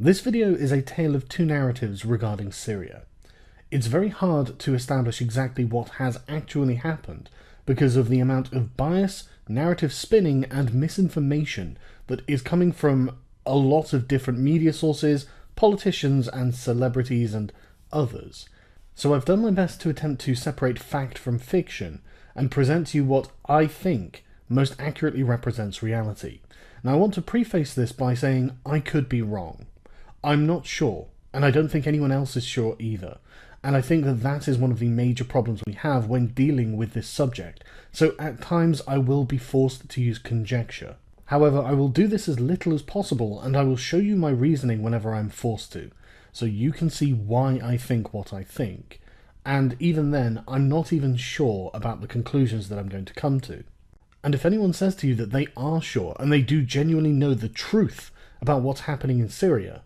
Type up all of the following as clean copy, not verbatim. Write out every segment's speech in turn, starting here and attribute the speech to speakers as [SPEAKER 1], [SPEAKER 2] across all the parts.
[SPEAKER 1] This video is a tale of two narratives regarding Syria. It's very hard to establish exactly what has actually happened because of the amount of bias, narrative spinning, and misinformation that is coming from a lot of different media sources, politicians and celebrities and others. So I've done my best to attempt to separate fact from fiction and present to you what I think most accurately represents reality. Now I want to preface this by saying I could be wrong. I'm not sure, and I don't think anyone else is sure either. And I think that that is one of the major problems we have when dealing with this subject, so at times I will be forced to use conjecture. However, I will do this as little as possible, and I will show you my reasoning whenever I'm forced to, so you can see why I think what I think. And even then, I'm not even sure about the conclusions that I'm going to come to. And if anyone says to you that they are sure, and they do genuinely know the truth about what's happening in Syria,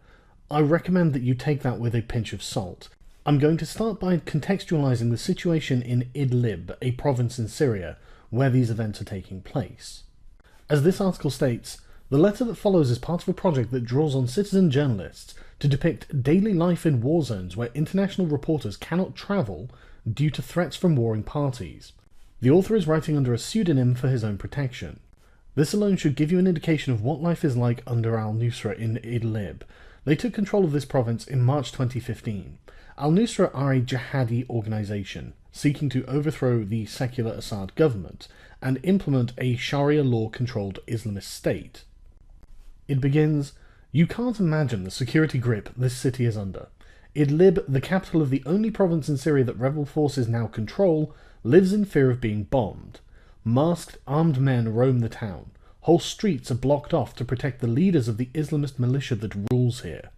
[SPEAKER 1] I recommend that you take that with a pinch of salt. I'm going to start by contextualizing the situation in Idlib, a province in Syria, where these events are taking place. As this article states, the letter that follows is part of a project that draws on citizen journalists to depict daily life in war zones where international reporters cannot travel due to threats from warring parties. The author is writing under a pseudonym for his own protection. This alone should give you an indication of what life is like under al-Nusra in Idlib. They took control of this province in March 2015. Al-Nusra are a jihadi organisation, seeking to overthrow the secular Assad government and implement a Sharia law-controlled Islamist state. It begins, "You can't imagine the security grip this city is under. Idlib, the capital of the only province in Syria that rebel forces now control, lives in fear of being bombed. Masked, armed men roam the town. Whole streets are blocked off to protect the leaders of the Islamist militia that rules here.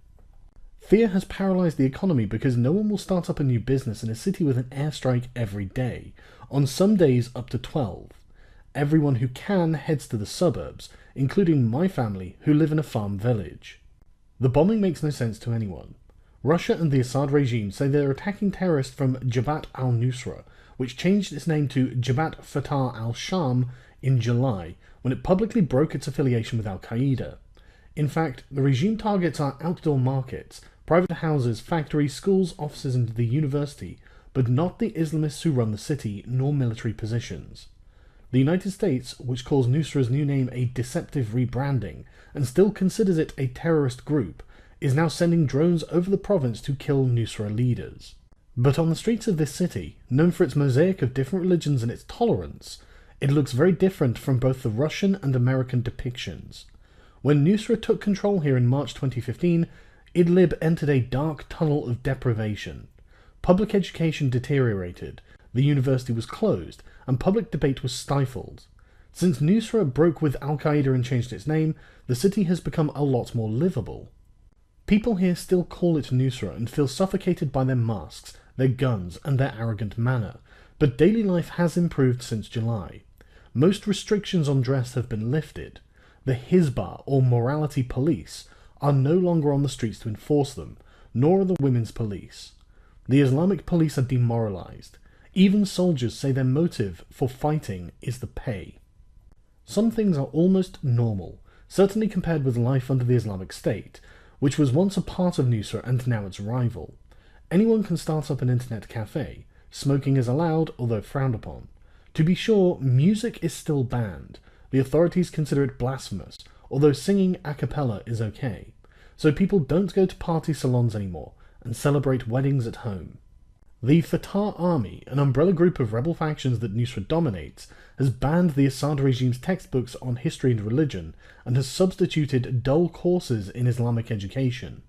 [SPEAKER 1] Fear has paralysed the economy because no one will start up a new business in a city with an airstrike every day, on some days up to 12. Everyone who can heads to the suburbs, including my family who live in a farm village. The bombing makes no sense to anyone. Russia and the Assad regime say they are attacking terrorists from Jabhat al-Nusra, which changed its name to Jabhat Fatah al-Sham in July, when it publicly broke its affiliation with al-Qaeda. In fact, the regime targets our outdoor markets, private houses, factories, schools, offices and the university, but not the Islamists who run the city, nor military positions. The United States, which calls Nusra's new name a deceptive rebranding, and still considers it a terrorist group, is now sending drones over the province to kill Nusra leaders. But on the streets of this city, known for its mosaic of different religions and its tolerance, it looks very different from both the Russian and American depictions. When Nusra took control here in March 2015, Idlib entered a dark tunnel of deprivation. Public education deteriorated, the university was closed, and public debate was stifled. Since Nusra broke with al-Qaeda and changed its name, the city has become a lot more livable. People here still call it Nusra and feel suffocated by their masks, their guns, and their arrogant manner, but daily life has improved since July. Most restrictions on dress have been lifted. The Hizbah, or morality police, are no longer on the streets to enforce them, nor are the women's police. The Islamic police are demoralized. Even soldiers say their motive for fighting is the pay. Some things are almost normal, certainly compared with life under the Islamic State, which was once a part of Nusra and now its rival. Anyone can start up an internet cafe. Smoking is allowed, although frowned upon. To be sure, music is still banned. The authorities consider it blasphemous, although singing a cappella is okay. So people don't go to party salons anymore, and celebrate weddings at home. The Fatah Army, an umbrella group of rebel factions that Nusra dominates, has banned the Assad regime's textbooks on history and religion, and has substituted dull courses in Islamic education.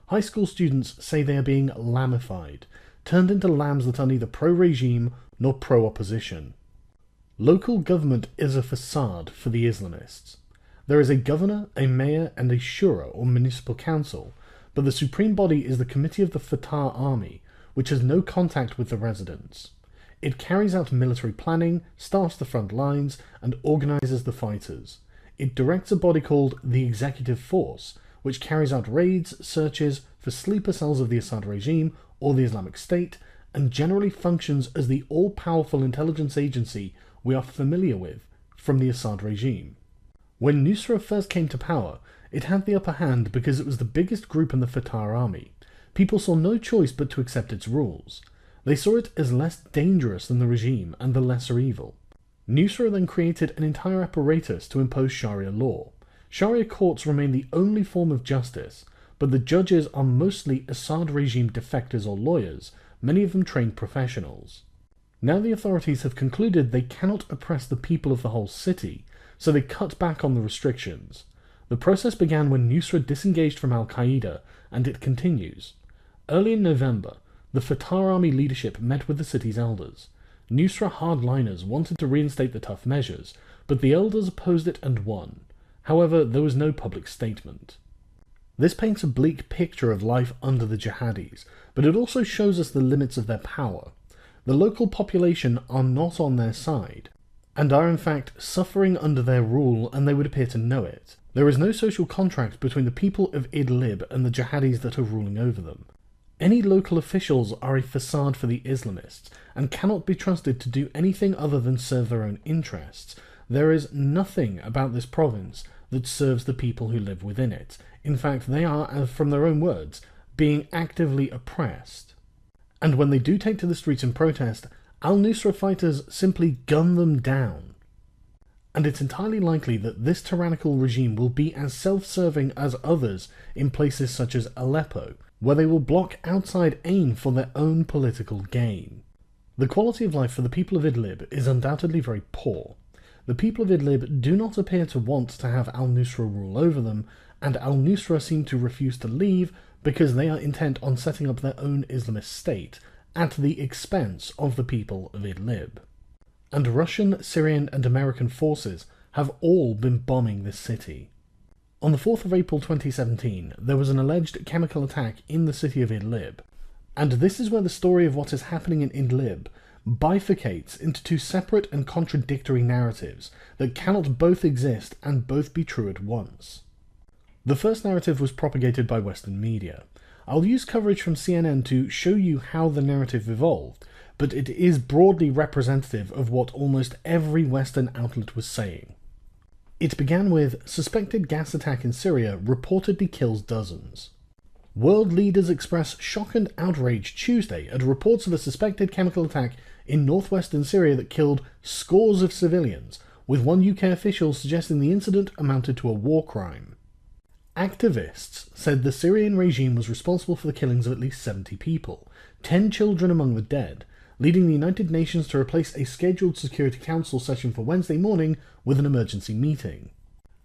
[SPEAKER 1] High school students say they are being lamified, turned into lambs that are neither pro-regime nor pro-opposition. Local government is a facade for the Islamists. There is a governor, a mayor, and a shura, or municipal council, but the supreme body is the Committee of the Fatah Army, which has no contact with the residents. It carries out military planning, staffs the front lines, and organizes the fighters. It directs a body called the Executive Force, which carries out raids, searches for sleeper cells of the Assad regime or the Islamic State, and generally functions as the all-powerful intelligence agency we are familiar with from the Assad regime. When Nusra first came to power, It had the upper hand because it was the biggest group in the Fatah army. People saw no choice but to accept its rules. They saw it as less dangerous than the regime and the lesser evil. Nusra then created an entire apparatus to impose Sharia law. Sharia courts remain the only form of justice, but the judges are mostly Assad regime defectors or lawyers, many of them trained professionals. Now the authorities have concluded they cannot oppress the people of the whole city, so they cut back on the restrictions. The process began when Nusra disengaged from al-Qaeda, and it continues. Early in November, the Fatah army leadership met with the city's elders. Nusra hardliners wanted to reinstate the tough measures, but the elders opposed it and won. However, there was no public statement. This paints a bleak picture of life under the jihadis, but it also shows us the limits of their power. The local population are not on their side, and are in fact suffering under their rule, and they would appear to know it. There is no social contract between the people of Idlib and the jihadis that are ruling over them. Any local officials are a facade for the Islamists, and cannot be trusted to do anything other than serve their own interests. There is nothing about this province that serves the people who live within it. In fact, they are, as from their own words, being actively oppressed. And when they do take to the streets in protest, al-Nusra fighters simply gun them down. And it's entirely likely that this tyrannical regime will be as self-serving as others in places such as Aleppo, where they will block outside aid for their own political gain. The quality of life for the people of Idlib is undoubtedly very poor. The people of Idlib do not appear to want to have al-Nusra rule over them, and al-Nusra seem to refuse to leave because they are intent on setting up their own Islamist state at the expense of the people of Idlib. And Russian, Syrian and American forces have all been bombing this city. On the 4th of April 2017, there was an alleged chemical attack in the city of Idlib, and this is where the story of what is happening in Idlib bifurcates into two separate and contradictory narratives that cannot both exist and both be true at once. The first narrative was propagated by Western media. I'll use coverage from CNN to show you how the narrative evolved, but it is broadly representative of what almost every Western outlet was saying. It began with, suspected gas attack in Syria reportedly kills dozens. World leaders express shock and outrage Tuesday at reports of a suspected chemical attack in northwestern Syria that killed scores of civilians, with one UK official suggesting the incident amounted to a war crime. Activists said the Syrian regime was responsible for the killings of at least 70 people, 10 children among the dead, leading the United Nations to replace a scheduled Security Council session for Wednesday morning with an emergency meeting.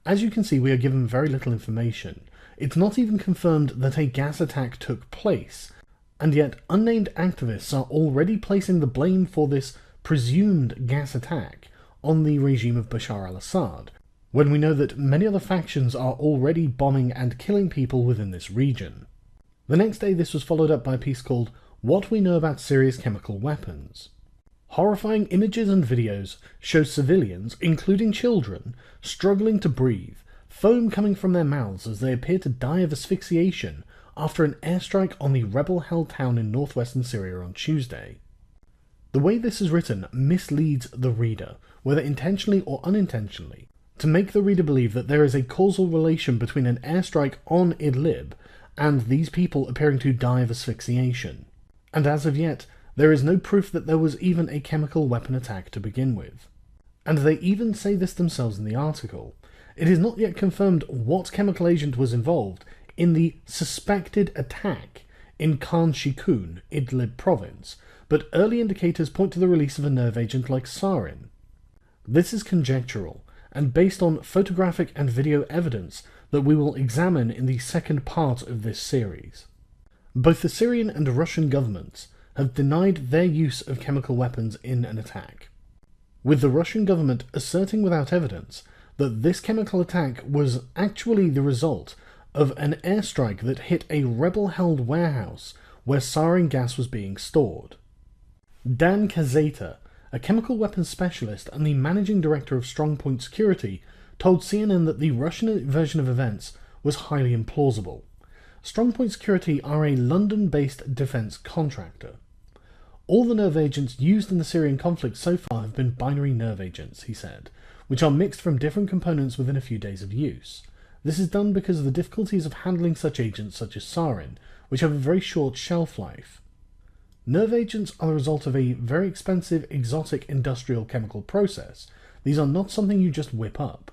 [SPEAKER 1] As you can see, we are given very little information. It's not even confirmed that a gas attack took place, and yet unnamed activists are already placing the blame for this presumed gas attack on the regime of Bashar al-Assad, when we know that many other factions are already bombing and killing people within this region. The next day this was followed up by a piece called What We Know About Syria's Chemical Weapons. Horrifying images and videos show civilians, including children, struggling to breathe, foam coming from their mouths as they appear to die of asphyxiation after an airstrike on the rebel-held town in northwestern Syria on Tuesday. The way this is written misleads the reader, whether intentionally or unintentionally, to make the reader believe that there is a causal relation between an airstrike on Idlib and these people appearing to die of asphyxiation. And as of yet, there is no proof that there was even a chemical weapon attack to begin with. And they even say this themselves in the article. It is not yet confirmed what chemical agent was involved in the suspected attack in Khan Shikun, Idlib province, but early indicators point to the release of a nerve agent like sarin. This is conjectural, and based on photographic and video evidence that we will examine in the second part of this series. Both the Syrian and Russian governments have denied their use of chemical weapons in an attack, with the Russian government asserting without evidence that this chemical attack was actually the result of an airstrike that hit a rebel-held warehouse where sarin gas was being stored. Dan Kazeta, a chemical weapons specialist and the managing director of Strongpoint Security, told CNN that the Russian version of events was highly implausible. Strongpoint Security are a London-based defence contractor. All the nerve agents used in the Syrian conflict so far have been binary nerve agents, he said, which are mixed from different components within a few days of use. This is done because of the difficulties of handling such agents such as sarin, which have a very short shelf life. Nerve agents are the result of a very expensive, exotic industrial chemical process. These are not something you just whip up.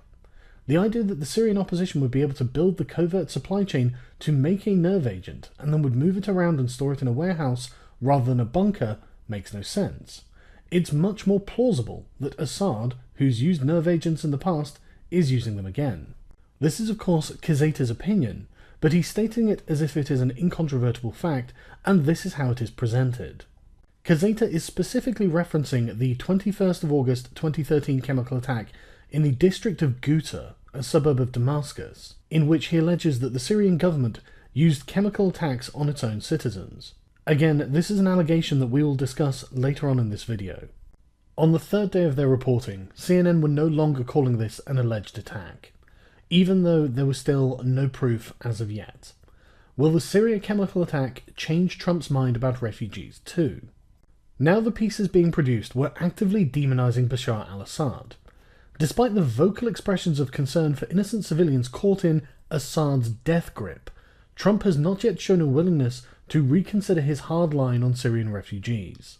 [SPEAKER 1] The idea that the Syrian opposition would be able to build the covert supply chain to make a nerve agent and then would move it around and store it in a warehouse rather than a bunker makes no sense. It's much more plausible that Assad, who's used nerve agents in the past, is using them again. This is of course Qazaita's opinion, but he's stating it as if it is an incontrovertible fact, and this is how it is presented. Qazaita is specifically referencing the 21st of August 2013 chemical attack in the district of Ghouta, a suburb of Damascus, in which he alleges that the Syrian government used chemical attacks on its own citizens. Again, this is an allegation that we will discuss later on in this video. On the third day of their reporting, CNN were no longer calling this an alleged attack, even though there was still no proof as of yet. Will the Syria chemical attack change Trump's mind about refugees too? Now the pieces being produced were actively demonizing Bashar al-Assad. Despite the vocal expressions of concern for innocent civilians caught in Assad's death grip, Trump has not yet shown a willingness to reconsider his hard line on Syrian refugees.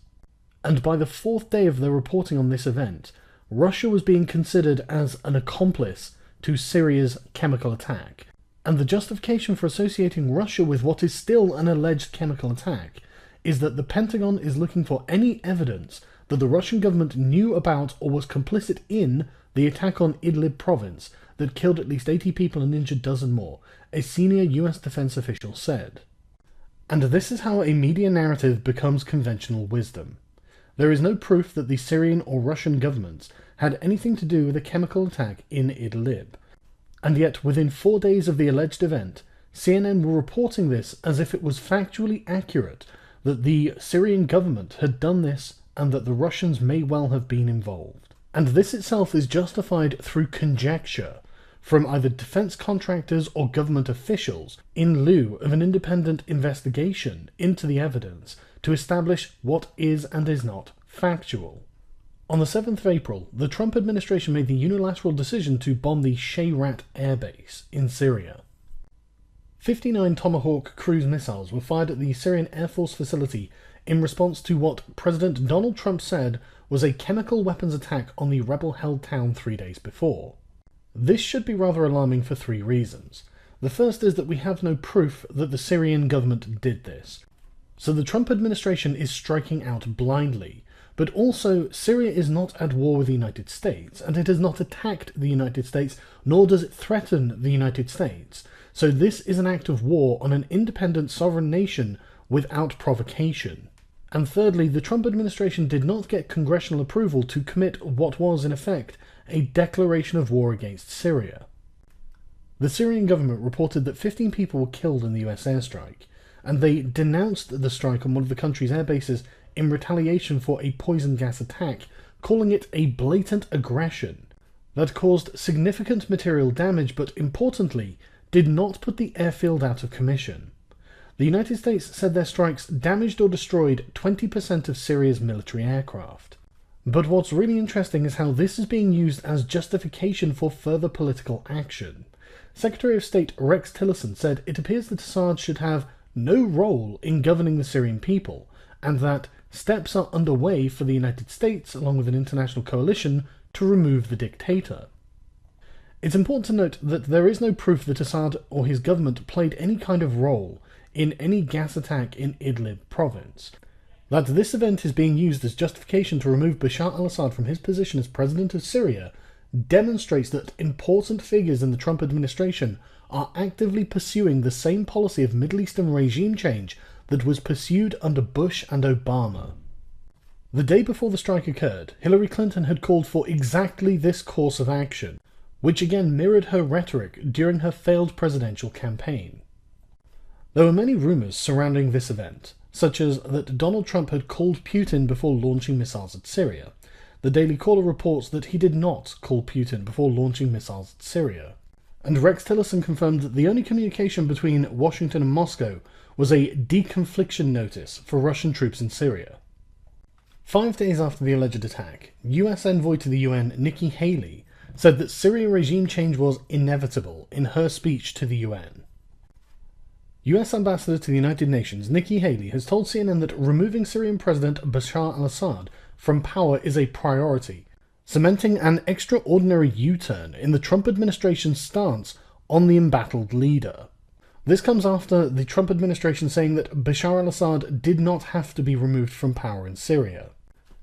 [SPEAKER 1] And by the fourth day of their reporting on this event, Russia was being considered as an accomplice to Syria's chemical attack, and the justification for associating Russia with what is still an alleged chemical attack is that the Pentagon is looking for any evidence that the Russian government knew about or was complicit in the attack on Idlib province that killed at least 80 people and injured a dozen more, a senior US defense official said. And this is how a media narrative becomes conventional wisdom. There is no proof that the Syrian or Russian governments had anything to do with a chemical attack in Idlib. And yet, within 4 days of the alleged event, CNN were reporting this as if it was factually accurate that the Syrian government had done this and that the Russians may well have been involved. And this itself is justified through conjecture from either defense contractors or government officials in lieu of an independent investigation into the evidence to establish what is and is not factual. On the 7th of April, the Trump administration made the unilateral decision to bomb the Shayrat airbase in Syria. 59 Tomahawk cruise missiles were fired at the Syrian Air Force facility in response to what President Donald Trump said was a chemical weapons attack on the rebel-held town 3 days before. This should be rather alarming for 3 reasons. The first is that we have no proof that the Syrian government did this, so the Trump administration is striking out blindly. But also, Syria is not at war with the United States, and it has not attacked the United States, nor does it threaten the United States. So this is an act of war on an independent sovereign nation without provocation. And thirdly, the Trump administration did not get congressional approval to commit what was, in effect, a declaration of war against Syria. The Syrian government reported that 15 people were killed in the US airstrike, and they denounced the strike on one of the country's air bases in retaliation for a poison gas attack, calling it a blatant aggression that caused significant material damage but, importantly, did not put the airfield out of commission. The United States said their strikes damaged or destroyed 20% of Syria's military aircraft. But what's really interesting is how this is being used as justification for further political action. Secretary of State Rex Tillerson said it appears that Assad should have no role in governing the Syrian people, and that steps are underway for the United States, along with an international coalition, to remove the dictator. It's important to note that there is no proof that Assad or his government played any kind of role in any gas attack in Idlib province. That this event is being used as justification to remove Bashar al-Assad from his position as president of Syria demonstrates that important figures in the Trump administration are actively pursuing the same policy of Middle Eastern regime change that was pursued under Bush and Obama. The day before the strike occurred, Hillary Clinton had called for exactly this course of action, which again mirrored her rhetoric during her failed presidential campaign. There were many rumours surrounding this event, such as that Donald Trump had called Putin before launching missiles at Syria. The Daily Caller reports that he did not call Putin before launching missiles at Syria. And Rex Tillerson confirmed that the only communication between Washington and Moscow was a deconfliction notice for Russian troops in Syria. 5 days after the alleged attack, US envoy to the UN Nikki Haley said that Syrian regime change was inevitable in her speech to the UN. US Ambassador to the United Nations Nikki Haley has told CNN that removing Syrian President Bashar al-Assad from power is a priority, cementing an extraordinary U-turn in the Trump administration's stance on the embattled leader. This comes after the Trump administration saying that Bashar al-Assad did not have to be removed from power in Syria.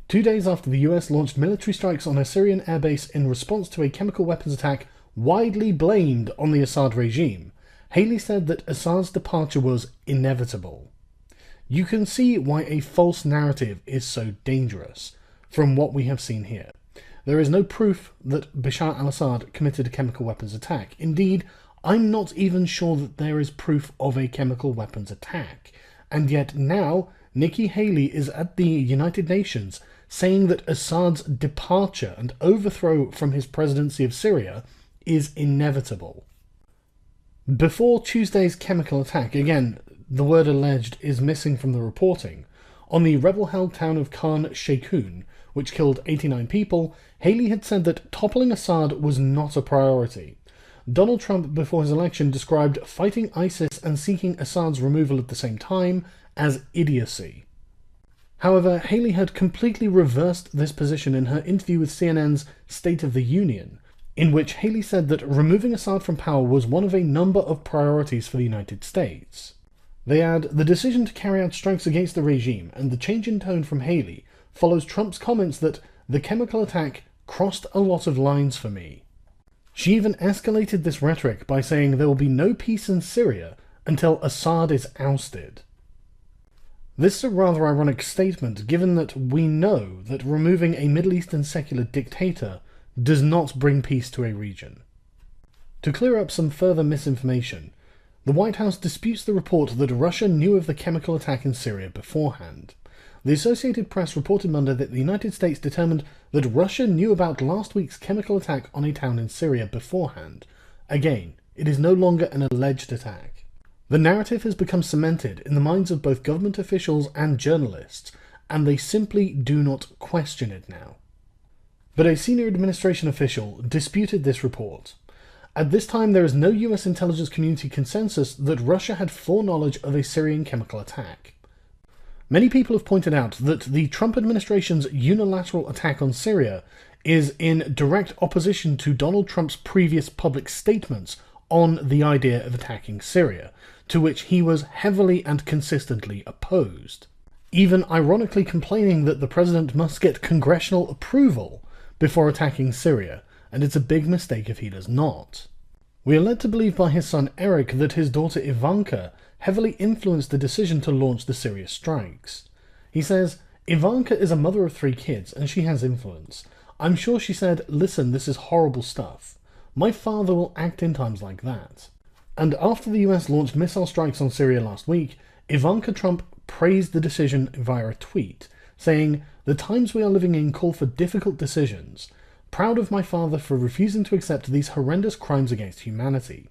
[SPEAKER 1] 2 days after the US launched military strikes on a Syrian airbase in response to a chemical weapons attack widely blamed on the Assad regime, Haley said that Assad's departure was inevitable. You can see why a false narrative is so dangerous from what we have seen here. There is no proof that Bashar al-Assad committed a chemical weapons attack. Indeed, I'm not even sure that there is proof of a chemical weapons attack. And yet now, Nikki Haley is at the United Nations saying that Assad's departure and overthrow from his presidency of Syria is inevitable. Before Tuesday's chemical attack, again, the word alleged is missing from the reporting, on the rebel-held town of Khan Sheikhoun, which killed 89 people, Haley had said that toppling Assad was not a priority. Donald Trump, before his election, described fighting ISIS and seeking Assad's removal at the same time as idiocy. However, Haley had completely reversed this position in her interview with CNN's State of the Union, in which Haley said that removing Assad from power was one of a number of priorities for the United States. They add, the decision to carry out strikes against the regime and the change in tone from Haley follows Trump's comments that the chemical attack crossed a lot of lines for me. She even escalated this rhetoric by saying there will be no peace in Syria until Assad is ousted. This is a rather ironic statement, given that we know that removing a Middle Eastern secular dictator does not bring peace to a region. To clear up some further misinformation, the White House disputes the report that Russia knew of the chemical attack in Syria beforehand. The Associated Press reported Monday that the United States determined that Russia knew about last week's chemical attack on a town in Syria beforehand. Again, it is no longer an alleged attack. The narrative has become cemented in the minds of both government officials and journalists, and they simply do not question it now. But a senior administration official disputed this report. At this time, there is no US intelligence community consensus that Russia had foreknowledge of a Syrian chemical attack. Many people have pointed out that the Trump administration's unilateral attack on Syria is in direct opposition to Donald Trump's previous public statements on the idea of attacking Syria, to which he was heavily and consistently opposed, even ironically complaining that the president must get congressional approval before attacking Syria, and it's a big mistake if he does not. We are led to believe by his son Eric that his daughter Ivanka heavily influenced the decision to launch the Syria strikes. He says, Ivanka is a mother of 3 kids, and she has influence. I'm sure she said, listen, this is horrible stuff. My father will act in times like that. And after the US launched missile strikes on Syria last week, Ivanka Trump praised the decision via a tweet, saying, the times we are living in call for difficult decisions. Proud of my father for refusing to accept these horrendous crimes against humanity.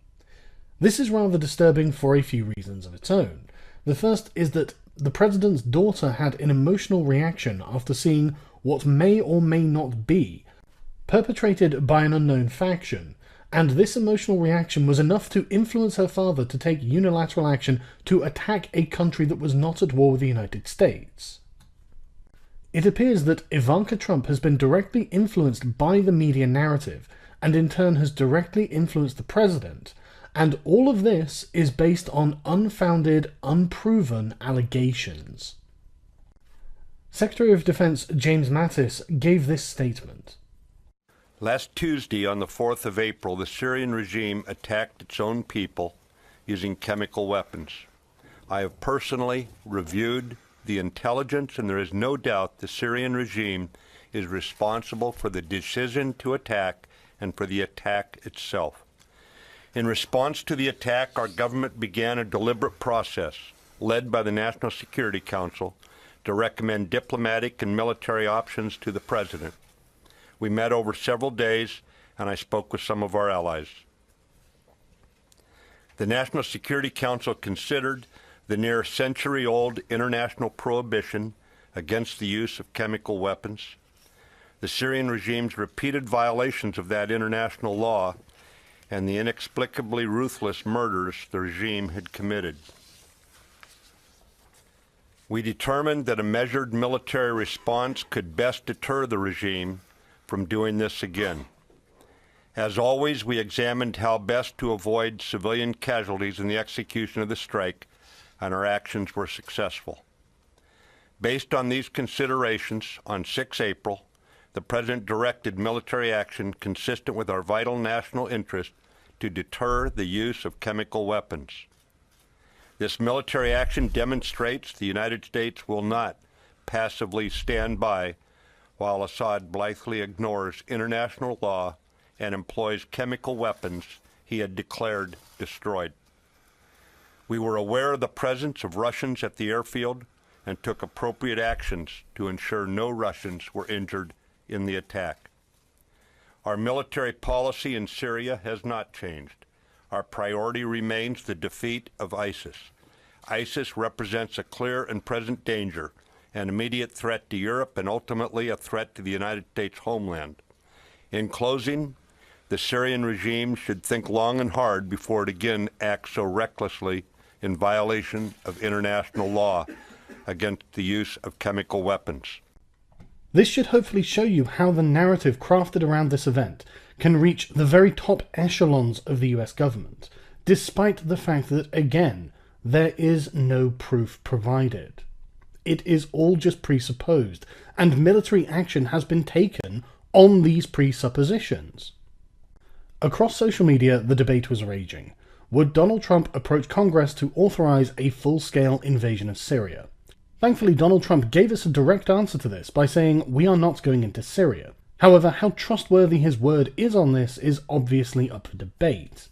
[SPEAKER 1] This is rather disturbing for a few reasons of its own. The first is that the president's daughter had an emotional reaction after seeing what may or may not be perpetrated by an unknown faction, and this emotional reaction was enough to influence her father to take unilateral action to attack a country that was not at war with the United States. It appears that Ivanka Trump has been directly influenced by the media narrative, and in turn has directly influenced the president, and all of this is based on unfounded, unproven allegations. Secretary of Defense James Mattis gave this statement.
[SPEAKER 2] Last Tuesday, on the 4th of April, the Syrian regime attacked its own people using chemical weapons. I have personally reviewed the intelligence, and there is no doubt the Syrian regime is responsible for the decision to attack and for the attack itself. In response to the attack, our government began a deliberate process, led by the National Security Council, to recommend diplomatic and military options to the President. We met over several days, and I spoke with some of our allies. The National Security Council considered the near century-old international prohibition against the use of chemical weapons, the Syrian regime's repeated violations of that international law, and the inexplicably ruthless murders the regime had committed. We determined that a measured military response could best deter the regime from doing this again. As always, we examined how best to avoid civilian casualties in the execution of the strike, and our actions were successful. Based on these considerations, on 6 April, the President directed military action consistent with our vital national interest to deter the use of chemical weapons. This military action demonstrates the United States will not passively stand by while Assad blithely ignores international law and employs chemical weapons he had declared destroyed. We were aware of the presence of Russians at the airfield and took appropriate actions to ensure no Russians were injured in the attack. Our military policy in Syria has not changed. Our priority remains the defeat of ISIS. ISIS represents a clear and present danger, an immediate threat to Europe, and ultimately a threat to the United States homeland. In closing, the Syrian regime should think long and hard before it again acts so recklessly in violation of international law against the use of chemical weapons.
[SPEAKER 1] This should hopefully show you how the narrative crafted around this event can reach the very top echelons of the US government, despite the fact that, again, there is no proof provided. It is all just presupposed, and military action has been taken on these presuppositions. Across social media, the debate was raging. Would Donald Trump approach Congress to authorize a full-scale invasion of Syria? Thankfully, Donald Trump gave us a direct answer to this by saying we are not going into Syria. However, how trustworthy his word is on this is obviously up for debate.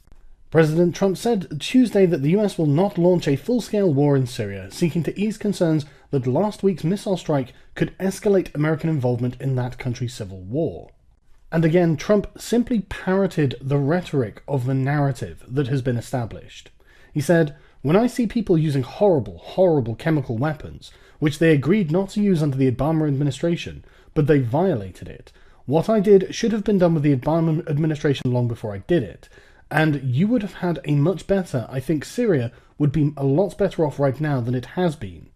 [SPEAKER 1] President Trump said Tuesday that the US will not launch a full-scale war in Syria, seeking to ease concerns that last week's missile strike could escalate American involvement in that country's civil war. And again, Trump simply parroted the rhetoric of the narrative that has been established. He said, "When I see people using horrible, horrible chemical weapons, which they agreed not to use under the Obama administration, but they violated it, what I did should have been done with the Obama administration long before I did it, and you would have had a much better, I think Syria would be a lot better off right now than it has been."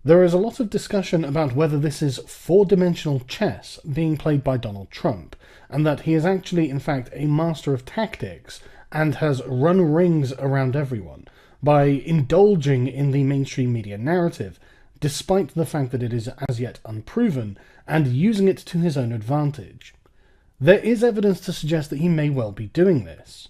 [SPEAKER 1] There is a lot of discussion about whether this is four-dimensional chess being played by Donald Trump, and that he is actually, in fact, a master of tactics and has run rings around everyone by indulging in the mainstream media narrative, despite the fact that it is as yet unproven, and using it to his own advantage. There is evidence to suggest that he may well be doing this.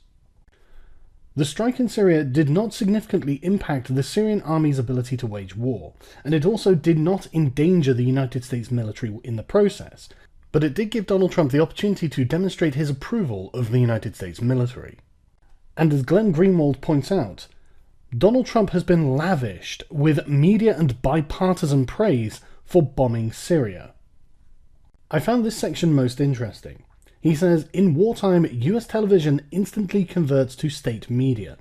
[SPEAKER 1] The strike in Syria did not significantly impact the Syrian army's ability to wage war, and it also did not endanger the United States military in the process, but it did give Donald Trump the opportunity to demonstrate his approval of the United States military. And as Glenn Greenwald points out, Donald Trump has been lavished with media and bipartisan praise for bombing Syria. I found this section most interesting. He says, in wartime, US television instantly converts to state media.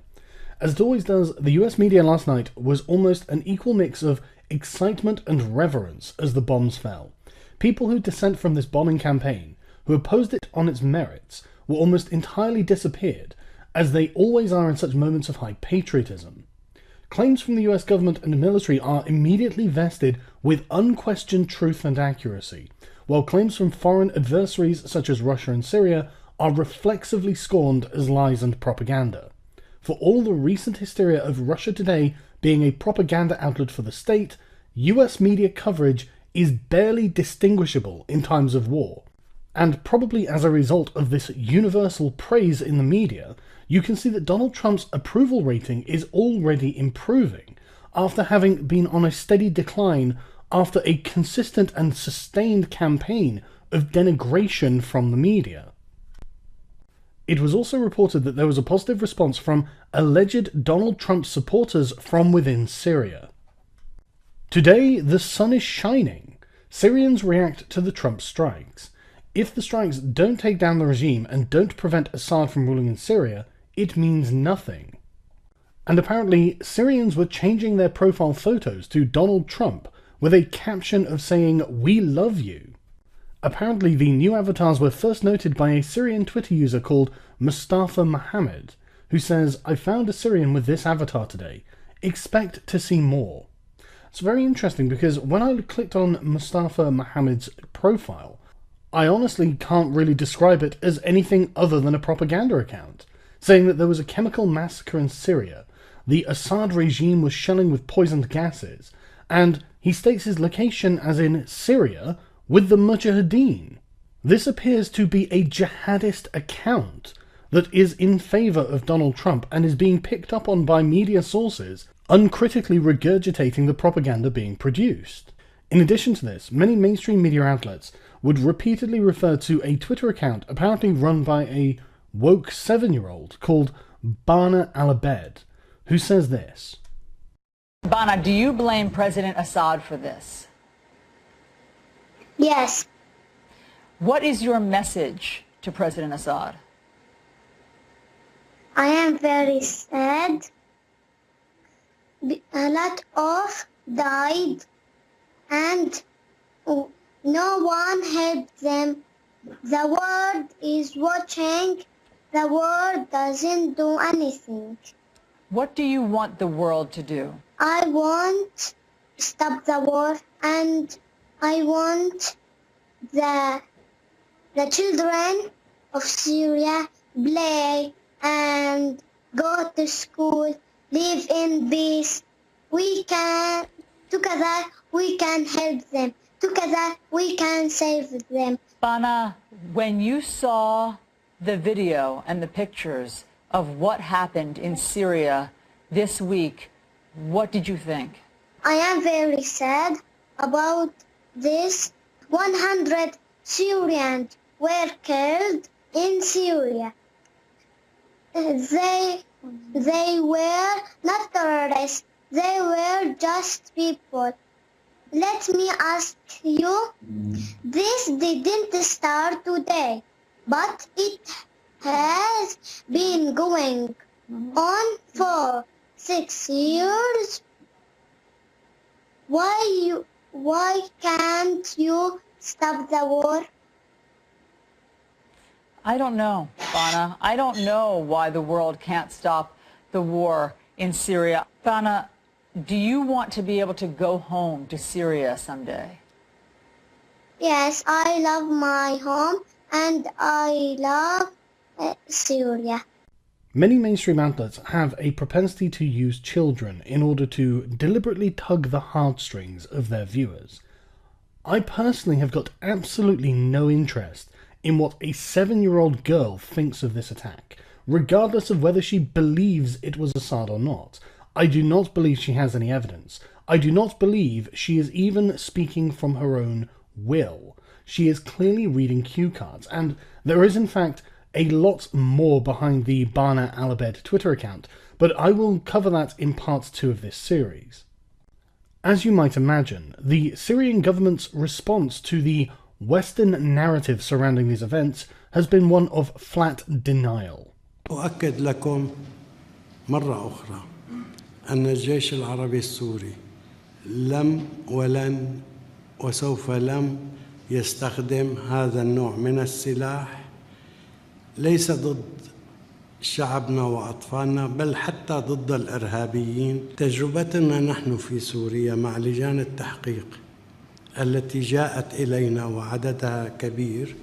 [SPEAKER 1] As it always does, the US media last night was almost an equal mix of excitement and reverence as the bombs fell. People who dissent from this bombing campaign, who opposed it on its merits, were almost entirely disappeared, as they always are in such moments of high patriotism. Claims from the US government and military are immediately vested with unquestioned truth and accuracy, while claims from foreign adversaries such as Russia and Syria are reflexively scorned as lies and propaganda. For all the recent hysteria of Russia Today being a propaganda outlet for the state, US media coverage is barely distinguishable in times of war. And probably as a result of this universal praise in the media, you can see that Donald Trump's approval rating is already improving, after having been on a steady decline after a consistent and sustained campaign of denigration from the media. It was also reported that there was a positive response from alleged Donald Trump supporters from within Syria. Today, the sun is shining. Syrians react to the Trump strikes. If the strikes don't take down the regime and don't prevent Assad from ruling in Syria, it means nothing. And apparently, Syrians were changing their profile photos to Donald Trump with a caption of saying, "We love you." Apparently, the new avatars were first noted by a Syrian Twitter user called Mustafa Mohammed, who says, "I found a Syrian with this avatar today. Expect to see more." It's very interesting because when I clicked on Mustafa Mohammed's profile, I honestly can't really describe it as anything other than a propaganda account, saying that there was a chemical massacre in Syria, the Assad regime was shelling with poisoned gases, and he states his location as in Syria with the Mujahideen. This appears to be a jihadist account that is in favour of Donald Trump and is being picked up on by media sources, uncritically regurgitating the propaganda being produced. In addition to this, many mainstream media outlets would repeatedly refer to a Twitter account apparently run by a woke 7-year-old called Bana al-Abed, who says this.
[SPEAKER 3] Bana, do you blame President Assad for this?
[SPEAKER 4] Yes.
[SPEAKER 3] What is your message to President Assad?
[SPEAKER 4] I am very sad. A lot of died and no one helped them. The world is watching. The world doesn't do anything.
[SPEAKER 3] What do you want the world to do?
[SPEAKER 4] I want to stop the war, and I want the children of Syria play and go to school, live in peace. Together we can help them. Together we can save them.
[SPEAKER 3] Bana, when you saw the video and the pictures of what happened in Syria this week, what did you think?
[SPEAKER 4] I am very sad about this. 100 Syrians were killed in Syria. They were not terrorists. They were just people. Let me ask you, this didn't start today, but it has been going on for 6 years. Why can't you stop the war?
[SPEAKER 3] I don't know, Bana. I don't know why the world can't stop the war in Syria. Bana, do you want to be able to go home to Syria someday?
[SPEAKER 4] Yes, I love my home and I love Syria.
[SPEAKER 1] Many mainstream outlets have a propensity to use children in order to deliberately tug the heartstrings of their viewers. I personally have got absolutely no interest in what a 7-year-old girl thinks of this attack, regardless of whether she believes it was Assad or not. I do not believe she has any evidence. I do not believe she is even speaking from her own will. She is clearly reading cue cards, and there is in fact a lot more behind the Bana al-Abed Twitter account, but I will cover that in part 2 of this series. As you might imagine, the Syrian government's response to the Western narrative surrounding these events has been one of flat denial.
[SPEAKER 5] أؤكد لكم مرة أخرى أن الجيش العربي السوري لم ولن وسوف لم يستخدم هذا النوع من السلاح ليس ضد شعبنا وأطفالنا بل حتى ضد الإرهابيين. تجربتنا نحن في سوريا مع لجان التحقيق التي جاءت إلينا وعددها كبير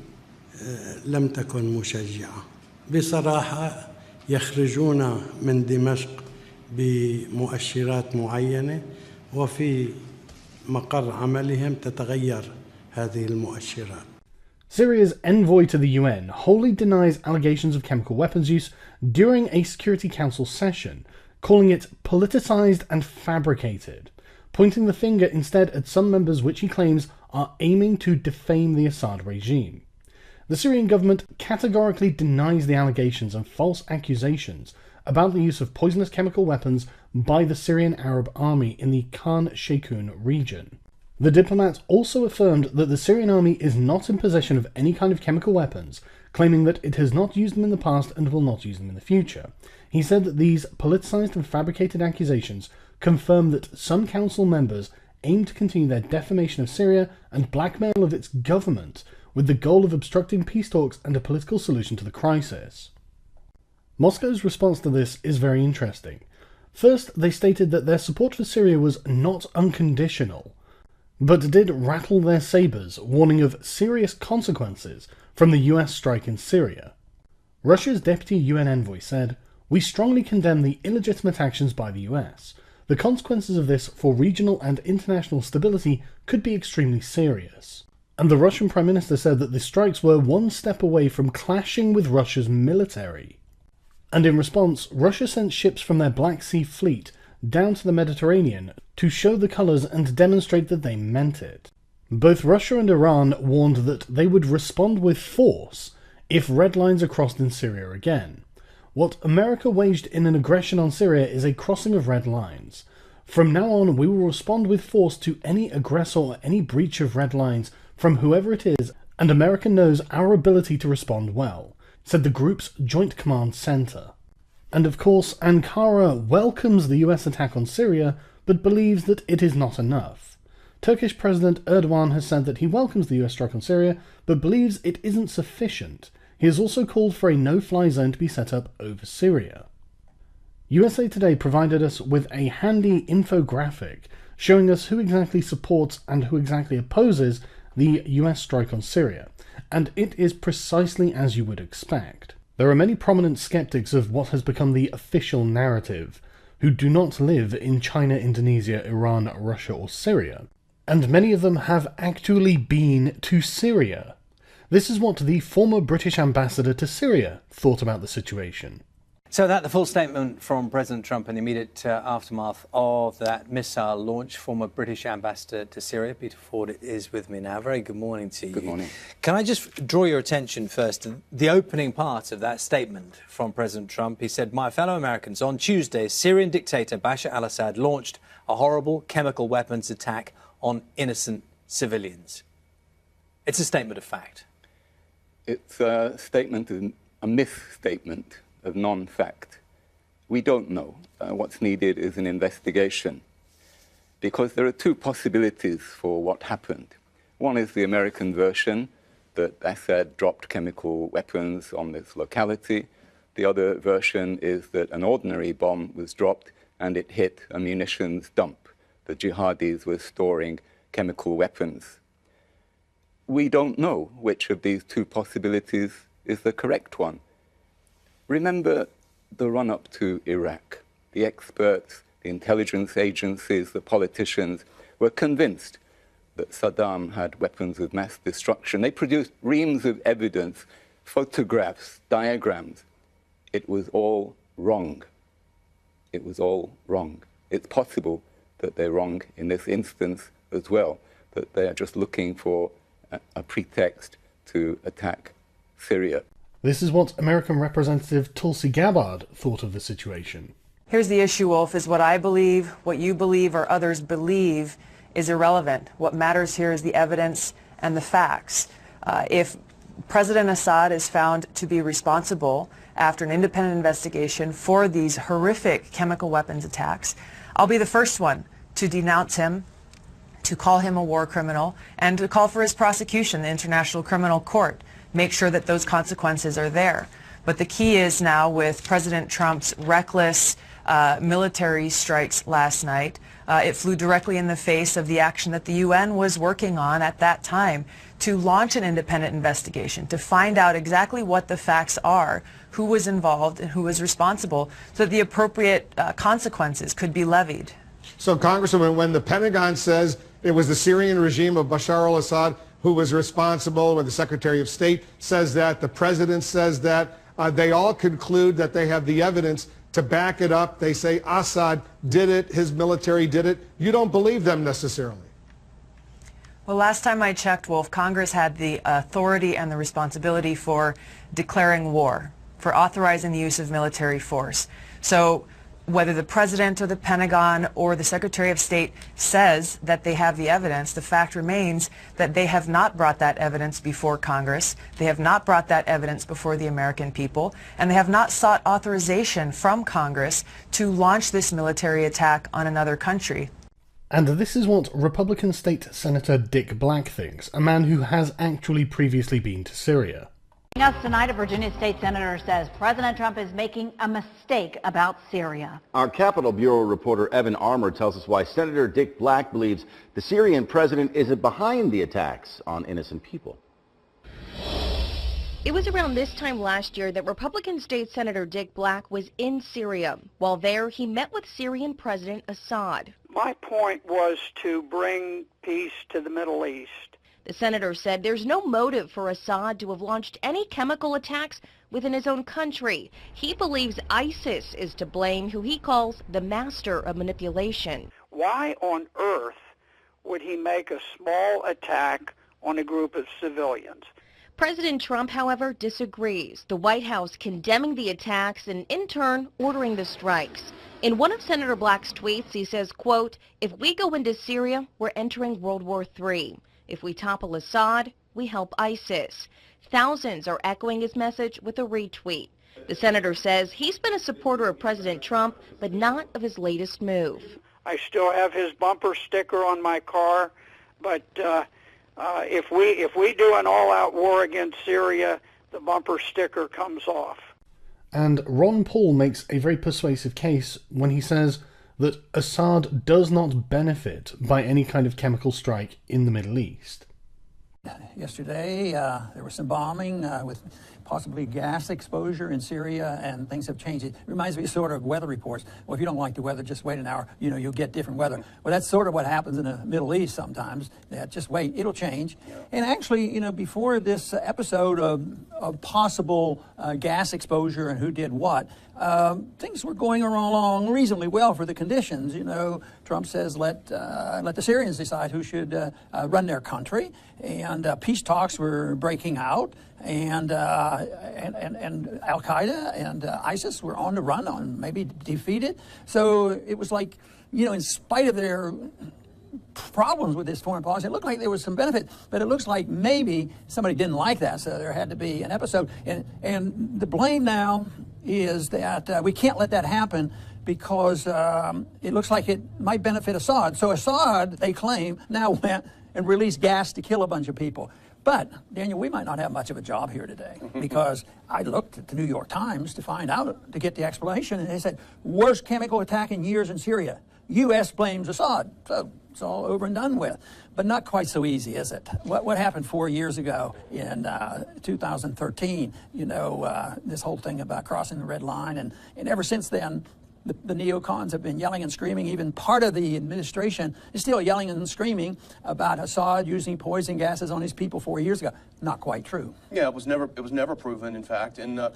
[SPEAKER 5] لم تكن مشجعة. بصراحة يخرجون من دمشق بمؤشرات معينة وفي مقر عملهم تتغير هذه المؤشرات.
[SPEAKER 1] Syria's envoy to the UN wholly denies allegations of chemical weapons use during a Security Council session, calling it politicized and fabricated, pointing the finger instead at some members which he claims are aiming to defame the Assad regime. The Syrian government categorically denies the allegations and false accusations about the use of poisonous chemical weapons by the Syrian Arab army in the Khan Sheikhoun region. The diplomat also affirmed that the Syrian army is not in possession of any kind of chemical weapons, claiming that it has not used them in the past and will not use them in the future. He said that these politicized and fabricated accusations confirm that some council members aim to continue their defamation of Syria and blackmail of its government with the goal of obstructing peace talks and a political solution to the crisis. Moscow's response to this is very interesting. First, they stated that their support for Syria was not unconditional, but did rattle their sabres, warning of serious consequences from the US strike in Syria. Russia's deputy UN envoy said, "We strongly condemn the illegitimate actions by the US. The consequences of this for regional and international stability could be extremely serious." And the Russian Prime Minister said that the strikes were one step away from clashing with Russia's military. And in response, Russia sent ships from their Black Sea fleet down to the Mediterranean to show the colours and demonstrate that they meant it. Both Russia and Iran warned that they would respond with force if red lines are crossed in Syria again. What America waged in an aggression on Syria is a crossing of red lines. From now on, we will respond with force to any aggressor or any breach of red lines from whoever it is, and America knows our ability to respond well, said the group's Joint Command Center. And of course, Ankara welcomes the US attack on Syria, but believes that it is not enough. Turkish President Erdogan has said that he welcomes the US strike on Syria, but believes it isn't sufficient. He has also called for a no-fly zone to be set up over Syria. USA Today provided us with a handy infographic showing us who exactly supports and who exactly opposes the US strike on Syria, and it is precisely as you would expect. There are many prominent skeptics of what has become the official narrative, who do not live in China, Indonesia, Iran, Russia or Syria, and many of them have actually been to Syria. This is what the former British ambassador to Syria thought about the situation.
[SPEAKER 6] So that the full statement from President Trump in the immediate aftermath of that missile launch. Former British ambassador to Syria, Peter Ford, is with me now. Very good morning to you.
[SPEAKER 7] Good morning.
[SPEAKER 6] Can I just draw your attention first to the opening part of that statement from President Trump? He said, "My fellow Americans, on Tuesday, Syrian dictator Bashar al-Assad launched a horrible chemical weapons attack on innocent civilians." It's a statement of fact.
[SPEAKER 7] It's a statement, a misstatement of non-fact. We don't know. What's needed is an investigation, because there are two possibilities for what happened. One is the American version, that Assad dropped chemical weapons on this locality. The other version is that an ordinary bomb was dropped and it hit a munitions dump. The jihadis were storing chemical weapons. We don't know which of these two possibilities is the correct one. Remember the run-up to Iraq. The experts, the intelligence agencies, the politicians were convinced that Saddam had weapons of mass destruction. They produced reams of evidence, photographs, diagrams. It was all wrong. It was all wrong. It's possible that they're wrong in this instance as well, that they are just looking for a pretext to attack Syria.
[SPEAKER 1] This is what American Representative Tulsi Gabbard thought of the situation.
[SPEAKER 3] Here's the issue, Wolf, is what I believe, what you believe, or others believe is irrelevant. What matters here is the evidence and the facts. If President Assad is found to be responsible after an independent investigation for these horrific chemical weapons attacks, I'll be the first one to denounce him, to call him a war criminal, and to call for his prosecution in the International Criminal Court. Make sure that those consequences are there. But the key is now, with President Trump's reckless military strikes last night, it flew directly in the face of the action that the UN was working on at that time to launch an independent investigation, to find out exactly what the facts are, who was involved and who was responsible, so that the appropriate consequences could be levied.
[SPEAKER 8] So, Congresswoman, when the Pentagon says it was the Syrian regime of Bashar al-Assad who was responsible, when the Secretary of State says that, the President says that, they all conclude that they have the evidence to back it up. They say Assad did it, his military did it. You don't believe them necessarily.
[SPEAKER 3] Well, last time I checked, Wolf, Congress had the authority and the responsibility for declaring war, for authorizing the use of military force. So whether the President or the Pentagon or the Secretary of State says that they have the evidence, the fact remains that they have not brought that evidence before Congress, they have not brought that evidence before the American people, and they have not sought authorization from Congress to launch this military attack on another country.
[SPEAKER 1] And this is what Republican State Senator Dick Black thinks, a man who has actually previously been to Syria.
[SPEAKER 9] Us tonight, a Virginia state senator says President Trump is making a mistake about Syria.
[SPEAKER 10] Our Capitol Bureau reporter Evan Armour tells us why Senator Dick Black believes the Syrian president isn't behind the attacks on innocent people.
[SPEAKER 11] It was around this time last year that Republican State Senator Dick Black was in Syria. While there, he met with Syrian President Assad.
[SPEAKER 12] My point was to bring peace to the Middle East.
[SPEAKER 11] The senator said there's no motive for Assad to have launched any chemical attacks within his own country. He believes ISIS is to blame, who he calls the master of manipulation.
[SPEAKER 12] Why on earth would he make a small attack on a group of civilians?
[SPEAKER 11] President Trump, however, disagrees, the White House condemning the attacks and, in turn, ordering the strikes. In one of Senator Black's tweets, he says, quote, "If we go into Syria, we're entering World War III. If we topple Assad, we help ISIS." Thousands are echoing his message with a retweet. The senator says he's been a supporter of President Trump, but not of his latest move.
[SPEAKER 12] I still have his bumper sticker on my car, but if we do an all-out war against Syria, the bumper sticker comes off.
[SPEAKER 1] And Ron Paul makes a very persuasive case when he says that Assad does not benefit by any kind of chemical strike in the Middle East.
[SPEAKER 13] Yesterday, there was some bombing with possibly gas exposure in Syria, and things have changed. It reminds me sort of weather reports. Well, if you don't like the weather, just wait an hour. You know, you'll get different weather. Well, that's sort of what happens in the Middle East sometimes. Yeah, just wait, it'll change. And actually, you know, before this episode of possible gas exposure and who did what, things were going along reasonably well for the conditions. You know, Trump says let the Syrians decide who should run their country, and peace talks were breaking out, and al-Qaeda and ISIS were on the run, on maybe defeated. So it was like, you know, in spite of their problems with this foreign policy, it looked like there was some benefit, but it looks like maybe somebody didn't like that, so there had to be an episode. And the blame now is that we can't let that happen because it looks like it might benefit Assad. So Assad, they claim, now went and released gas to kill a bunch of people. But, Daniel, we might not have much of a job here today because I looked at the New York Times to find out, to get the explanation, and they said, worst chemical attack in years in Syria. U.S. blames Assad. So it's all over and done with. But not quite so easy, is it? What happened 4 years ago in 2013, you know, this whole thing about crossing the red line, and ever since then, the neocons have been yelling and screaming. Even part of the administration is still yelling and screaming about Assad using poison gases on his people 4 years ago. Not quite true.
[SPEAKER 14] Yeah, it was never proven, in fact. And the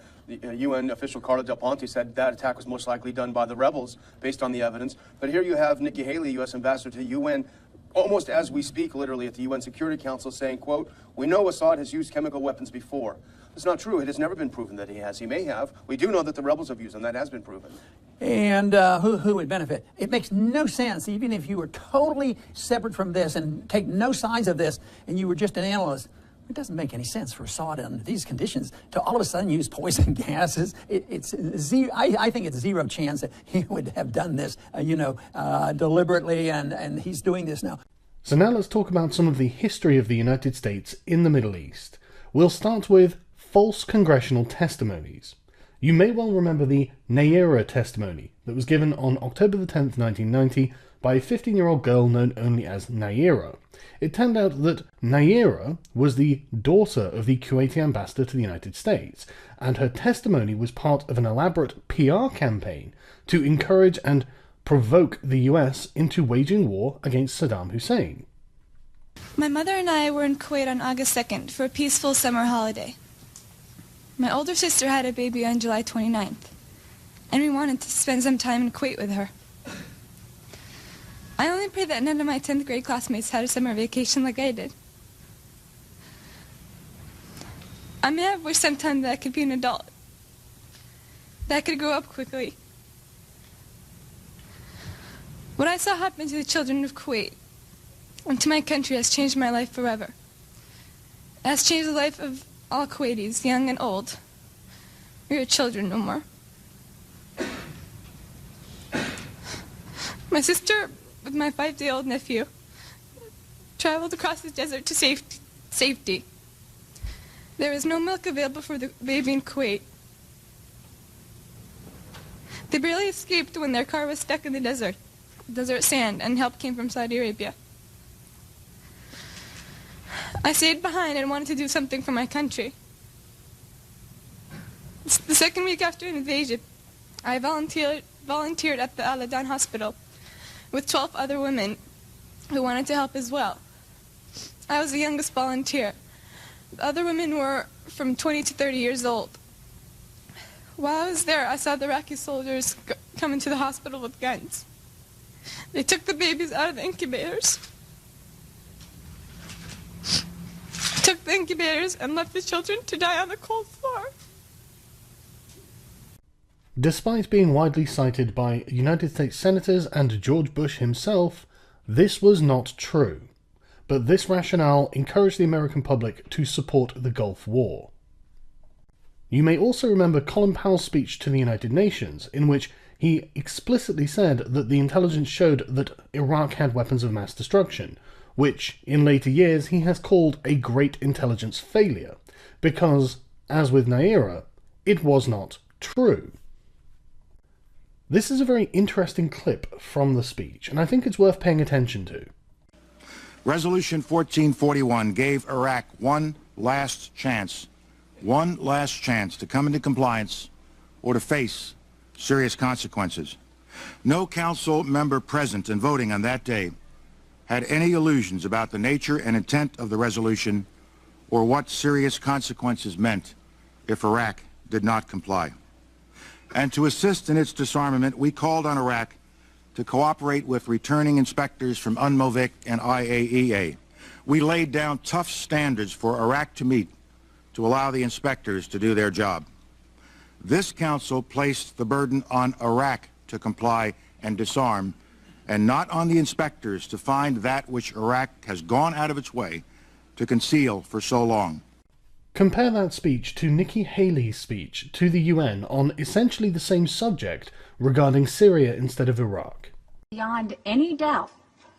[SPEAKER 14] UN official Carla Del Ponte said that attack was most likely done by the rebels based on the evidence. But here you have Nikki Haley, U.S. ambassador to the UN, almost as we speak, literally at the UN Security Council, saying, quote, "We know Assad has used chemical weapons before." It's not true. It has never been proven that he has. He may have. We do know that the rebels have used them. That has been proven.
[SPEAKER 13] And who would benefit? It makes no sense, even if you were totally separate from this and take no sides of this, and you were just an analyst. It doesn't make any sense for Assad under these conditions to all of a sudden use poison gases. It's zero, I think it's zero chance that he would have done this, deliberately, and he's doing this now.
[SPEAKER 1] So now let's talk about some of the history of the United States in the Middle East. We'll start with false congressional testimonies. You may well remember the Nayera testimony that was given on October the 10th, 1990 by a 15-year-old girl known only as Nayera. It turned out that Nayera was the daughter of the Kuwaiti ambassador to the United States, and her testimony was part of an elaborate PR campaign to encourage and provoke the US into waging war against Saddam Hussein.
[SPEAKER 15] My mother and I were in Kuwait on August 2nd for a peaceful summer holiday. My older sister had a baby on July 29th, and we wanted to spend some time in Kuwait with her. I only pray that none of my 10th grade classmates had a summer vacation like I did. I may have wished sometime that I could be an adult, that I could grow up quickly. What I saw happen to the children of Kuwait and to my country has changed my life forever. It has changed the life of all Kuwaitis, young and old. We are children no more. My sister with my 5-day-old nephew, traveled across the desert to safety. There was no milk available for the baby in Kuwait. They barely escaped when their car was stuck in the desert sand, and help came from Saudi Arabia. I stayed behind and wanted to do something for my country. The second week after invasion, I volunteered at the Al-Assad hospital with 12 other women who wanted to help as well. I was the youngest volunteer. The other women were from 20 to 30 years old. While I was there, I saw the Iraqi soldiers come into the hospital with guns. They took the babies out of the incubators. Took the incubators and left the children to die on the cold floor.
[SPEAKER 1] Despite being widely cited by United States senators and George Bush himself, this was not true. But this rationale encouraged the American public to support the Gulf War. You may also remember Colin Powell's speech to the United Nations, in which he explicitly said that the intelligence showed that Iraq had weapons of mass destruction, which, in later years, he has called a great intelligence failure, because, as with Naira, it was not true. This is a very interesting clip from the speech, and I think it's worth paying attention to.
[SPEAKER 16] Resolution 1441 gave Iraq one last chance to come into compliance or to face serious consequences. No council member present and voting on that day had any illusions about the nature and intent of the resolution or what serious consequences meant if Iraq did not comply. And to assist in its disarmament, we called on Iraq to cooperate with returning inspectors from UNMOVIC and IAEA. We laid down tough standards for Iraq to meet to allow the inspectors to do their job. This council placed the burden on Iraq to comply and disarm, and not on the inspectors to find that which Iraq has gone out of its way to conceal for so long.
[SPEAKER 1] Compare that speech to Nikki Haley's speech to the UN on essentially the same subject regarding Syria instead of Iraq.
[SPEAKER 17] Beyond any doubt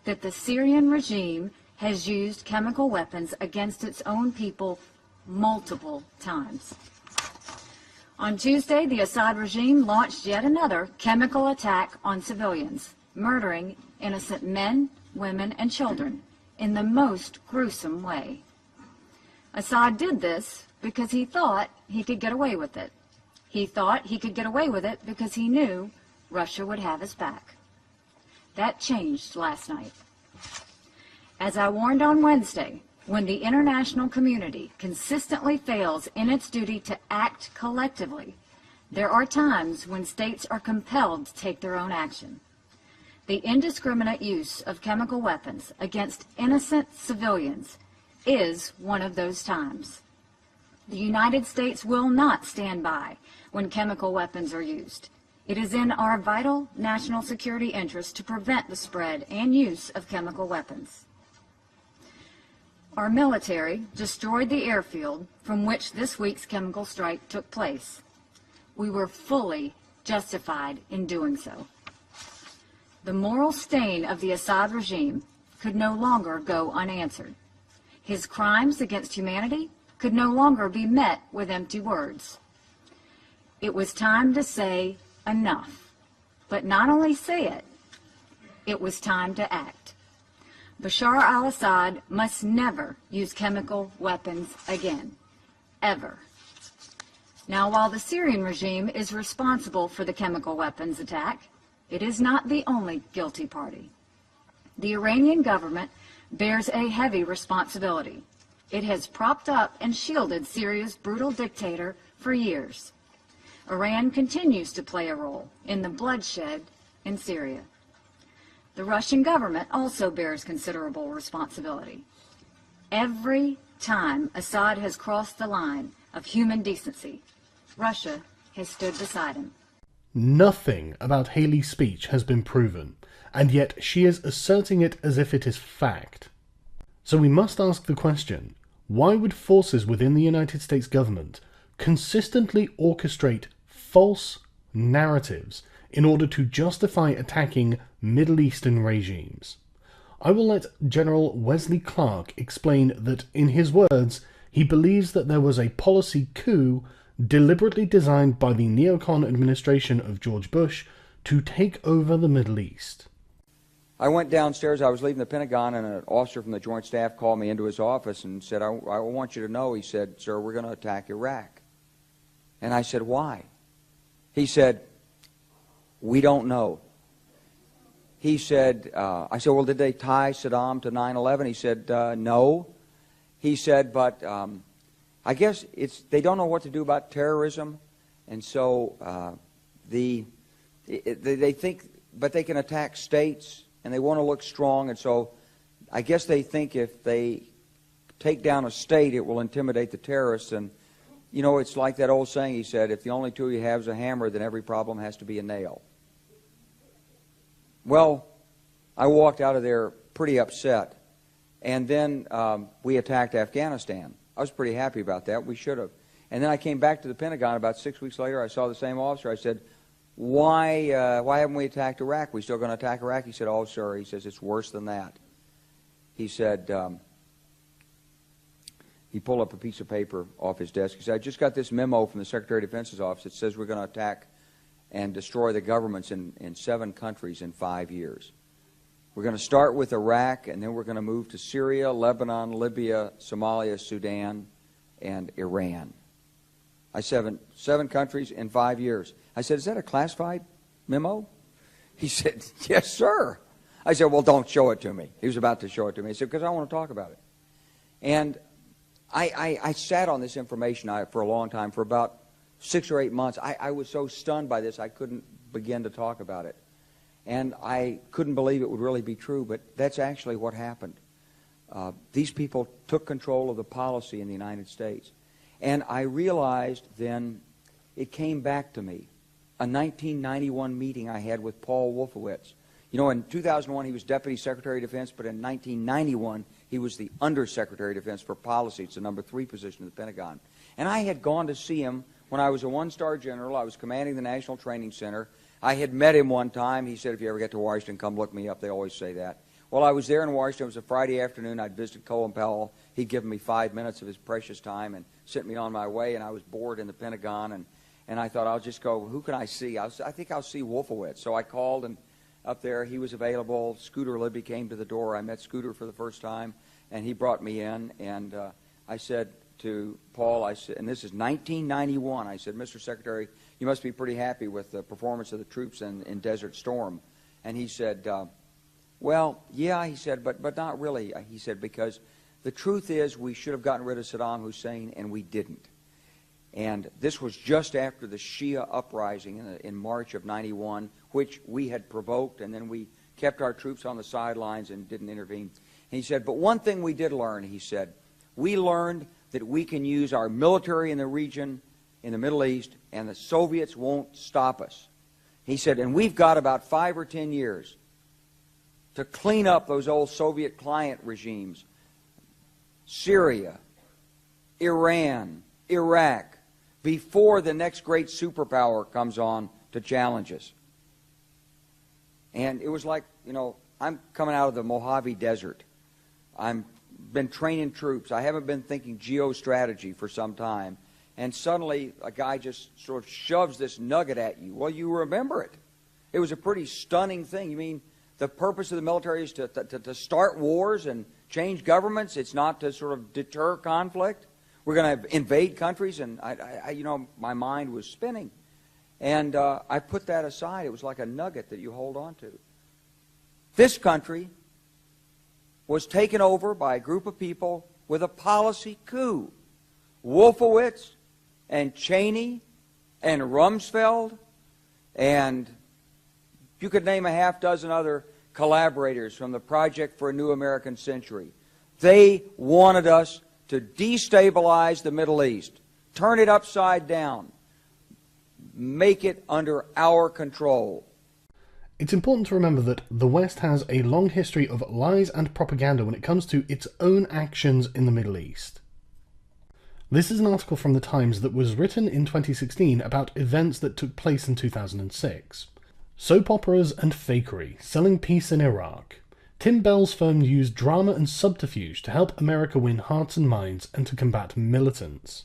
[SPEAKER 17] that the Syrian regime has used chemical weapons against its own people multiple times. On Tuesday, the Assad regime launched yet another chemical attack on civilians, murdering innocent men, women, and children in the most gruesome way. Assad did this because he thought he could get away with it. He thought he could get away with it because he knew Russia would have his back. That changed last night. As I warned on Wednesday, when the international community consistently fails in its duty to act collectively, there are times when states are compelled to take their own action. The indiscriminate use of chemical weapons against innocent civilians is one of those times. The United States will not stand by when chemical weapons are used. It is in our vital national security interest to prevent the spread and use of chemical weapons. Our military destroyed the airfield from which this week's chemical strike took place. We were fully justified in doing so. The moral stain of the Assad regime could no longer go unanswered. His crimes against humanity could no longer be met with empty words. It was time to say enough, but not only say it, it was time to act. Bashar al-Assad must never use chemical weapons again, ever. Now, while the Syrian regime is responsible for the chemical weapons attack, it is not the only guilty party. The Iranian government bears a heavy responsibility. It has propped up and shielded Syria's brutal dictator for years. Iran continues to play a role in the bloodshed in Syria. The Russian government also bears considerable responsibility. Every time Assad has crossed the line of human decency, Russia has stood beside him.
[SPEAKER 1] Nothing about Haley's speech has been proven, and yet she is asserting it as if it is fact. So we must ask the question, why would forces within the United States government consistently orchestrate false narratives in order to justify attacking Middle Eastern regimes. I will let General Wesley Clark explain that, in his words, he believes that there was a policy coup deliberately designed by the neocon administration of George Bush to take over the Middle East.
[SPEAKER 18] I went downstairs, I was leaving the Pentagon, and an officer from the Joint Staff called me into his office and said, I want you to know, he said, sir, we're going to attack Iraq. And I said, why? He said, we don't know. He said, I said, well, did they tie Saddam to 9/11? He said, no. He said, but I guess they don't know what to do about terrorism, and so they think, but they can attack states, and they want to look strong, and so I guess they think if they take down a state, it will intimidate the terrorists. And you know, it's like that old saying, he said, if the only tool you have is a hammer, then every problem has to be a nail. Well, I walked out of there pretty upset, and then we attacked Afghanistan. I was pretty happy about that. We should have. And then I came back to the Pentagon about 6 weeks later. I saw the same officer. I said, why haven't we attacked Iraq? We still going to attack Iraq? He said, oh, sir. He says, it's worse than that. He said, he pulled up a piece of paper off his desk. He said, I just got this memo from the Secretary of Defense's office that says we're going to attack and destroy the governments in 7 countries in 5 years. We're going to start with Iraq, and then we're going to move to Syria, Lebanon, Libya, Somalia, Sudan, and Iran. I said, 7 countries in 5 years. I said, is that a classified memo? He said, yes, sir. I said, well, don't show it to me. He was about to show it to me. He said, because I want to talk about it. And I sat on this information for a long time, for about 6 or 8 months. I was so stunned by this, I couldn't begin to talk about it. And I couldn't believe it would really be true, but that's actually what happened. These people took control of the policy in the United States. And I realized then, it came back to me, a 1991 meeting I had with Paul Wolfowitz. You know, in 2001 he was Deputy Secretary of Defense, but in 1991 he was the Undersecretary of Defense for Policy. It's the number 3 position in the Pentagon. And I had gone to see him when I was a 1-star general. I was commanding the National Training Center. I had met him one time. He said, if you ever get to Washington, come look me up. They always say that. Well, I was there in Washington. It was a Friday afternoon. I'd visited Colin Powell. He'd given me 5 minutes of his precious time and sent me on my way, and I was bored in the Pentagon, and I thought, I'll just go, who can I see? I think I'll see Wolfowitz. So I called, and up there he was available. Scooter Libby came to the door. I met Scooter for the first time, and he brought me in, and I said to Paul, I said, and this is 1991, I said, Mr. Secretary, you must be pretty happy with the performance of the troops in Desert Storm. And he said, well, yeah, he said, but not really. He said, because the truth is we should have gotten rid of Saddam Hussein, and we didn't. And this was just after the Shia uprising in March of 91, which we had provoked, and then we kept our troops on the sidelines and didn't intervene. And he said, but one thing we did learn, he said, we learned that we can use our military in the region, in the Middle East, and the Soviets won't stop us. He said, and we've got about 5 or 10 years to clean up those old Soviet client regimes, Syria, Iran, Iraq, before the next great superpower comes on to challenge us. And it was like, you know, I'm coming out of the Mojave Desert. I've been training troops. I haven't been thinking geostrategy for some time. And suddenly a guy just sort of shoves this nugget at you. Well, you remember it. It was a pretty stunning thing. You mean the purpose of the military is to start wars and change governments? It's not to sort of deter conflict? We're going to invade countries? And, you know, my mind was spinning. And I put that aside. It was like a nugget that you hold on to. This country was taken over by a group of people with a policy coup. Wolfowitz and Cheney and Rumsfeld, and you could name a half dozen other collaborators from the Project for a New American Century. They wanted us to destabilize the Middle East, turn it upside down, make it under our control.
[SPEAKER 1] It's important to remember that the West has a long history of lies and propaganda when it comes to its own actions in the Middle East. This is an article from the Times that was written in 2016 about events that took place in 2006. Soap operas and fakery, selling peace in Iraq. Tim Bell's firm used drama and subterfuge to help America win hearts and minds and to combat militants.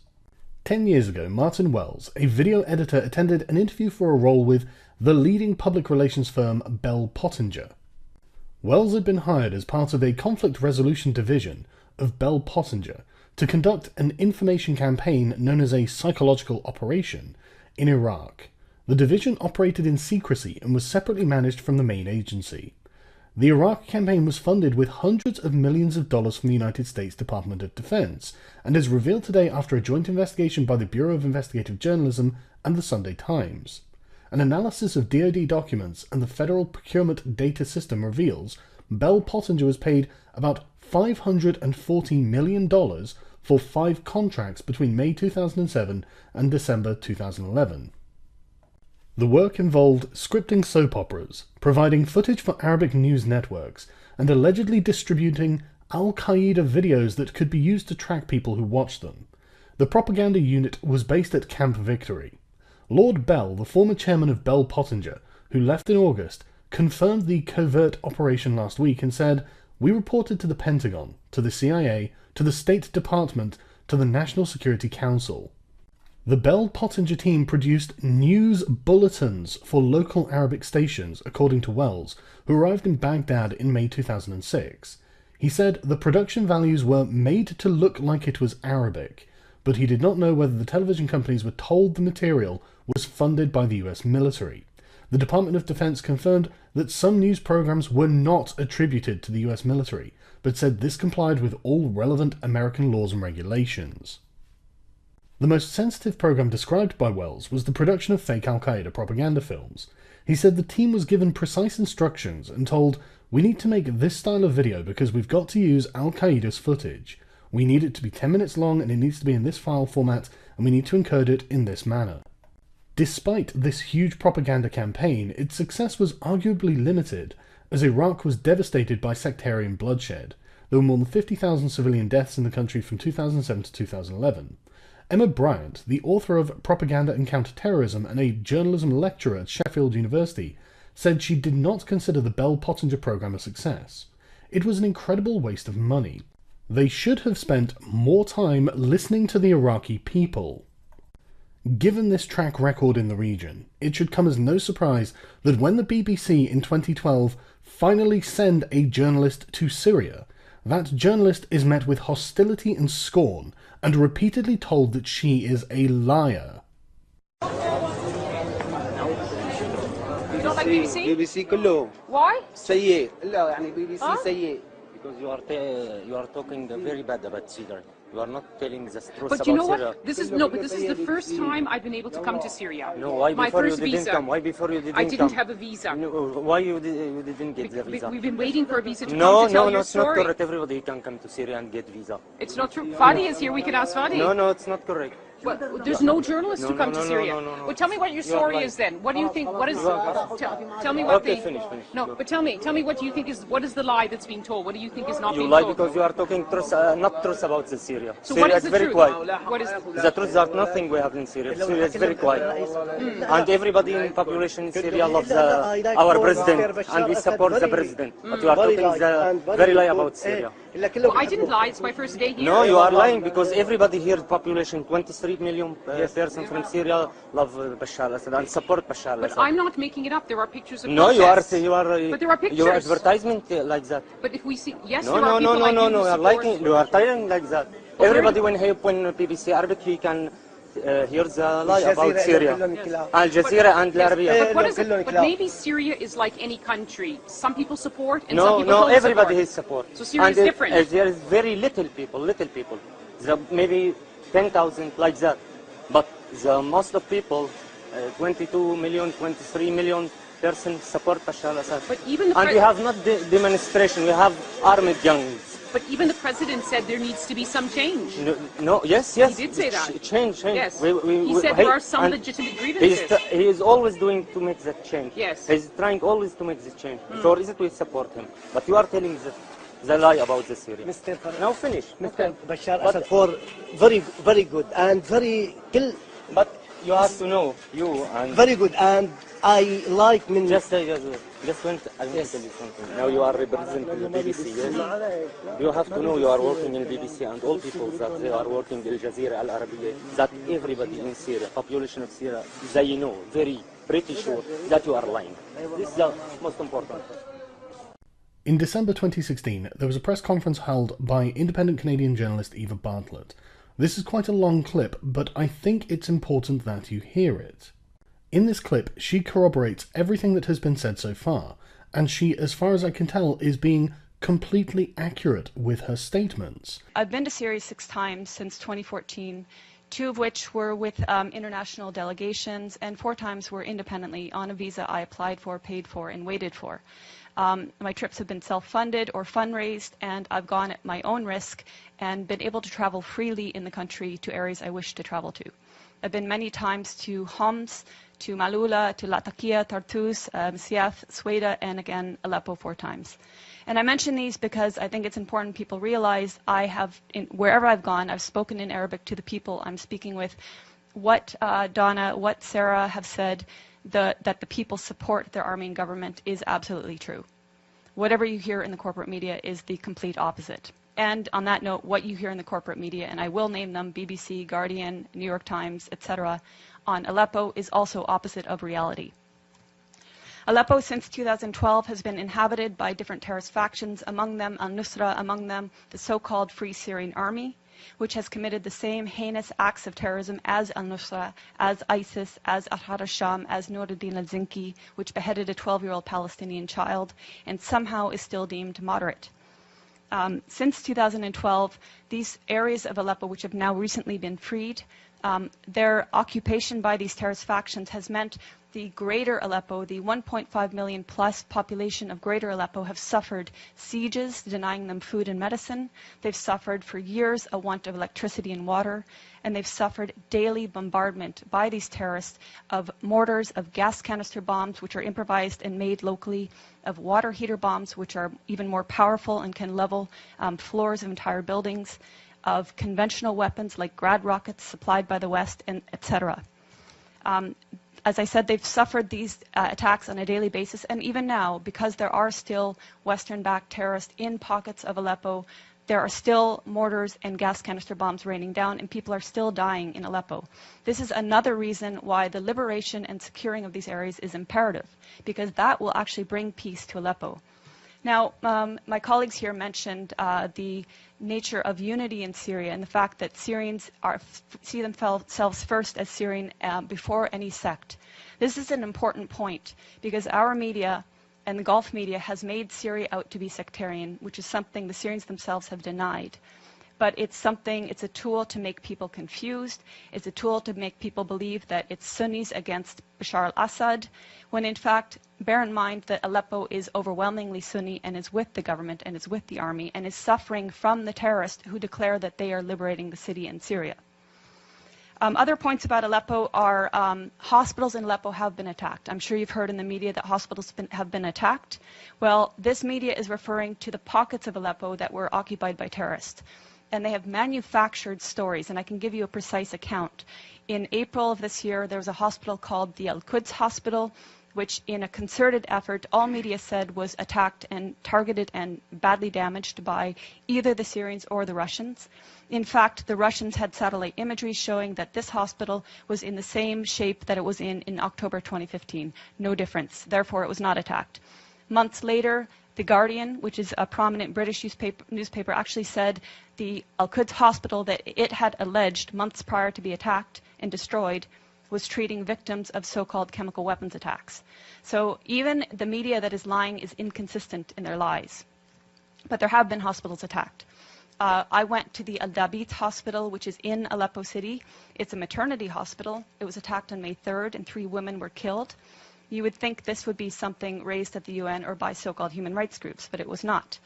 [SPEAKER 1] 10 years ago, Martin Wells, a video editor, attended an interview for a role with the leading public relations firm Bell Pottinger. Wells had been hired as part of a conflict resolution division of Bell Pottinger to conduct an information campaign known as a psychological operation in Iraq. The division operated in secrecy and was separately managed from the main agency. The Iraq campaign was funded with hundreds of millions of dollars from the United States Department of Defense, and is revealed today after a joint investigation by the Bureau of Investigative Journalism and the Sunday Times. An analysis of DoD documents and the Federal Procurement Data System reveals Bell Pottinger was paid about $540 million for 5 contracts between May 2007 and December 2011. The work involved scripting soap operas, providing footage for Arabic news networks, and allegedly distributing al-Qaeda videos that could be used to track people who watched them. The propaganda unit was based at Camp Victory. Lord Bell, the former chairman of Bell Pottinger, who left in August, confirmed the covert operation last week and said, "We reported to the Pentagon, to the CIA, to the State Department, to the National Security Council." The Bell Pottinger team produced news bulletins for local Arabic stations, according to Wells, who arrived in Baghdad in May 2006. He said the production values were made to look like it was Arabic, but he did not know whether the television companies were told the material was funded by the US military. The Department of Defense confirmed that some news programs were not attributed to the US military, but said this complied with all relevant American laws and regulations. The most sensitive program described by Wells was the production of fake al-Qaeda propaganda films. He said the team was given precise instructions and told, "We need to make this style of video because we've got to use al-Qaeda's footage. We need it to be 10 minutes long and it needs to be in this file format and we need to encode it in this manner." Despite this huge propaganda campaign, its success was arguably limited, as Iraq was devastated by sectarian bloodshed. There were more than 50,000 civilian deaths in the country from 2007 to 2011. Emma Bryant, the author of Propaganda and Counterterrorism and a journalism lecturer at Sheffield University, said she did not consider the Bell Pottinger program a success. It was an incredible waste of money. They should have spent more time listening to the Iraqi people. Given this track record in the region, it should come as no surprise that when the BBC in 2012 finally send a journalist to Syria, that journalist is met with hostility and scorn, and repeatedly told that she is a liar.
[SPEAKER 19] You don't like BBC? BBC كله. Why? سيء. لا يعني BBC سيء.
[SPEAKER 20] Because you are talking very bad about Syria. You are not telling the truth about Syria.
[SPEAKER 19] But you know what? This is the first time I've been able to come to Syria.
[SPEAKER 20] No, why before you didn't come? Why before you didn't come?
[SPEAKER 19] I didn't have a visa.
[SPEAKER 20] No, why you didn't get the visa?
[SPEAKER 19] We've been waiting for a visa to come to tell your story.
[SPEAKER 20] No, it's not correct. Everybody can come to Syria and get visa.
[SPEAKER 19] It's not true. Fadi is here. We can ask Fadi.
[SPEAKER 20] No, it's not correct.
[SPEAKER 19] Well, there's no journalists who come to Syria. Well, tell me what your story is then. What do you think? What is? Tell me what
[SPEAKER 20] okay, finish.
[SPEAKER 19] No, but tell me what do you think is? What is the lie that's being told? What do you think is not being
[SPEAKER 20] told?
[SPEAKER 19] You lie
[SPEAKER 20] because you are talking truth, not truth about the Syria.
[SPEAKER 19] So
[SPEAKER 20] Syria
[SPEAKER 19] what is
[SPEAKER 20] is very quiet.
[SPEAKER 19] What is
[SPEAKER 20] the truth? There's nothing we have in Syria. Syria is very quiet, and everybody in population in Syria loves our president, and we support the president. But you are talking very lie about Syria.
[SPEAKER 19] Well, I didn't lie. It's my first day here.
[SPEAKER 20] No, you are lying because everybody here, population 23 million person from Syria, love Bashar al-Assad and support Bashar al-Assad.
[SPEAKER 19] But I'm not making it up. There are pictures of
[SPEAKER 20] protests.
[SPEAKER 19] You are. But there are pictures.
[SPEAKER 20] Your advertisement like that.
[SPEAKER 19] But if we see, yes,
[SPEAKER 20] no,
[SPEAKER 19] there are people like you
[SPEAKER 20] you are liking. You are telling like that.
[SPEAKER 19] Well,
[SPEAKER 20] everybody when BBC Arabic, he can hear the lie about Syria. Al Jazeera and Al Arabiya.
[SPEAKER 19] But maybe Syria is like any country. Some people support and some people don't
[SPEAKER 20] everybody
[SPEAKER 19] support.
[SPEAKER 20] Has support.
[SPEAKER 19] So Syria is different.
[SPEAKER 20] There is very little people. Maybe 10,000 like that. But the most of people, 22 million, 23 million person support Bashar al-Assad.
[SPEAKER 19] But even
[SPEAKER 20] and we have not demonstration. We have armed gangs.
[SPEAKER 19] But even the president said there needs to be some change.
[SPEAKER 20] Yes.
[SPEAKER 19] He did say that.
[SPEAKER 20] Change.
[SPEAKER 19] Yes. He said there are some legitimate grievances.
[SPEAKER 20] He is always doing to make that change.
[SPEAKER 19] Yes.
[SPEAKER 20] He's trying always to make this change. So is it we support him? But you are telling the lie about the Syria. Now finish.
[SPEAKER 21] Mr. Bashar al-Assad for very good and very
[SPEAKER 20] But you have to know, very
[SPEAKER 21] good and I like
[SPEAKER 20] Just wait, I want to tell you something. Now you are representing the BBC, yes? You have to know you are working in BBC and all people that they are working in Al Jazeera, Al Arabiya, that everybody in Syria, population of Syria, they know, pretty sure that you are lying. This is the most important.
[SPEAKER 1] In December 2016, there was a press conference held by independent Canadian journalist Eva Bartlett. This is quite a long clip, but I think it's important that you hear it. In this clip, she corroborates everything that has been said so far, and she, as far as I can tell, is being completely accurate with her statements.
[SPEAKER 2] I've been to Syria 6 times since 2014, 2 of which were with international delegations, and 4 times were independently on a visa I applied for, paid for, and waited for. My trips have been self-funded or fundraised, and I've gone at my own risk and been able to travel freely in the country to areas I wish to travel to. I've been many times to Homs, to Malula, to Latakia, Tartus, Siath, Sweda, and again Aleppo 4 times. And I mention these because I think it's important people realize I have, wherever I've gone, I've spoken in Arabic to the people I'm speaking with. What Donna, what Sarah have said, that the people support their army and government is absolutely true. Whatever you hear in the corporate media is the complete opposite. And on that note, what you hear in the corporate media, and I will name them, BBC, Guardian, New York Times, etc., on Aleppo is also opposite of reality. Aleppo since 2012 has been inhabited by different terrorist factions, among them al-Nusra, among them the so-called Free Syrian Army, which has committed the same heinous acts of terrorism as al-Nusra, as ISIS, as Ahrar al-Sham, as Nuruddin al-Zinki, which beheaded a 12-year-old Palestinian child and somehow is still deemed moderate. Since 2012, these areas of Aleppo, which have now recently been freed, their occupation by these terrorist factions has meant the greater Aleppo, the 1.5 million plus population of greater Aleppo, have suffered sieges denying them food and medicine. They've suffered for years a want of electricity and water, and they've suffered daily bombardment by these terrorists of mortars, of gas canister bombs, which are improvised and made locally, of water heater bombs, which are even more powerful and can level floors of entire buildings, of conventional weapons like Grad rockets supplied by the West, and etc. As I said, they've suffered these attacks on a daily basis, and even now, because there are still Western-backed terrorists in pockets of Aleppo, there are still mortars and gas canister bombs raining down, and people are still dying in Aleppo. This is another reason why the liberation and securing of these areas is imperative, because that will actually bring peace to Aleppo. Now, my colleagues here mentioned the nature of unity in Syria and the fact that Syrians see themselves first as Syrian before any sect. This is an important point because our media and the Gulf media has made Syria out to be sectarian, which is something the Syrians themselves have denied. But it's a tool to make people confused. It's a tool to make people believe that it's Sunnis against Bashar al-Assad, when in fact, bear in mind that Aleppo is overwhelmingly Sunni and is with the government and is with the army and is suffering from the terrorists who declare that they are liberating the city in Syria. Other points about Aleppo are hospitals in Aleppo have been attacked. I'm sure you've heard in the media that hospitals have been attacked. Well, this media is referring to the pockets of Aleppo that were occupied by terrorists. And they have manufactured stories, and I can give you a precise account. In April of this year, there was a hospital called the Al-Quds Hospital, which in a concerted effort, all media said was attacked and targeted and badly damaged by either the Syrians or the Russians. In fact, the Russians had satellite imagery showing that this hospital was in the same shape that it was in October 2015. No difference. Therefore, it was not attacked. Months later, The Guardian, which is a prominent British newspaper, actually said the Al-Quds hospital that it had alleged months prior to be attacked and destroyed was treating victims of so-called chemical weapons attacks. So even the media that is lying is inconsistent in their lies. But there have been hospitals attacked. I went to the Al-Dabit hospital, which is in Aleppo City. It's a maternity hospital. It was attacked on May 3rd, and 3 women were killed. You would think this would be something raised at the UN or by so-called human rights groups, but it was not.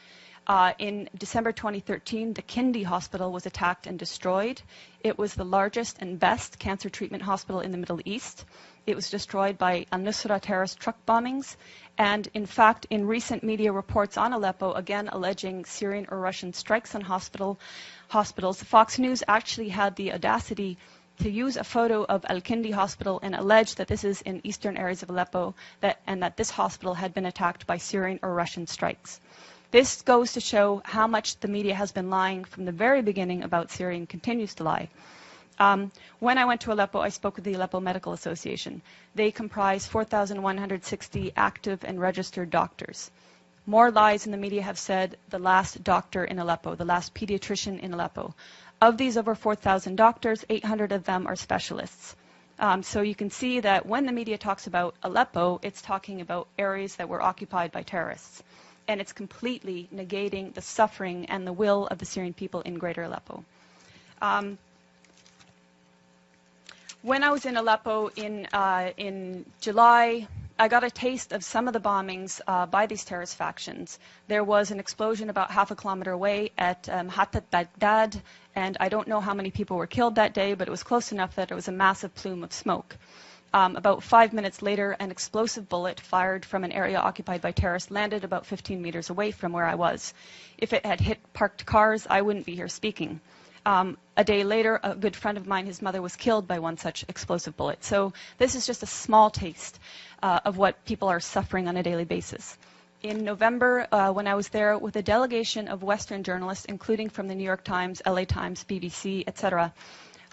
[SPEAKER 2] In December 2013, the Kindi hospital was attacked and destroyed. It was the largest and best cancer treatment hospital in the Middle East. It was destroyed by al-Nusra terrorist truck bombings. And in fact, in recent media reports on Aleppo, again alleging Syrian or Russian strikes on hospitals, Fox News actually had the audacity to use a photo of Al-Kindi Hospital and allege that this is in eastern areas of Aleppo and that this hospital had been attacked by Syrian or Russian strikes. This goes to show how much the media has been lying from the very beginning about Syria and continues to lie. When I went to Aleppo, I spoke with the Aleppo Medical Association. They comprise 4,160 active and registered doctors. More lies in the media have said the last doctor in Aleppo, the last pediatrician in Aleppo. Of these over 4,000 doctors, 800 of them are specialists. So you can see that when the media talks about Aleppo, it's talking about areas that were occupied by terrorists. And it's completely negating the suffering and the will of the Syrian people in Greater Aleppo. When I was in Aleppo in July, I got a taste of some of the bombings by these terrorist factions. There was an explosion about half a kilometer away at Hatat Baghdad, and I don't know how many people were killed that day, but it was close enough that it was a massive plume of smoke. About 5 minutes later, an explosive bullet fired from an area occupied by terrorists landed about 15 meters away from where I was. If it had hit parked cars, I wouldn't be here speaking. A day later, a good friend of mine, his mother was killed by one such explosive bullet. So this is just a small taste of what people are suffering on a daily basis. In November, when I was there with a delegation of Western journalists, including from the New York Times, LA Times, BBC, etc.,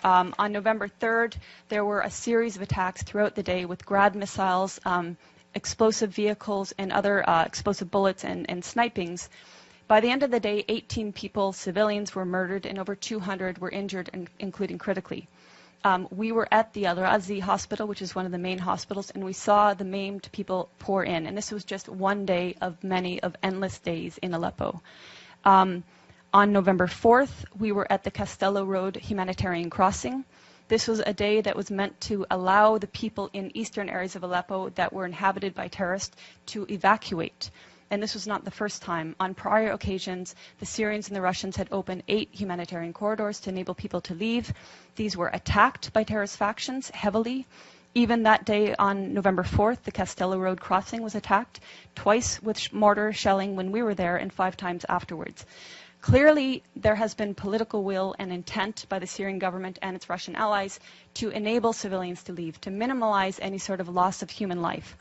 [SPEAKER 2] on November 3rd, there were a series of attacks throughout the day with Grad missiles, explosive vehicles, and other explosive bullets and snipings. By the end of the day, 18 people, civilians, were murdered and over 200 were injured, including critically. We were at the al-Assad hospital, which is one of the main hospitals, and we saw the maimed people pour in. And this was just one day of many of endless days in Aleppo. On November 4th, we were at the Castello Road humanitarian crossing. This was a day that was meant to allow the people in eastern areas of Aleppo that were inhabited by terrorists to evacuate. And this was not the first time. On prior occasions, the Syrians and the Russians had opened 8 humanitarian corridors to enable people to leave. These were attacked by terrorist factions heavily. Even that day on November 4th, the Castello Road crossing was attacked, twice with mortar shelling when we were there and 5 times afterwards. Clearly, there has been political will and intent by the Syrian government and its Russian allies to enable civilians to leave, to minimize any sort of loss of human life.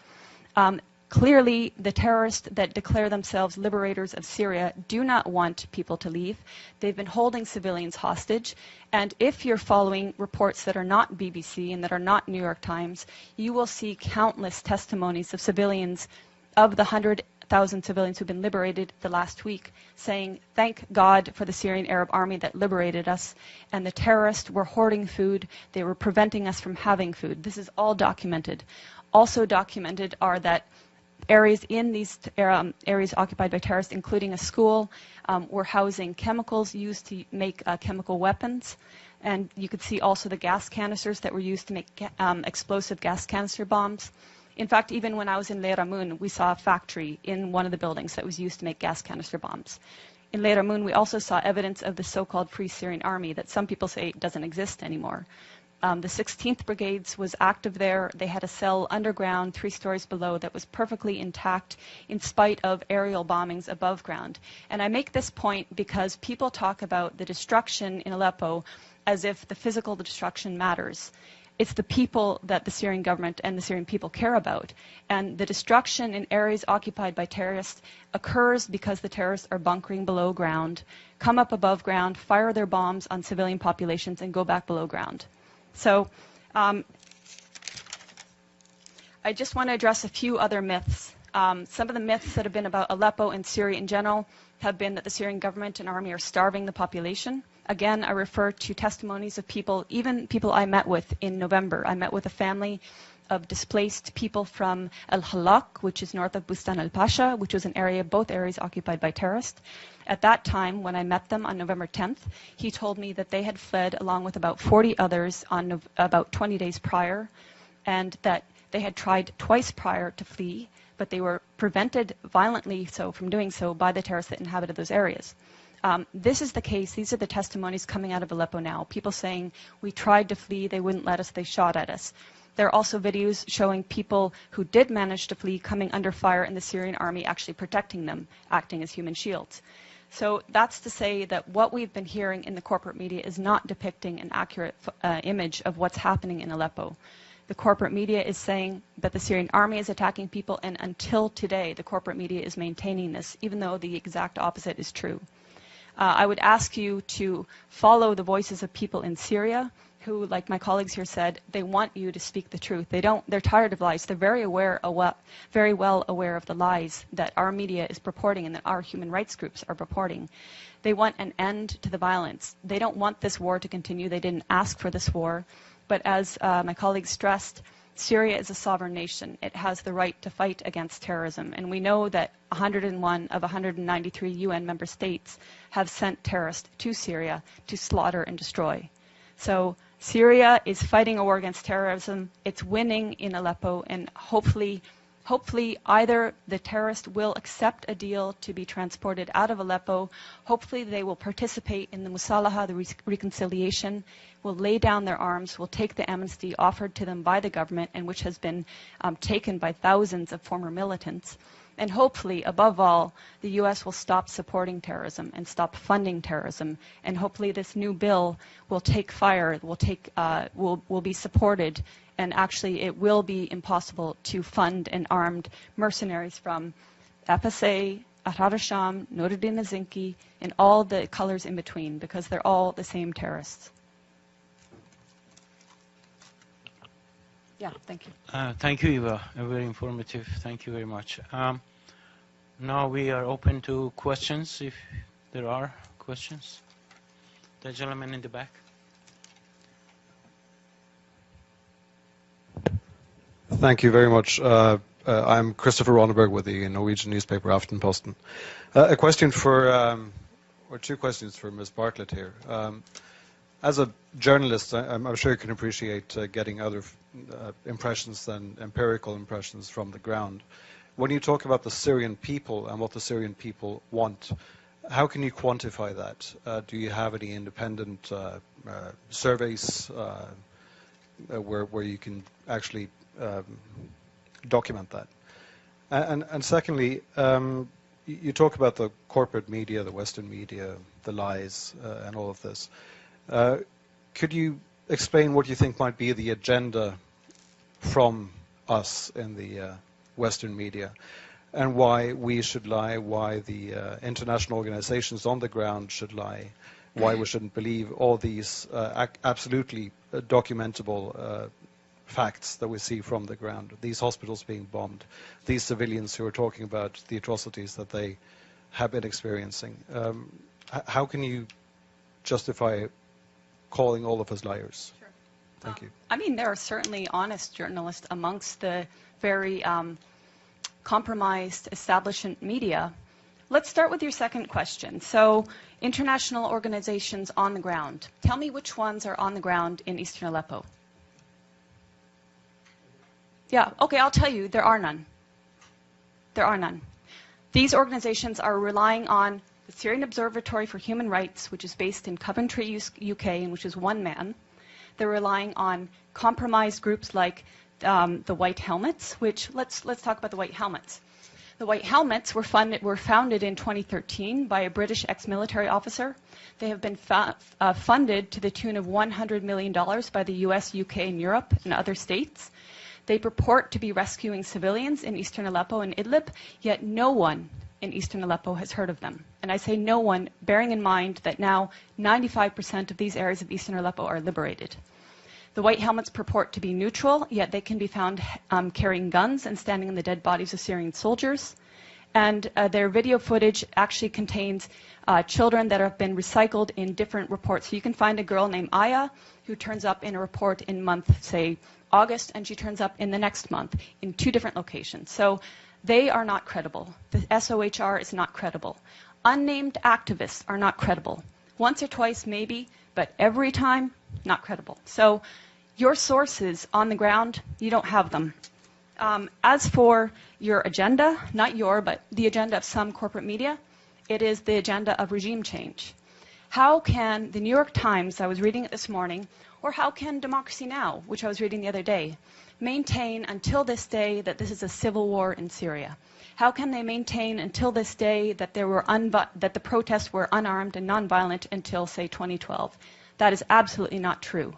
[SPEAKER 2] Clearly, the terrorists that declare themselves liberators of Syria do not want people to leave. They've been holding civilians hostage. And if you're following reports that are not BBC and that are not New York Times, you will see countless testimonies of civilians, of the 100,000 civilians who've been liberated the last week, saying, thank God for the Syrian Arab army that liberated us, and the terrorists were hoarding food. They were preventing us from having food. This is all documented. Also documented are that areas in these areas occupied by terrorists, including a school, were housing chemicals used to make chemical weapons. And you could see also the gas canisters that were used to make explosive gas canister bombs. In fact, even when I was in Leiramun, we saw a factory in one of the buildings that was used to make gas canister bombs. In Leiramun, we also saw evidence of the so-called Free Syrian Army that some people say doesn't exist anymore. The 16th Brigades was active there. They had a cell underground, 3 stories below, that was perfectly intact in spite of aerial bombings above ground. And I make this point because people talk about the destruction in Aleppo as if the physical destruction matters. It's the people that the Syrian government and the Syrian people care about. And the destruction in areas occupied by terrorists occurs because the terrorists are bunkering below ground, come up above ground, fire their bombs on civilian populations, and go back below ground. So I just want to address a few other myths. Some of the myths that have been about Aleppo and Syria in general have been that the Syrian government and army are starving the population. Again, I refer to testimonies of people, even people I met with in November. I met with a family of displaced people from Al-Halak, which is north of Bustan al-Pasha, which was an area, both areas occupied by terrorists. At that time, when I met them on November 10th, he told me that they had fled along with about 40 others on about 20 days prior, and that they had tried twice prior to flee, but they were prevented violently so from doing so by the terrorists that inhabited those areas. This is the case. These are the testimonies coming out of Aleppo now. People saying, we tried to flee, they wouldn't let us, they shot at us. There are also videos showing people who did manage to flee coming under fire and the Syrian army actually protecting them, acting as human shields. So that's to say that what we've been hearing in the corporate media is not depicting an accurate image of what's happening in Aleppo. The corporate media is saying that the Syrian army is attacking people, and until today, the corporate media is maintaining this, even though the exact opposite is true. I would ask you to follow the voices of people in Syria who, like my colleagues here said, they want you to speak the truth. They're tired of lies. They're very well aware of the lies that our media is purporting and that our human rights groups are purporting. They want an end to the violence. They don't want this war to continue. They didn't ask for this war. But as my colleagues stressed, Syria is a sovereign nation. It has the right to fight against terrorism. And we know that 101 of 193 UN member states have sent terrorists to Syria to slaughter and destroy. So Syria is fighting a war against terrorism. It's winning in Aleppo, and hopefully either the terrorists will accept a deal to be transported out of Aleppo, hopefully they will participate in the Musalaha, the reconciliation, will lay down their arms, will take the amnesty offered to them by the government and which has been taken by thousands of former militants. And hopefully, above all, the U.S. will stop supporting terrorism and stop funding terrorism. And hopefully this new bill will take fire, will be supported, and actually it will be impossible to fund an armed mercenaries from FSA, Ahrar al-Sham, Nuruddin al-Zinki, and all the colors in between, because they're all the same terrorists. Yeah, thank you.
[SPEAKER 4] Thank you, Eva. Very informative. Thank you very much. Now we are open to questions, if there are questions. The gentleman in the back.
[SPEAKER 22] Thank you very much. I'm Christopher Ronneberg with the Norwegian newspaper Aftenposten. A question for, or two questions for Ms. Bartlett here. As a journalist, I'm sure you can appreciate getting other impressions than empirical impressions from the ground. When you talk about the Syrian people and what the Syrian people want, how can you quantify that? Do you have any independent surveys where you can actually document that? And secondly, you talk about the corporate media, the Western media, the lies, and all of this. Could you explain what you think might be the agenda from us in the Western media, and why we should lie, why the international organizations on the ground should lie, why we shouldn't believe all these absolutely documentable facts that we see from the ground, these hospitals being bombed, these civilians who are talking about the atrocities that they have been experiencing. How can you justify calling all of us liars?
[SPEAKER 2] Sure.
[SPEAKER 22] Thank you.
[SPEAKER 2] I mean, there are certainly honest journalists amongst the very compromised establishment media. Let's start with your second question. So, international organizations on the ground. Tell me which ones are on the ground in eastern Aleppo. Yeah, okay, I'll tell you, there are none. There are none. These organizations are relying on the Syrian Observatory for Human Rights, which is based in Coventry, UK, and which is one man. They're relying on compromised groups like the White Helmets, which, let's talk about the White Helmets. The White Helmets were founded in 2013 by a British ex-military officer. They have been funded to the tune of $100 million by the US, UK, and Europe, and other states. They purport to be rescuing civilians in eastern Aleppo and Idlib, yet no one in eastern Aleppo has heard of them. And I say no one, bearing in mind that now 95% of these areas of eastern Aleppo are liberated. The White Helmets purport to be neutral, yet they can be found carrying guns and standing on the dead bodies of Syrian soldiers. And their video footage actually contains children that have been recycled in different reports. So you can find a girl named Aya who turns up in a report in month, say, August, and she turns up in the next month in 2 different locations. So they are not credible. The SOHR is not credible. Unnamed activists are not credible. Once or twice, maybe, but every time, not credible. So your sources on the ground, you don't have them. As for your agenda, not your, but the agenda of some corporate media, it is the agenda of regime change. How can the New York Times, I was reading it this morning, or how can Democracy Now!, which I was reading the other day, maintain until this day that this is a civil war in Syria? How can they maintain until this day that that the protests were unarmed and nonviolent until, say, 2012? That is absolutely not true.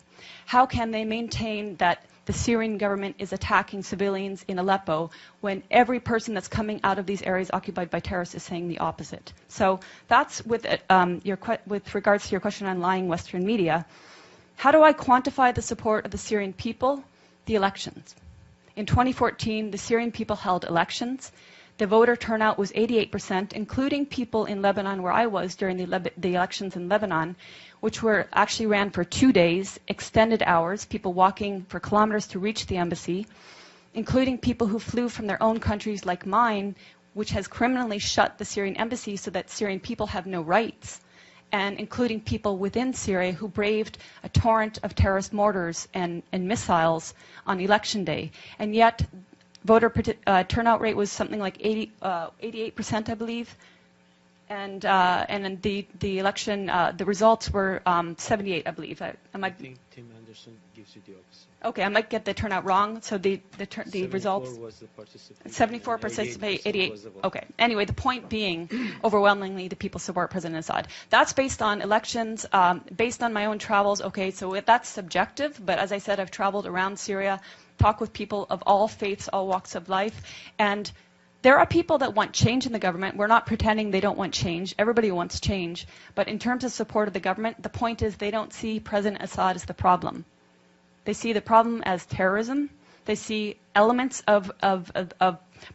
[SPEAKER 2] How can they maintain that the Syrian government is attacking civilians in Aleppo when every person that's coming out of these areas occupied by terrorists is saying the opposite? So that's with regards to your question on lying Western media. How do I quantify the support of the Syrian people? The elections. In 2014, the Syrian people held elections. The voter turnout was 88%, including people in Lebanon, where I was during the elections in Lebanon, which were actually ran for 2 days, extended hours, people walking for kilometers to reach the embassy, including people who flew from their own countries like mine, which has criminally shut the Syrian embassy so that Syrian people have no rights, and including people within Syria who braved a torrent of terrorist mortars and missiles on election day. And yet, voter turnout rate was something like 88%, I believe. And then the election, the results were 78, I believe. I think
[SPEAKER 4] Tim Anderson gives you the opposite.
[SPEAKER 2] Okay, I might get the turnout wrong. So the results.
[SPEAKER 4] 74 was the participation.
[SPEAKER 2] 74 participate, 88. Okay. Anyway, the point being, overwhelmingly, the people support President Assad. That's based on elections, based on my own travels. Okay, so that's subjective. But as I said, I've traveled around Syria, talked with people of all faiths, all walks of life, and there are people that want change in the government. We're not pretending they don't want change. Everybody wants change. But in terms of support of the government, the point is they don't see President Assad as the problem. They see the problem as terrorism. They see elements of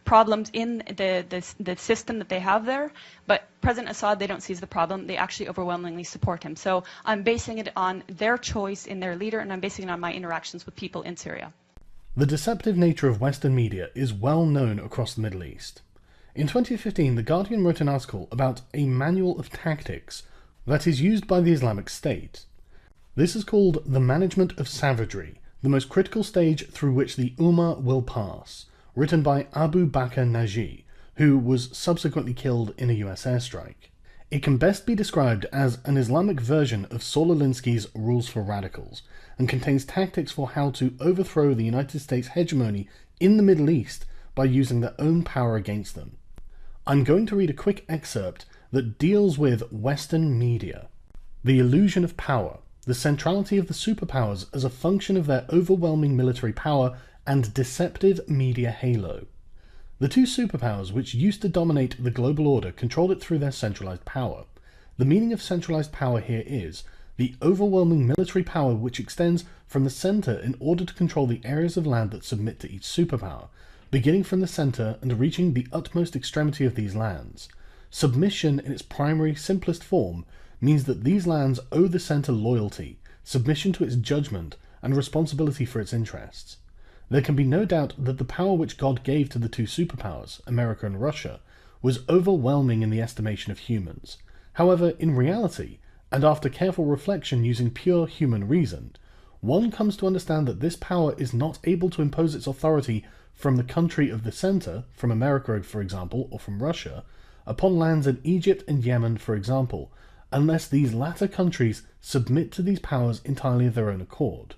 [SPEAKER 2] problems in the system that they have there. But President Assad, they don't see as the problem. They actually overwhelmingly support him. So I'm basing it on their choice in their leader, and I'm basing it on my interactions with people in Syria.
[SPEAKER 1] The deceptive nature of Western media is well known across the Middle East. In 2015, The Guardian wrote an article about a manual of tactics that is used by the Islamic State. This is called The Management of Savagery, the most critical stage through which the Ummah will pass, written by Abu Bakr Naji, who was subsequently killed in a US airstrike. It can best be described as an Islamic version of Saul Alinsky's Rules for Radicals, and contains tactics for how to overthrow the United States hegemony in the Middle East by using their own power against them. I'm going to read a quick excerpt that deals with Western media. The illusion of power, the centrality of the superpowers as a function of their overwhelming military power, and deceptive media halo. The two superpowers which used to dominate the global order controlled it through their centralized power. The meaning of centralized power here is the overwhelming military power which extends from the center in order to control the areas of land that submit to each superpower, beginning from the center and reaching the utmost extremity of these lands. Submission in its primary, simplest form means that these lands owe the center loyalty, submission to its judgment, and responsibility for its interests. There can be no doubt that the power which God gave to the two superpowers, America and Russia, was overwhelming in the estimation of humans. However, in reality, and after careful reflection using pure human reason, one comes to understand that this power is not able to impose its authority from the country of the center, from America for example, or from Russia, upon lands in Egypt and Yemen for example, unless these latter countries submit to these powers entirely of their own accord.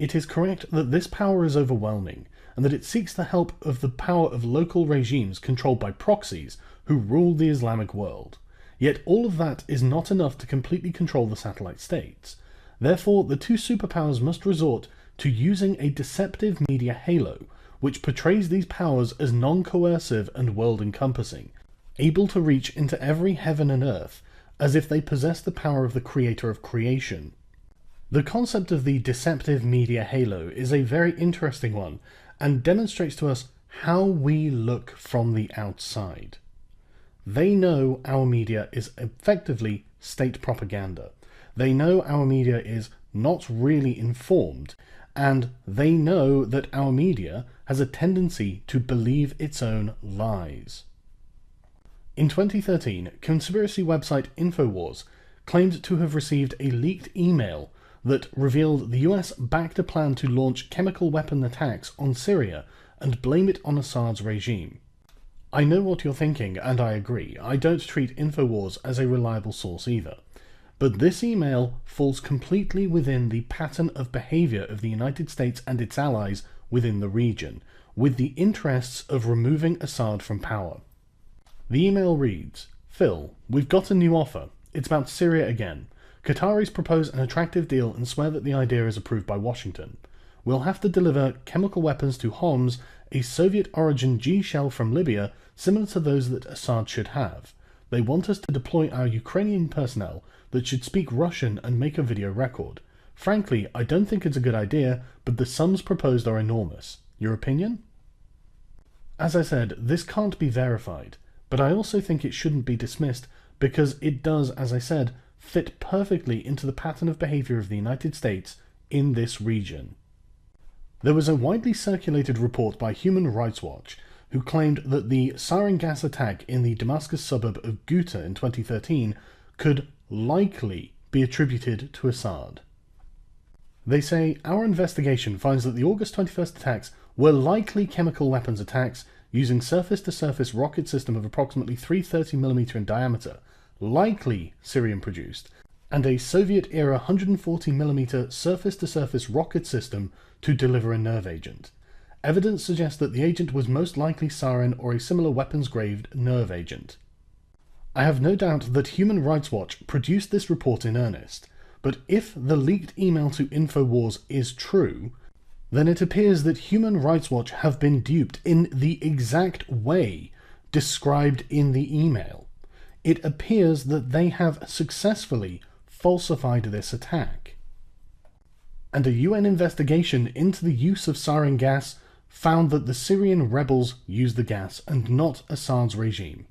[SPEAKER 1] It is correct that this power is overwhelming, and that it seeks the help of the power of local regimes controlled by proxies who rule the Islamic world. Yet all of that is not enough to completely control the satellite states. Therefore, the two superpowers must resort to using a deceptive media halo, which portrays these powers as non-coercive and world-encompassing, able to reach into every heaven and earth, as if they possess the power of the creator of creation. The concept of the deceptive media halo is a very interesting one, and demonstrates to us how we look from the outside. They know our media is effectively state propaganda. They know our media is not really informed, and they know that our media has a tendency to believe its own lies. In 2013, conspiracy website InfoWars claimed to have received a leaked email that revealed the US backed a plan to launch chemical weapon attacks on Syria and blame it on Assad's regime. I know what you're thinking, and I agree. I don't treat InfoWars as a reliable source either. But this email falls completely within the pattern of behavior of the United States and its allies within the region, with the interests of removing Assad from power. The email reads, "Phil, we've got a new offer. It's about Syria again. Qataris propose an attractive deal and swear that the idea is approved by Washington. We'll have to deliver chemical weapons to Homs, a Soviet-origin G-shell from Libya, similar to those that Assad should have. They want us to deploy our Ukrainian personnel that should speak Russian and make a video record. Frankly, I don't think it's a good idea, but the sums proposed are enormous. Your opinion?" As I said, this can't be verified, but I also think it shouldn't be dismissed because it does, as I said, fit perfectly into the pattern of behavior of the United States in this region. There was a widely circulated report by Human Rights Watch who claimed that the sarin gas attack in the Damascus suburb of Ghouta in 2013 could likely be attributed to Assad. They say, "Our investigation finds that the August 21st attacks were likely chemical weapons attacks using surface-to-surface rocket system of approximately 330mm in diameter, likely Syrian-produced, and a Soviet-era 140mm surface-to-surface rocket system to deliver a nerve agent. Evidence suggests that the agent was most likely sarin or a similar weapons-grade nerve agent." I have no doubt that Human Rights Watch produced this report in earnest, but if the leaked email to InfoWars is true, then it appears that Human Rights Watch have been duped in the exact way described in the email. It appears that they have successfully falsified this attack. And a UN investigation into the use of sarin gas found that the Syrian rebels used the gas and not Assad's regime.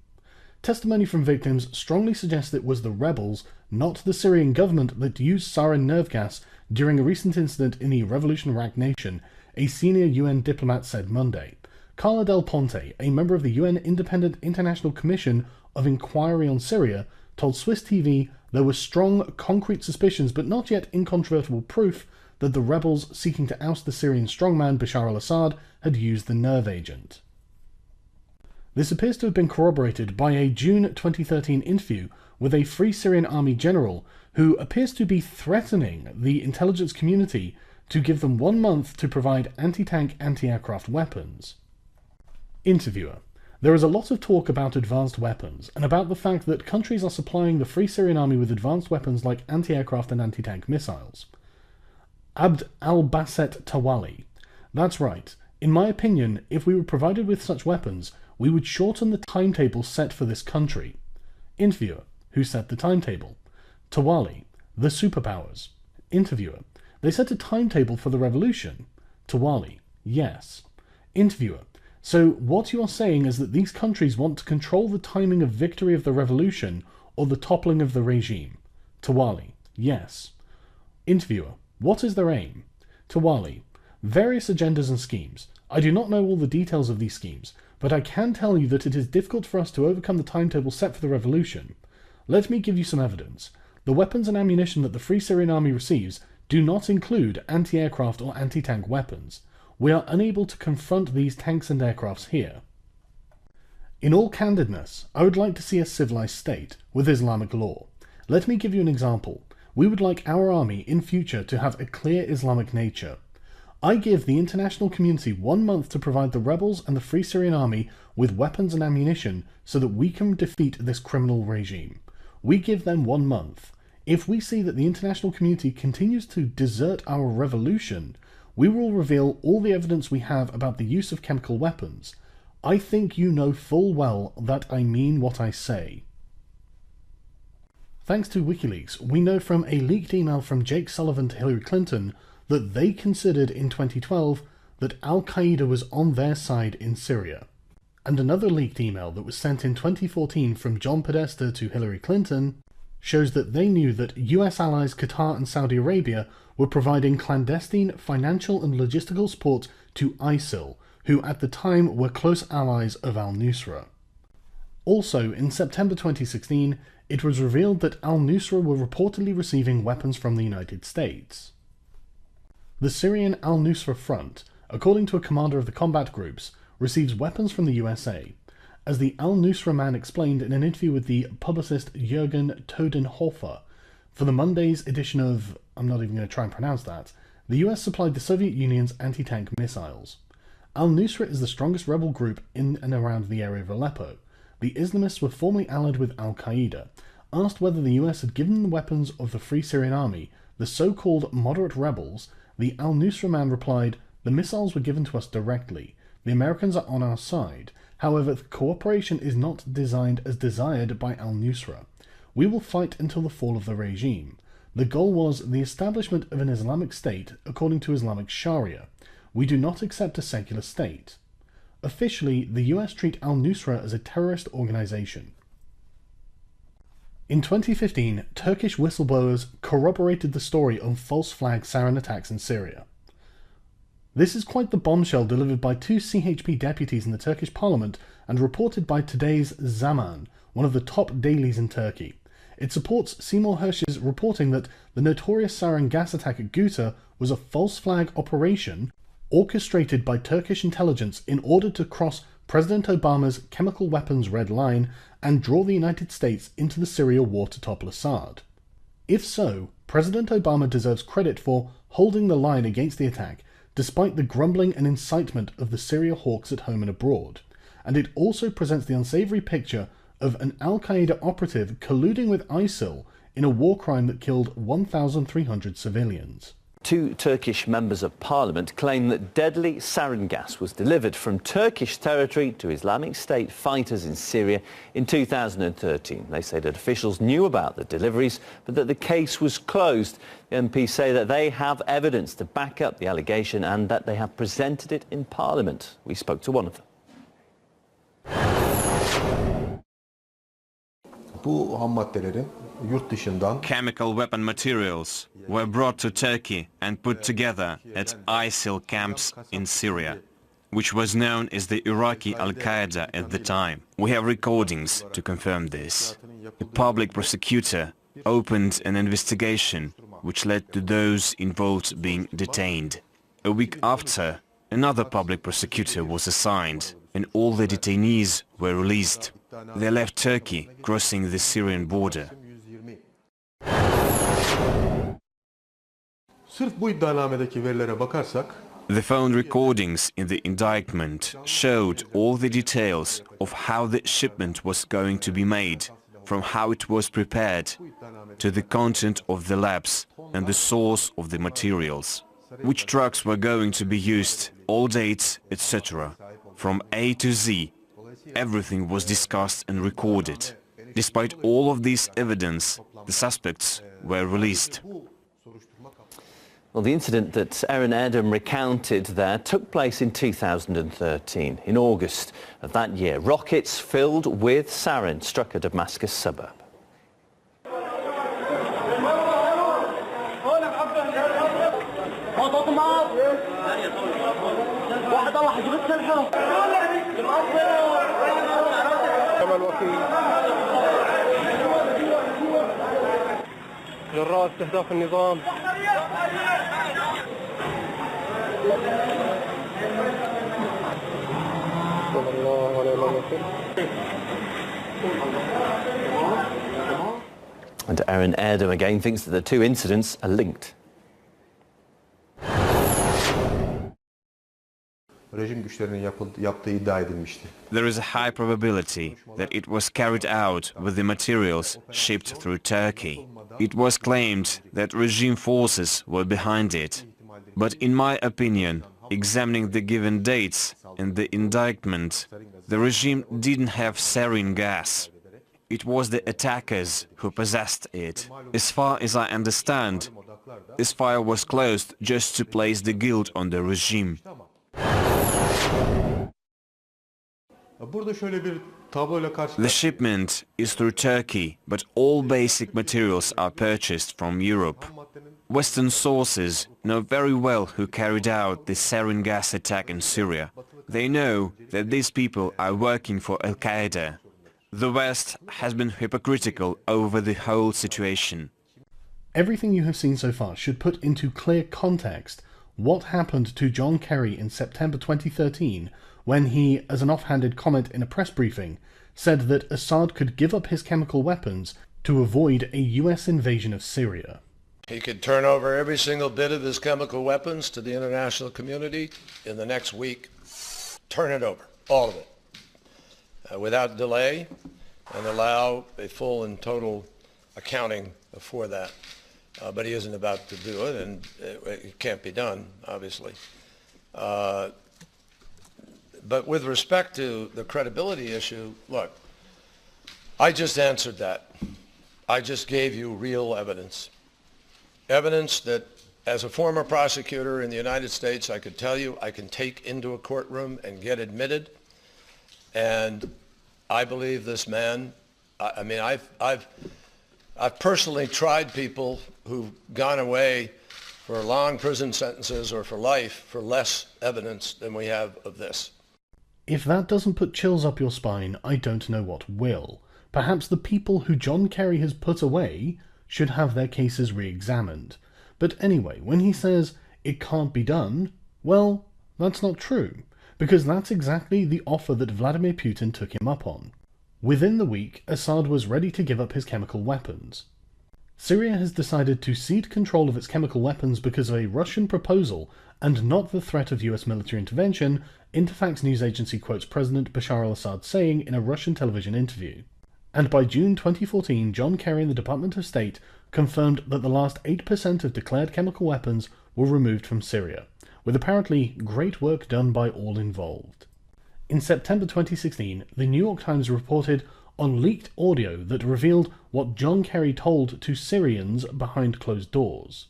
[SPEAKER 1] Testimony from victims strongly suggests it was the rebels, not the Syrian government, that used sarin nerve gas during a recent incident in the Revolution Iraq nation, a senior UN diplomat said Monday. Carla Del Ponte, a member of the UN Independent International Commission of Inquiry on Syria, told Swiss TV there were strong, concrete suspicions but not yet incontrovertible proof that the rebels seeking to oust the Syrian strongman Bashar al-Assad had used the nerve agent. This appears to have been corroborated by a June 2013 interview with a Free Syrian Army general who appears to be threatening the intelligence community to give them 1 month to provide anti-tank, anti-aircraft weapons. Interviewer: There is a lot of talk about advanced weapons and about the fact that countries are supplying the Free Syrian Army with advanced weapons like anti-aircraft and anti-tank missiles. Abd al-Basset Tawali: That's right. In my opinion, if we were provided with such weapons, we would shorten the timetable set for this country. Interviewer: Who set the timetable? Tawali: The superpowers. Interviewer: They set a timetable for the revolution. Tawali: Yes. Interviewer: So what you are saying is that these countries want to control the timing of victory of the revolution or the toppling of the regime. Tawali: Yes. Interviewer: What is their aim? Tawali: Various agendas and schemes. I do not know all the details of these schemes, but I can tell you that it is difficult for us to overcome the timetable set for the revolution. Let me give you some evidence. The weapons and ammunition that the Free Syrian Army receives do not include anti-aircraft or anti-tank weapons. We are unable to confront these tanks and aircrafts here. In all candidness, I would like to see a civilized state, with Islamic law. Let me give you an example. We would like our army in future to have a clear Islamic nature. I give the international community 1 month to provide the rebels and the Free Syrian Army with weapons and ammunition so that we can defeat this criminal regime. We give them 1 month. If we see that the international community continues to desert our revolution, we will reveal all the evidence we have about the use of chemical weapons. I think you know full well that I mean what I say. Thanks to WikiLeaks, we know from a leaked email from Jake Sullivan to Hillary Clinton that they considered in 2012 that Al-Qaeda was on their side in Syria. And another leaked email that was sent in 2014 from John Podesta to Hillary Clinton shows that they knew that US allies Qatar and Saudi Arabia were providing clandestine financial and logistical support to ISIL, who at the time were close allies of al-Nusra. Also, in September 2016, it was revealed that al-Nusra were reportedly receiving weapons from the United States. The Syrian al-Nusra Front, according to a commander of the combat groups, receives weapons from the USA. As the al-Nusra man explained in an interview with the publicist Jürgen Todenhofer for the Monday's edition of, I'm not even going to try and pronounce that, the US supplied the Soviet Union's anti-tank missiles. Al-Nusra is the strongest rebel group in and around the area of Aleppo. The Islamists were formerly allied with al-Qaeda. Asked whether the US had given the weapons of the Free Syrian Army, the so-called moderate rebels, the al-Nusra man replied, "The missiles were given to us directly. The Americans are on our side. However, the cooperation is not designed as desired by al-Nusra. We will fight until the fall of the regime. The goal was the establishment of an Islamic state according to Islamic Sharia. We do not accept a secular state." Officially, the US treat al-Nusra as a terrorist organization. In 2015, Turkish whistleblowers corroborated the story of false flag sarin attacks in Syria. This is quite the bombshell delivered by two CHP deputies in the Turkish parliament and reported by today's Zaman, one of the top dailies in Turkey. It supports Seymour Hersh's reporting that the notorious sarin gas attack at Ghouta was a false flag operation orchestrated by Turkish intelligence in order to cross President Obama's chemical weapons red line and draw the United States into the Syria war to topple Assad. If so, President Obama deserves credit for holding the line against the attack, despite the grumbling and incitement of the Syria hawks at home and abroad. And it also presents the unsavory picture of an al-Qaeda operative colluding with ISIL in a war crime that killed 1,300 civilians.
[SPEAKER 5] Two Turkish members of parliament claim that deadly sarin gas was delivered from Turkish territory to Islamic State fighters in Syria in 2013. They say that officials knew about the deliveries, but that the case was closed. The MPs say that they have evidence to back up the allegation and that they have presented it in parliament. We spoke to one of them.
[SPEAKER 6] Bu ham maddelerin yurt dışından
[SPEAKER 23] chemical weapon materials were brought to Turkey and put together at ISIL camps in Syria, which was known as the Iraqi al-Qaeda at the time. We have recordings to confirm this. A public prosecutor opened an investigation which led to those involved being detained. A week after, another public prosecutor was assigned and all the detainees were released. They left Turkey, crossing the Syrian border.
[SPEAKER 6] Sırf bu iddianamedeki verilere bakarsak
[SPEAKER 23] The phone recordings in the indictment showed all the details of how the shipment was going to be made, from how it was prepared, to the content of the labs and the source of the materials, which trucks were going to be used, all dates, etc. From A to Z, everything was discussed and recorded. Despite all of this evidence, the suspects were released.
[SPEAKER 5] Well, the incident that Erin Erdem recounted there took place in 2013. In August of that year, rockets filled with sarin struck a Damascus suburb.
[SPEAKER 6] جراء استهداف النظام
[SPEAKER 5] And Erin Erdem again thinks that the two incidents are linked.
[SPEAKER 6] Rejim güçlerinin yaptığı iddia edilmişti.
[SPEAKER 23] There is a high probability that it was carried out with the materials shipped through Turkey. It was claimed that regime forces were behind it. But in my opinion, examining the given dates and the indictment, the regime didn't have sarin gas. It was the attackers who possessed it. As far as I understand, this fire was closed just to place the guilt on the regime. The shipment is through Turkey, but all basic materials are purchased from Europe. Western sources know very well who carried out the sarin gas attack in Syria. They know that these people are working for al-Qaeda. The West has been hypocritical over the whole situation.
[SPEAKER 1] Everything you have seen so far should put into clear context what happened to John Kerry in September 2013 when he, as an offhanded comment in a press briefing, said that Assad could give up his chemical weapons to avoid a US invasion of Syria.
[SPEAKER 24] He could turn over every single bit of his chemical weapons to the international community in the next week.
[SPEAKER 3] turn it over, all of it, without delay, and allow a full and total accounting for that. But he isn't about to do it, and it can't be done, obviously. But with respect to the credibility issue, look, I just answered that. I just gave you real evidence. Evidence that, as a former prosecutor in the United States, I could tell you I can take into a courtroom and get admitted. And I believe this man, I mean, I've personally tried people who've gone away for long prison sentences or for life for less evidence than we have of this.
[SPEAKER 1] If that doesn't put chills up your spine, I don't know what will. Perhaps the people who John Kerry has put away should have their cases re-examined. But anyway, when he says it can't be done, well, that's not true, because that's exactly the offer that Vladimir Putin took him up on. Within the week, Assad was ready to give up his chemical weapons. Syria has decided to cede control of its chemical weapons because of a Russian proposal and not the threat of US military intervention, Interfax news agency quotes President Bashar al-Assad saying in a Russian television interview. And by June 2014, John Kerry and the Department of State confirmed that the last 8% of declared chemical weapons were removed from Syria, with apparently great work done by all involved. In September 2016, the New York Times reported on leaked audio that revealed what John Kerry told to Syrians behind closed doors.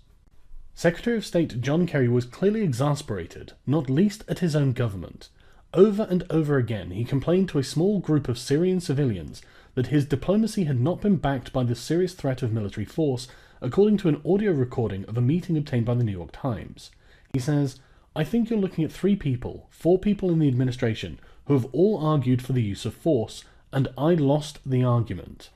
[SPEAKER 1] Secretary of State John Kerry was clearly exasperated, not least at his own government. Over and over again, he complained to a small group of Syrian civilians that his diplomacy had not been backed by the serious threat of military force, according to an audio recording of a meeting obtained by the New York Times. He says, "I think you're looking at 4 people in the administration, who have all argued for the use of force, and I lost the argument.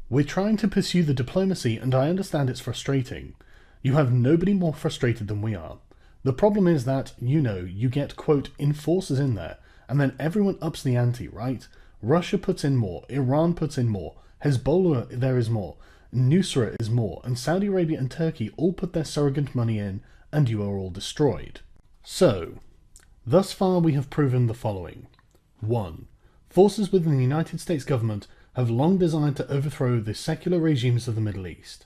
[SPEAKER 1] We're trying to pursue the diplomacy, and I understand it's frustrating. You have nobody more frustrated than we are. The problem is that, you get, quote, enforcers in there, and then everyone ups the ante, right? Russia puts in more, Iran puts in more, Hezbollah there is more, Nusra is more, and Saudi Arabia and Turkey all put their surrogate money in, and you are all destroyed." So, thus far we have proven the following. 1. Forces within the United States government have long desired to overthrow the secular regimes of the Middle East.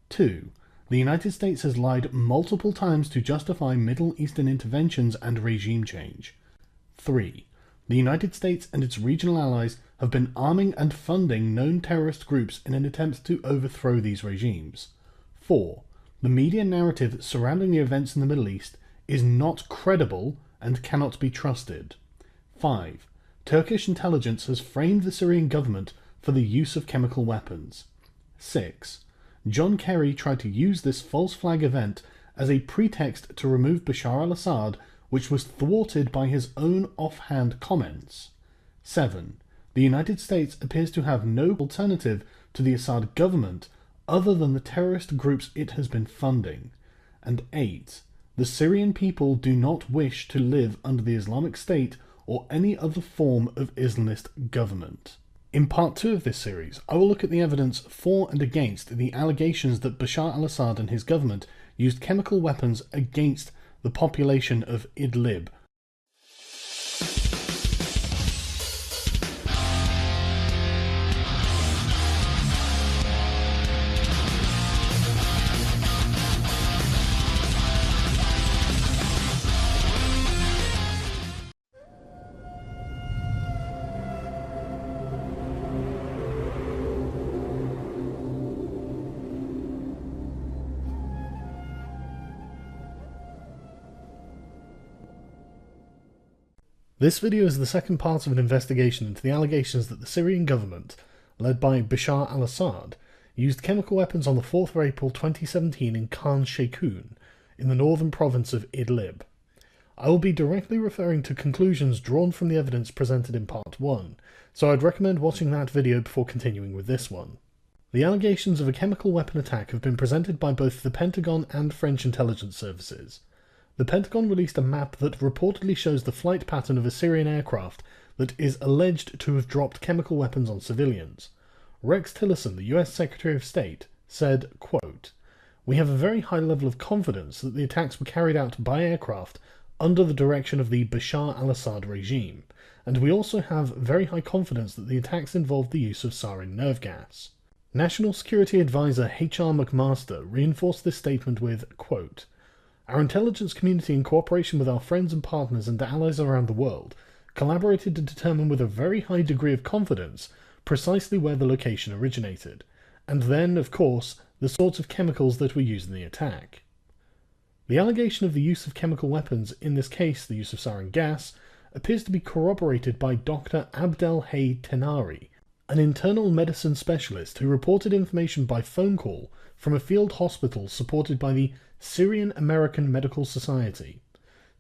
[SPEAKER 1] 2. The United States has lied multiple times to justify Middle Eastern interventions and regime change. 3. The United States and its regional allies have been arming and funding known terrorist groups in an attempt to overthrow these regimes. 4. The media narrative surrounding the events in the Middle East is not credible and cannot be trusted. 5. Turkish intelligence has framed the Syrian government for the use of chemical weapons. 6. John Kerry tried to use this false flag event as a pretext to remove Bashar al-Assad, which was thwarted by his own offhand comments. 7. The United States appears to have no alternative to the Assad government other than the terrorist groups it has been funding. And 8. The Syrian people do not wish to live under the Islamic State or any other form of Islamist government. In part 2 of this series, I will look at the evidence for and against the allegations that Bashar al-Assad and his government used chemical weapons against the population of Idlib. This video is the second part of an investigation into the allegations that the Syrian government, led by Bashar al-Assad, used chemical weapons on the 4th of April 2017 in Khan Sheikhoun, in the northern province of Idlib. I will be directly referring to conclusions drawn from the evidence presented in part 1, so I'd recommend watching that video before continuing with this one. The allegations of a chemical weapon attack have been presented by both the Pentagon and French intelligence services. The Pentagon released a map that reportedly shows the flight pattern of a Syrian aircraft that is alleged to have dropped chemical weapons on civilians. Rex Tillerson, the US Secretary of State, said, quote, "We have a very high level of confidence that the attacks were carried out by aircraft under the direction of the Bashar al-Assad regime, and we also have very high confidence that the attacks involved the use of sarin nerve gas. National Security Advisor H.R. McMaster reinforced this statement with, quote, "Our intelligence community, in cooperation with our friends and partners and allies around the world, collaborated to determine with a very high degree of confidence precisely where the location originated, and then, of course, the sorts of chemicals that were used in the attack." The allegation of the use of chemical weapons, in this case the use of sarin gas, appears to be corroborated by Dr. Abdel Hay Tenari, an internal medicine specialist who reported information by phone call from a field hospital supported by the Syrian American Medical Society.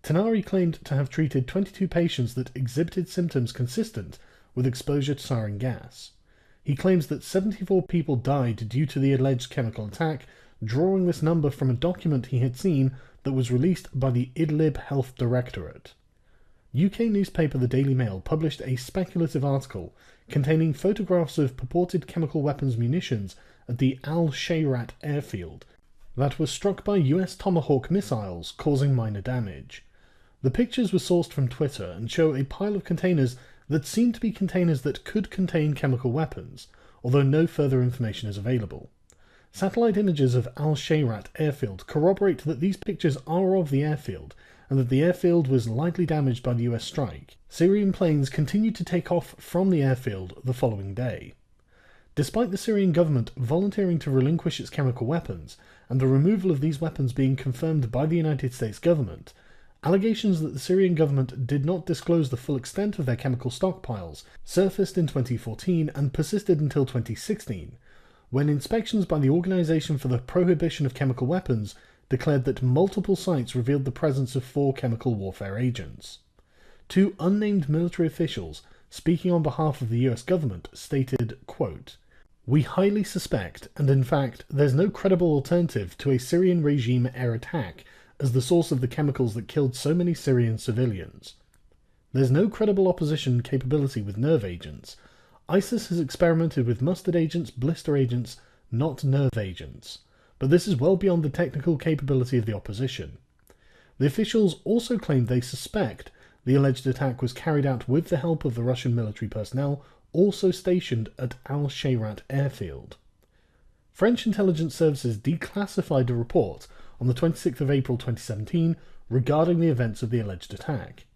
[SPEAKER 1] Tenari claimed to have treated 22 patients that exhibited symptoms consistent with exposure to sarin gas. He claims that 74 people died due to the alleged chemical attack, drawing this number from a document he had seen that was released by the Idlib Health Directorate. UK newspaper The Daily Mail published a speculative article containing photographs of purported chemical weapons munitions at the al-Shayrat airfield that were struck by US Tomahawk missiles, causing minor damage. The pictures were sourced from Twitter and show a pile of containers that seem to be containers that could contain chemical weapons, although no further information is available. Satellite images of al-Shayrat airfield corroborate that these pictures are of the airfield, and that the airfield was lightly damaged by the US strike. Syrian planes continued to take off from the airfield the following day. Despite the Syrian government volunteering to relinquish its chemical weapons, and the removal of these weapons being confirmed by the United States government, allegations that the Syrian government did not disclose the full extent of their chemical stockpiles surfaced in 2014 and persisted until 2016, when inspections by the Organization for the Prohibition of Chemical Weapons declared that multiple sites revealed the presence of 4 chemical warfare agents. 2 unnamed military officials, speaking on behalf of the US government, stated, quote, "We highly suspect, and in fact there's no credible alternative to a Syrian regime air attack as the source of the chemicals that killed so many Syrian civilians. There's no credible opposition capability with nerve agents. ISIS has experimented with mustard agents, blister agents, not nerve agents. But this is well beyond the technical capability of the opposition." The officials also claimed they suspect the alleged attack was carried out with the help of the Russian military personnel also stationed at al-Shayrat airfield. French intelligence services declassified a report on the 26th of April 2017 regarding the events of the alleged attack.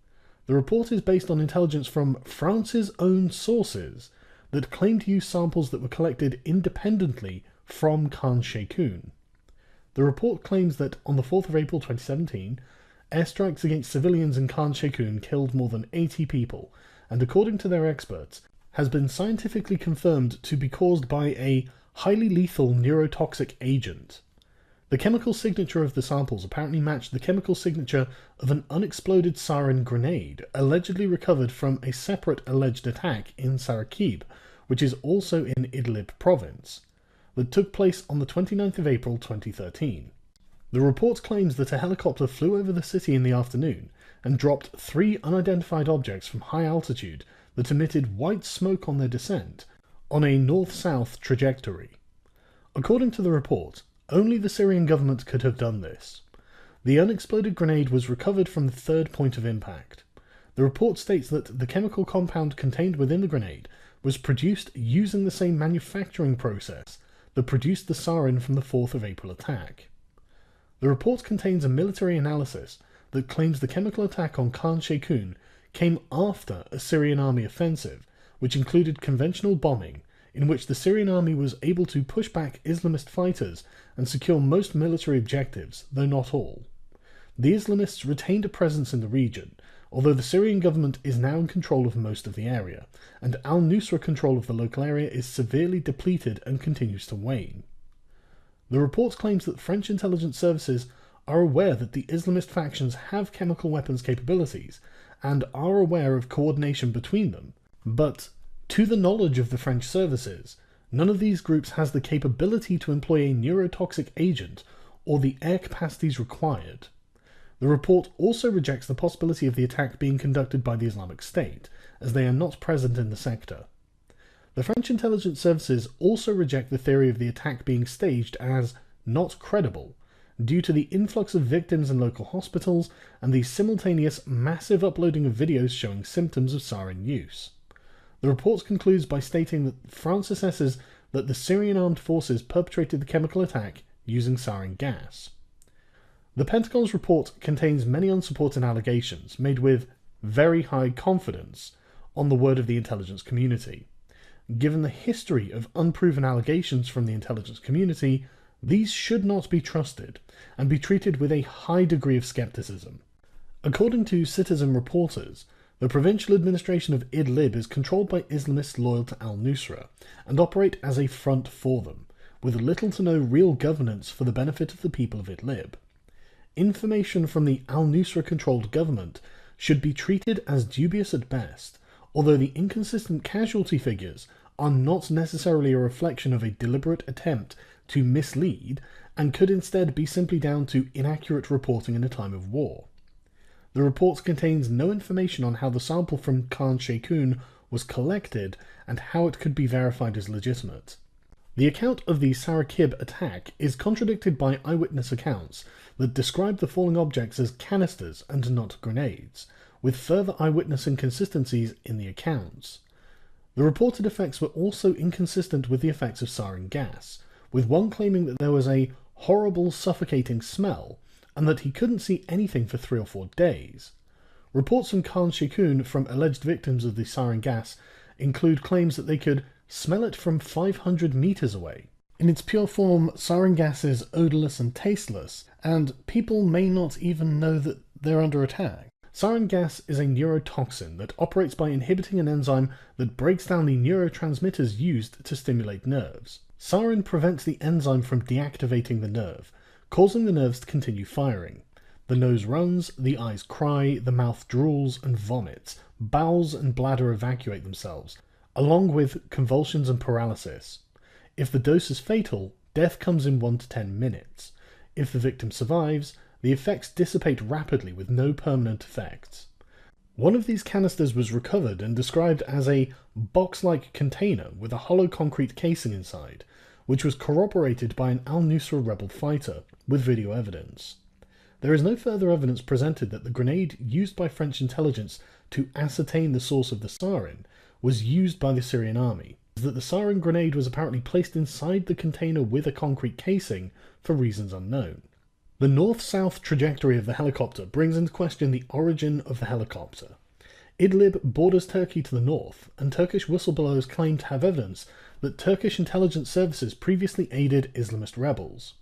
[SPEAKER 1] The report is based on intelligence from France's own sources that claim to use samples that were collected independently from Khan Sheikhoun. The report claims that on the 4th of April 2017, airstrikes against civilians in Khan Sheikhoun killed more than 80 people, and according to their experts, has been scientifically confirmed to be caused by a highly lethal neurotoxic agent. The chemical signature of the samples apparently matched the chemical signature of an unexploded sarin grenade allegedly recovered from a separate alleged attack in Sarakib, which is also in Idlib province, that took place on the 29th of April 2013. The report claims that a helicopter flew over the city in the afternoon and dropped 3 unidentified objects from high altitude that emitted white smoke on their descent on a north-south trajectory. According to the report, only the Syrian government could have done this. The unexploded grenade was recovered from the 3rd point of impact. The report states that the chemical compound contained within the grenade was produced using the same manufacturing process that produced the sarin from the 4th of April attack. The report contains a military analysis that claims the chemical attack on Khan Sheikhoun came after a Syrian army offensive, which included conventional bombing, in which the Syrian army was able to push back Islamist fighters and secure most military objectives, though not all. The Islamists retained a presence in the region, although the Syrian government is now in control of most of the area, and al-Nusra control of the local area is severely depleted and continues to wane. The report claims that French intelligence services are aware that the Islamist factions have chemical weapons capabilities, and are aware of coordination between them, but, to the knowledge of the French services, none of these groups has the capability to employ a neurotoxic agent or the air capacities required. The report also rejects the possibility of the attack being conducted by the Islamic State, as they are not present in the sector. The French intelligence services also reject the theory of the attack being staged as not credible, due to the influx of victims in local hospitals and the simultaneous massive uploading of videos showing symptoms of sarin use. The report concludes by stating that France assesses that the Syrian armed forces perpetrated the chemical attack using sarin gas. The Pentagon's report contains many unsupported allegations made with very high confidence on the word of the intelligence community. Given the history of unproven allegations from the intelligence community, these should not be trusted and be treated with a high degree of skepticism. According to Citizen reporters, the provincial administration of Idlib is controlled by Islamists loyal to al-Nusra and operate as a front for them, with little to no real governance for the benefit of the people of Idlib. Information from the al-Nusra-controlled government should be treated as dubious at best, although the inconsistent casualty figures are not necessarily a reflection of a deliberate attempt to mislead and could instead be simply down to inaccurate reporting in a time of war. The report contains no information on how the sample from Khan Sheikhoun was collected and how it could be verified as legitimate. The account of the Sarakib attack is contradicted by eyewitness accounts that describe the falling objects as canisters and not grenades, with further eyewitness inconsistencies in the accounts. The reported effects were also inconsistent with the effects of sarin gas, with one claiming that there was a horrible suffocating smell and that he couldn't see anything for 3 or 4 days. Reports from Khan Sheikhoun from alleged victims of the sarin gas include claims that they could smell it from 500 meters away. In its pure form, sarin gas is odorless and tasteless, and people may not even know that they're under attack. Sarin gas is a neurotoxin that operates by inhibiting an enzyme that breaks down the neurotransmitters used to stimulate nerves. Sarin prevents the enzyme from deactivating the nerve, causing the nerves to continue firing. The nose runs, the eyes cry, the mouth drools and vomits, bowels and bladder evacuate themselves, along with convulsions and paralysis. If the dose is fatal, death comes in 1 to 10 minutes. If the victim survives, the effects dissipate rapidly with no permanent effects. One of these canisters was recovered and described as a box-like container with a hollow concrete casing inside, which was corroborated by an al-Nusra rebel fighter, with video evidence. There is no further evidence presented that the grenade used by French intelligence to ascertain the source of the sarin was used by the Syrian army, that the sarin grenade was apparently placed inside the container with a concrete casing for reasons unknown. The north-south trajectory of the helicopter brings into question the origin of the helicopter. Idlib borders Turkey to the north, and Turkish whistleblowers claim to have evidence that Turkish intelligence services previously aided Islamist rebels.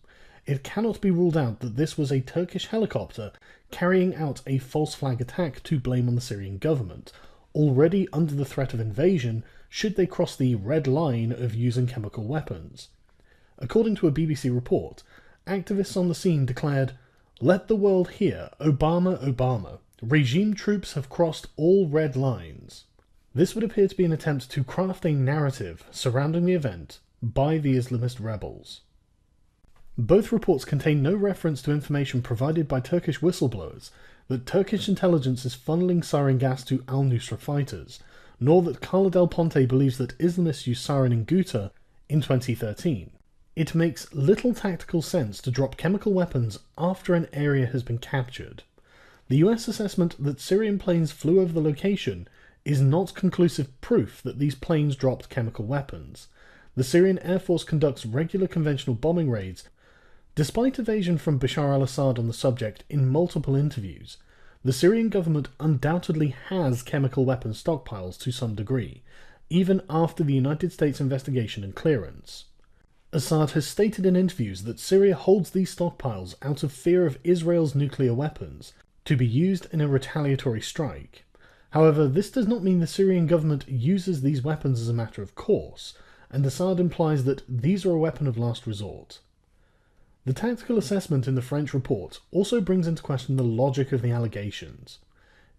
[SPEAKER 1] It cannot be ruled out that this was a Turkish helicopter carrying out a false flag attack to blame on the Syrian government, already under the threat of invasion should they cross the red line of using chemical weapons. According to a BBC report, activists on the scene declared, "Let the world hear, Obama, Obama. Regime troops have crossed all red lines." This would appear to be an attempt to craft a narrative surrounding the event by the Islamist rebels. Both reports contain no reference to information provided by Turkish whistleblowers that Turkish intelligence is funneling sarin gas to al-Nusra fighters, nor that Carla Del Ponte believes that Islamists used sarin in Ghouta in 2013. It makes little tactical sense to drop chemical weapons after an area has been captured. The US assessment that Syrian planes flew over the location is not conclusive proof that these planes dropped chemical weapons. The Syrian Air Force conducts regular conventional bombing raids. Despite evasion from Bashar al-Assad on the subject in multiple interviews, the Syrian government undoubtedly has chemical weapons stockpiles to some degree, even after the United States investigation and clearance. Assad has stated in interviews that Syria holds these stockpiles out of fear of Israel's nuclear weapons, to be used in a retaliatory strike. However, this does not mean the Syrian government uses these weapons as a matter of course, and Assad implies that these are a weapon of last resort. The tactical assessment in the French report also brings into question the logic of the allegations.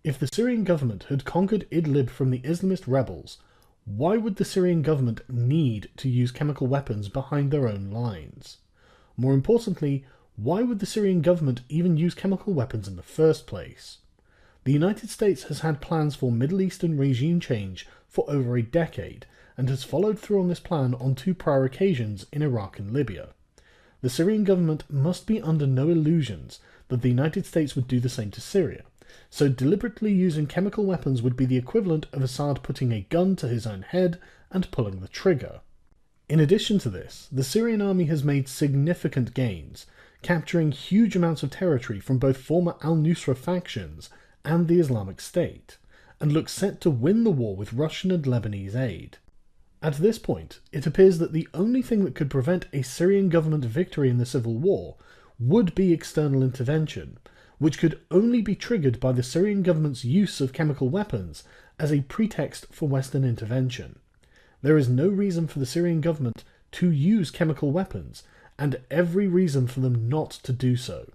[SPEAKER 1] If the Syrian government had conquered Idlib from the Islamist rebels, why would the Syrian government need to use chemical weapons behind their own lines? More importantly, why would the Syrian government even use chemical weapons in the first place? The United States has had plans for Middle Eastern regime change for over a decade, and has followed through on this plan on 2 prior occasions in Iraq and Libya. the Syrian government must be under no illusions that the United States would do the same to Syria, so deliberately using chemical weapons would be the equivalent of Assad putting a gun to his own head and pulling the trigger. In addition to this, the Syrian army has made significant gains, capturing huge amounts of territory from both former al-Nusra factions and the Islamic State, and looks set to win the war with Russian and Lebanese aid. At this point, it appears that the only thing that could prevent a Syrian government victory in the civil war would be external intervention, which could only be triggered by the Syrian government's use of chemical weapons as a pretext for Western intervention. There is no reason for the Syrian government to use chemical weapons, and every reason for them not to do so.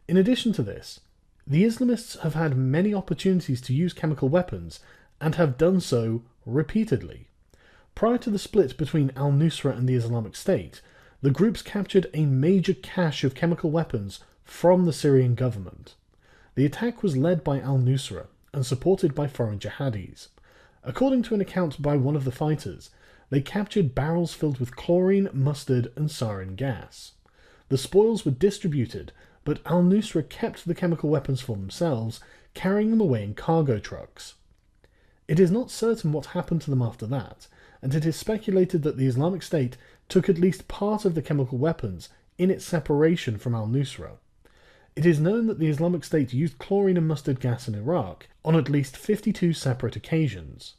[SPEAKER 1] In addition to this, the Islamists have had many opportunities to use chemical weapons, and have done so repeatedly. Prior to the split between al-Nusra and the Islamic State, the groups captured a major cache of chemical weapons from the Syrian government. The attack was led by al-Nusra and supported by foreign jihadis. According to an account by one of the fighters, they captured barrels filled with chlorine, mustard, and sarin gas. The spoils were distributed, but al-Nusra kept the chemical weapons for themselves, carrying them away in cargo trucks. It is not certain what happened to them after that, and it is speculated that the Islamic State took at least part of the chemical weapons in its separation from al-Nusra. It is known that the Islamic State used chlorine and mustard gas in Iraq on at least 52 separate occasions.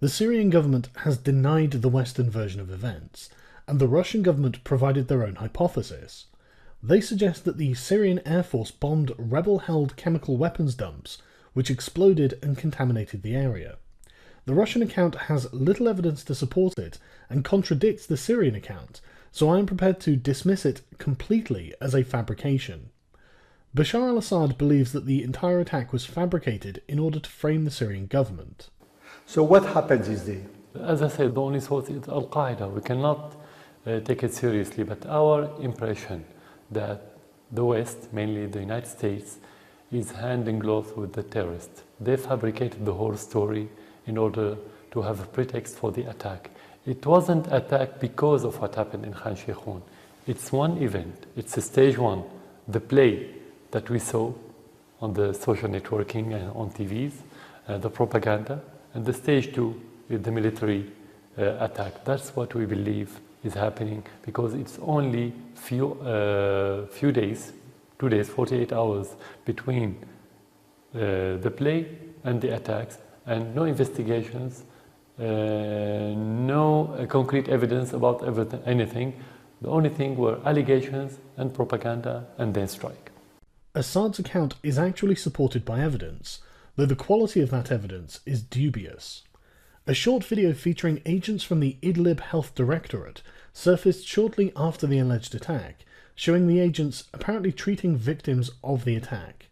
[SPEAKER 1] The Syrian government has denied the Western version of events, and the Russian government provided their own hypothesis. They suggest that the Syrian Air Force bombed rebel-held chemical weapons dumps, which exploded and contaminated the area. The Russian account has little evidence to support it and contradicts the Syrian account, so I am prepared to dismiss it completely as a fabrication. Bashar al-Assad believes that the entire attack was fabricated in order to frame the Syrian government.
[SPEAKER 7] So what happened this day?
[SPEAKER 8] As I said, the only source is al-Qaeda. We cannot take it seriously, but our impression that the West, mainly the United States, is hand in glove with the terrorists. They fabricated the whole story in order to have a pretext for the attack. It wasn't attack because of what happened in Khan Sheikhoun. It's one event. It's a stage one, the play that we saw on the social networking and on TVs, the propaganda, and the stage two is the military attack. That's what we believe is happening, because it's only few days, 2 days, 48 hours between the play and the attacks, and no investigations, no concrete evidence about anything. The only thing were allegations and propaganda, and then strike.
[SPEAKER 1] Assad's account is actually supported by evidence, though the quality of that evidence is dubious. A short video featuring agents from the Idlib Health Directorate surfaced shortly after the alleged attack, showing the agents apparently treating victims of the attack.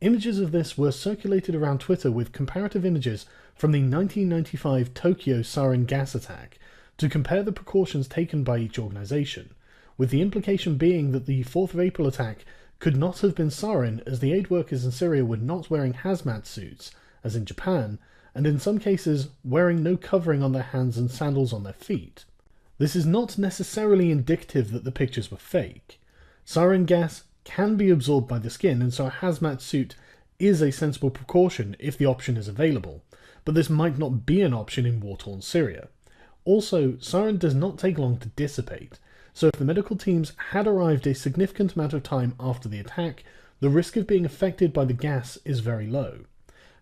[SPEAKER 1] Images of this were circulated around Twitter with comparative images from the 1995 Tokyo sarin gas attack to compare the precautions taken by each organisation, with the implication being that the 4th of April attack could not have been sarin, as the aid workers in Syria were not wearing hazmat suits, as in Japan, and in some cases wearing no covering on their hands and sandals on their feet. This is not necessarily indicative that the pictures were fake. Sarin gas can be absorbed by the skin, and so a hazmat suit is a sensible precaution if the option is available, but this might not be an option in war-torn Syria. Also, sarin does not take long to dissipate, so if the medical teams had arrived a significant amount of time after the attack, the risk of being affected by the gas is very low.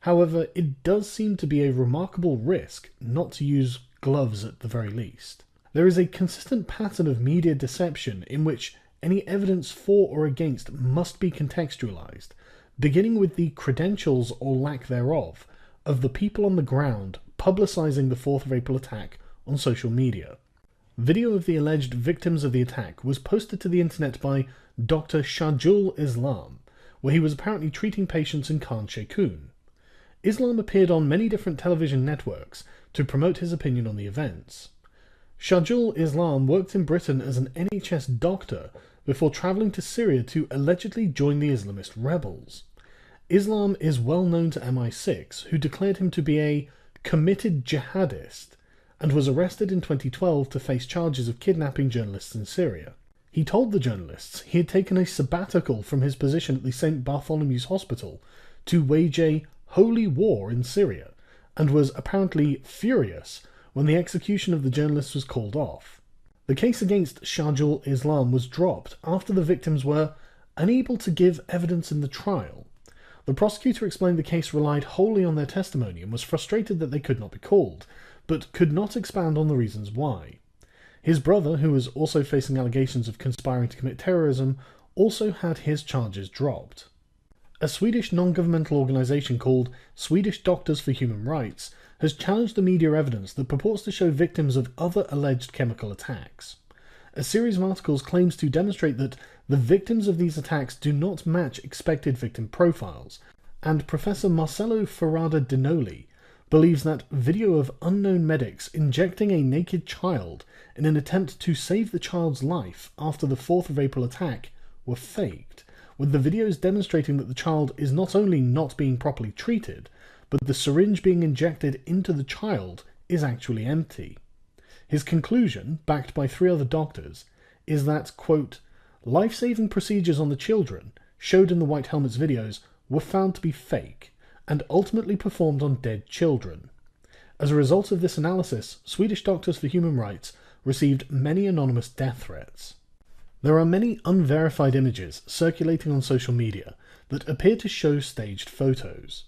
[SPEAKER 1] However, it does seem to be a remarkable risk not to use gloves at the very least. There is a consistent pattern of media deception in which any evidence for or against must be contextualized, beginning with the credentials or lack thereof of the people on the ground publicizing the 4th of April attack on social media. Video of the alleged victims of the attack was posted to the internet by Dr. Shahjul Islam, where he was apparently treating patients in Khan Sheikhoun. Islam appeared on many different television networks to promote his opinion on the events. Shahjul Islam worked in Britain as an NHS doctor before travelling to Syria to allegedly join the Islamist rebels. Islam is well known to MI6, who declared him to be a committed jihadist, and was arrested in 2012 to face charges of kidnapping journalists in Syria. He told the journalists he had taken a sabbatical from his position at the St. Bartholomew's Hospital to wage a holy war in Syria, and was apparently furious when the execution of the journalists was called off. The case against Shahjul Islam was dropped after the victims were unable to give evidence in the trial. The prosecutor explained the case relied wholly on their testimony and was frustrated that they could not be called, but could not expand on the reasons why. His brother, who was also facing allegations of conspiring to commit terrorism, also had his charges dropped. A Swedish non-governmental organisation called Swedish Doctors for Human Rights has challenged the media evidence that purports to show victims of other alleged chemical attacks. A series of articles claims to demonstrate that the victims of these attacks do not match expected victim profiles, and Professor Marcello Ferrada Dinoli believes that video of unknown medics injecting a naked child in an attempt to save the child's life after the 4th of April attack were faked, with the videos demonstrating that the child is not only not being properly treated, but the syringe being injected into the child is actually empty. His conclusion, backed by 3 other doctors, is that, quote, life-saving procedures on the children, showed in the White Helmets videos, were found to be fake, and ultimately performed on dead children. As a result of this analysis, Swedish Doctors for Human Rights received many anonymous death threats. There are many unverified images circulating on social media that appear to show staged photos.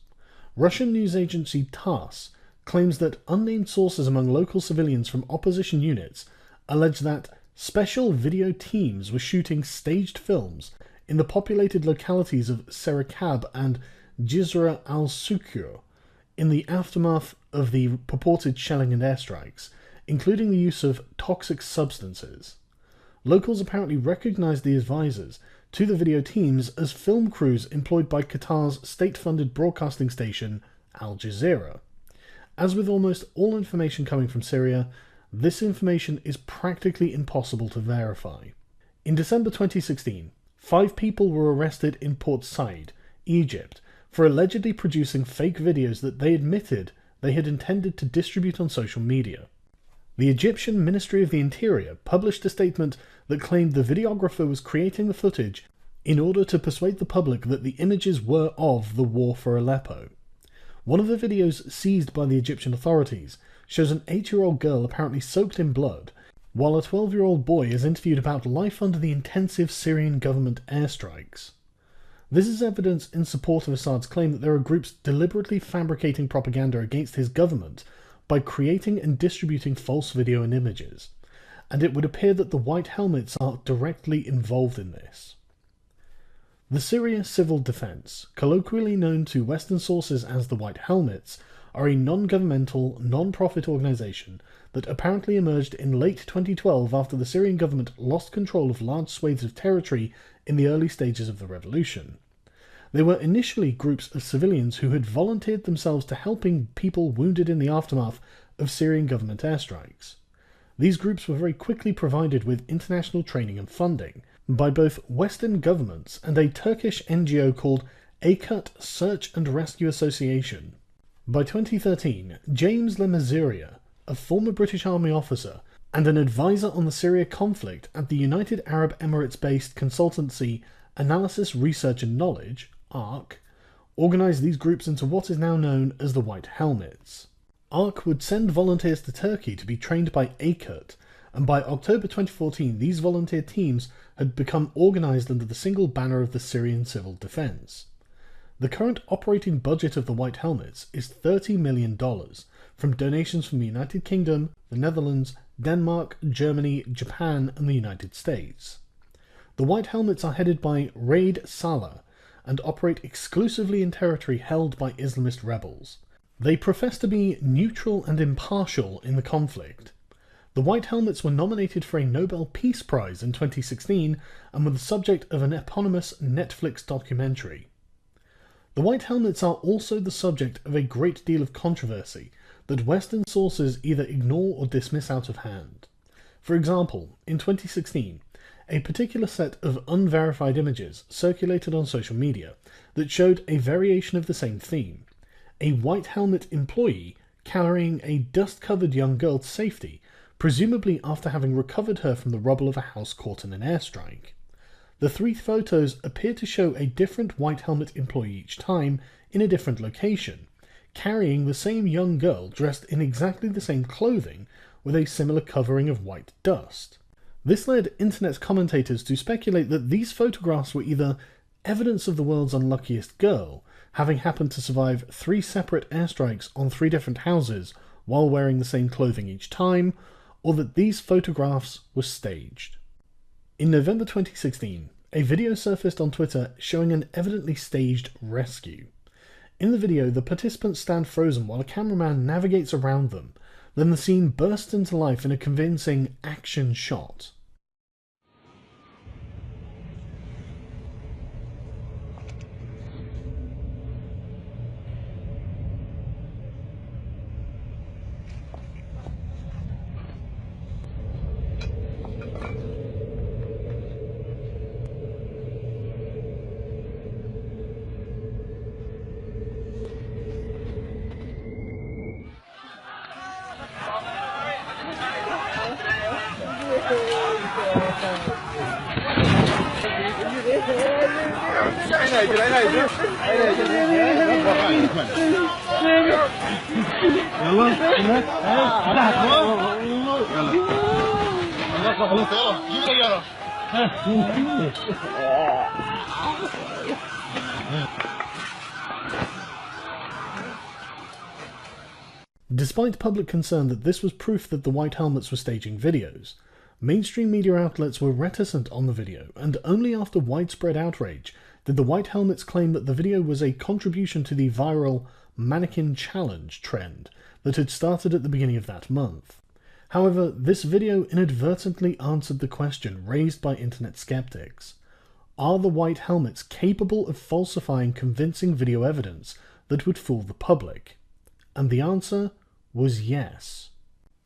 [SPEAKER 1] Russian news agency TASS claims that unnamed sources among local civilians from opposition units allege that special video teams were shooting staged films in the populated localities of Serekab and Jizra al-Sukur in the aftermath of the purported shelling and airstrikes, including the use of toxic substances. Locals apparently recognized the advisors to the video teams as film crews employed by Qatar's state-funded broadcasting station Al Jazeera. As with almost all information coming from Syria, this information is practically impossible to verify. In December 2016, 5 people were arrested in Port Said, Egypt, for allegedly producing fake videos that they admitted they had intended to distribute on social media. The Egyptian Ministry of the Interior published a statement that claimed the videographer was creating the footage in order to persuade the public that the images were of the war for Aleppo. One of the videos seized by the Egyptian authorities shows an 8-year-old girl apparently soaked in blood, while a 12-year-old boy is interviewed about life under the intensive Syrian government airstrikes. This is evidence in support of Assad's claim that there are groups deliberately fabricating propaganda against his government by creating and distributing false video and images, and it would appear that the White Helmets are directly involved in this. The Syria Civil Defense, colloquially known to Western sources as the White Helmets, are a non-governmental, non-profit organisation that apparently emerged in late 2012 after the Syrian government lost control of large swathes of territory in the early stages of the revolution. They were initially groups of civilians who had volunteered themselves to helping people wounded in the aftermath of Syrian government airstrikes. These groups were very quickly provided with international training and funding by both Western governments and a Turkish NGO called Akkad Search and Rescue Association. By 2013, James Lemaziria, a former British Army officer and an advisor on the Syria conflict at the United Arab Emirates-based consultancy Analysis, Research and Knowledge, ARC, organised these groups into what is now known as the White Helmets. ARC would send volunteers to Turkey to be trained by Akkad, and by October 2014 these volunteer teams had become organised under the single banner of the Syrian Civil Defense. The current operating budget of the White Helmets is $30 million, from donations from the United Kingdom, the Netherlands, Denmark, Germany, Japan and the United States. The White Helmets are headed by Raid Saleh and operate exclusively in territory held by Islamist rebels. They profess to be neutral and impartial in the conflict. The White Helmets were nominated for a Nobel Peace Prize in 2016 and were the subject of an eponymous Netflix documentary. The White Helmets are also the subject of a great deal of controversy that Western sources either ignore or dismiss out of hand. For example, in 2016, a particular set of unverified images circulated on social media that showed a variation of the same theme: a White Helmet employee carrying a dust-covered young girl to safety, presumably after having recovered her from the rubble of a house caught in an airstrike. The 3 photos appear to show a different White Helmet employee each time in a different location, carrying the same young girl dressed in exactly the same clothing with a similar covering of white dust. This led internet commentators to speculate that these photographs were either evidence of the world's unluckiest girl, having happened to survive 3 separate airstrikes on 3 different houses while wearing the same clothing each time, or that these photographs were staged. In November 2016, a video surfaced on Twitter showing an evidently staged rescue. In the video, the participants stand frozen while a cameraman navigates around them. Then the scene bursts into life in a convincing action shot. Despite public concern that this was proof that the White Helmets were staging videos, mainstream media outlets were reticent on the video, and only after widespread outrage did the White Helmets claim that the video was a contribution to the viral mannequin challenge trend that had started at the beginning of that month. However, this video inadvertently answered the question raised by internet skeptics. Are the White Helmets capable of falsifying convincing video evidence that would fool the public? And the answer was yes.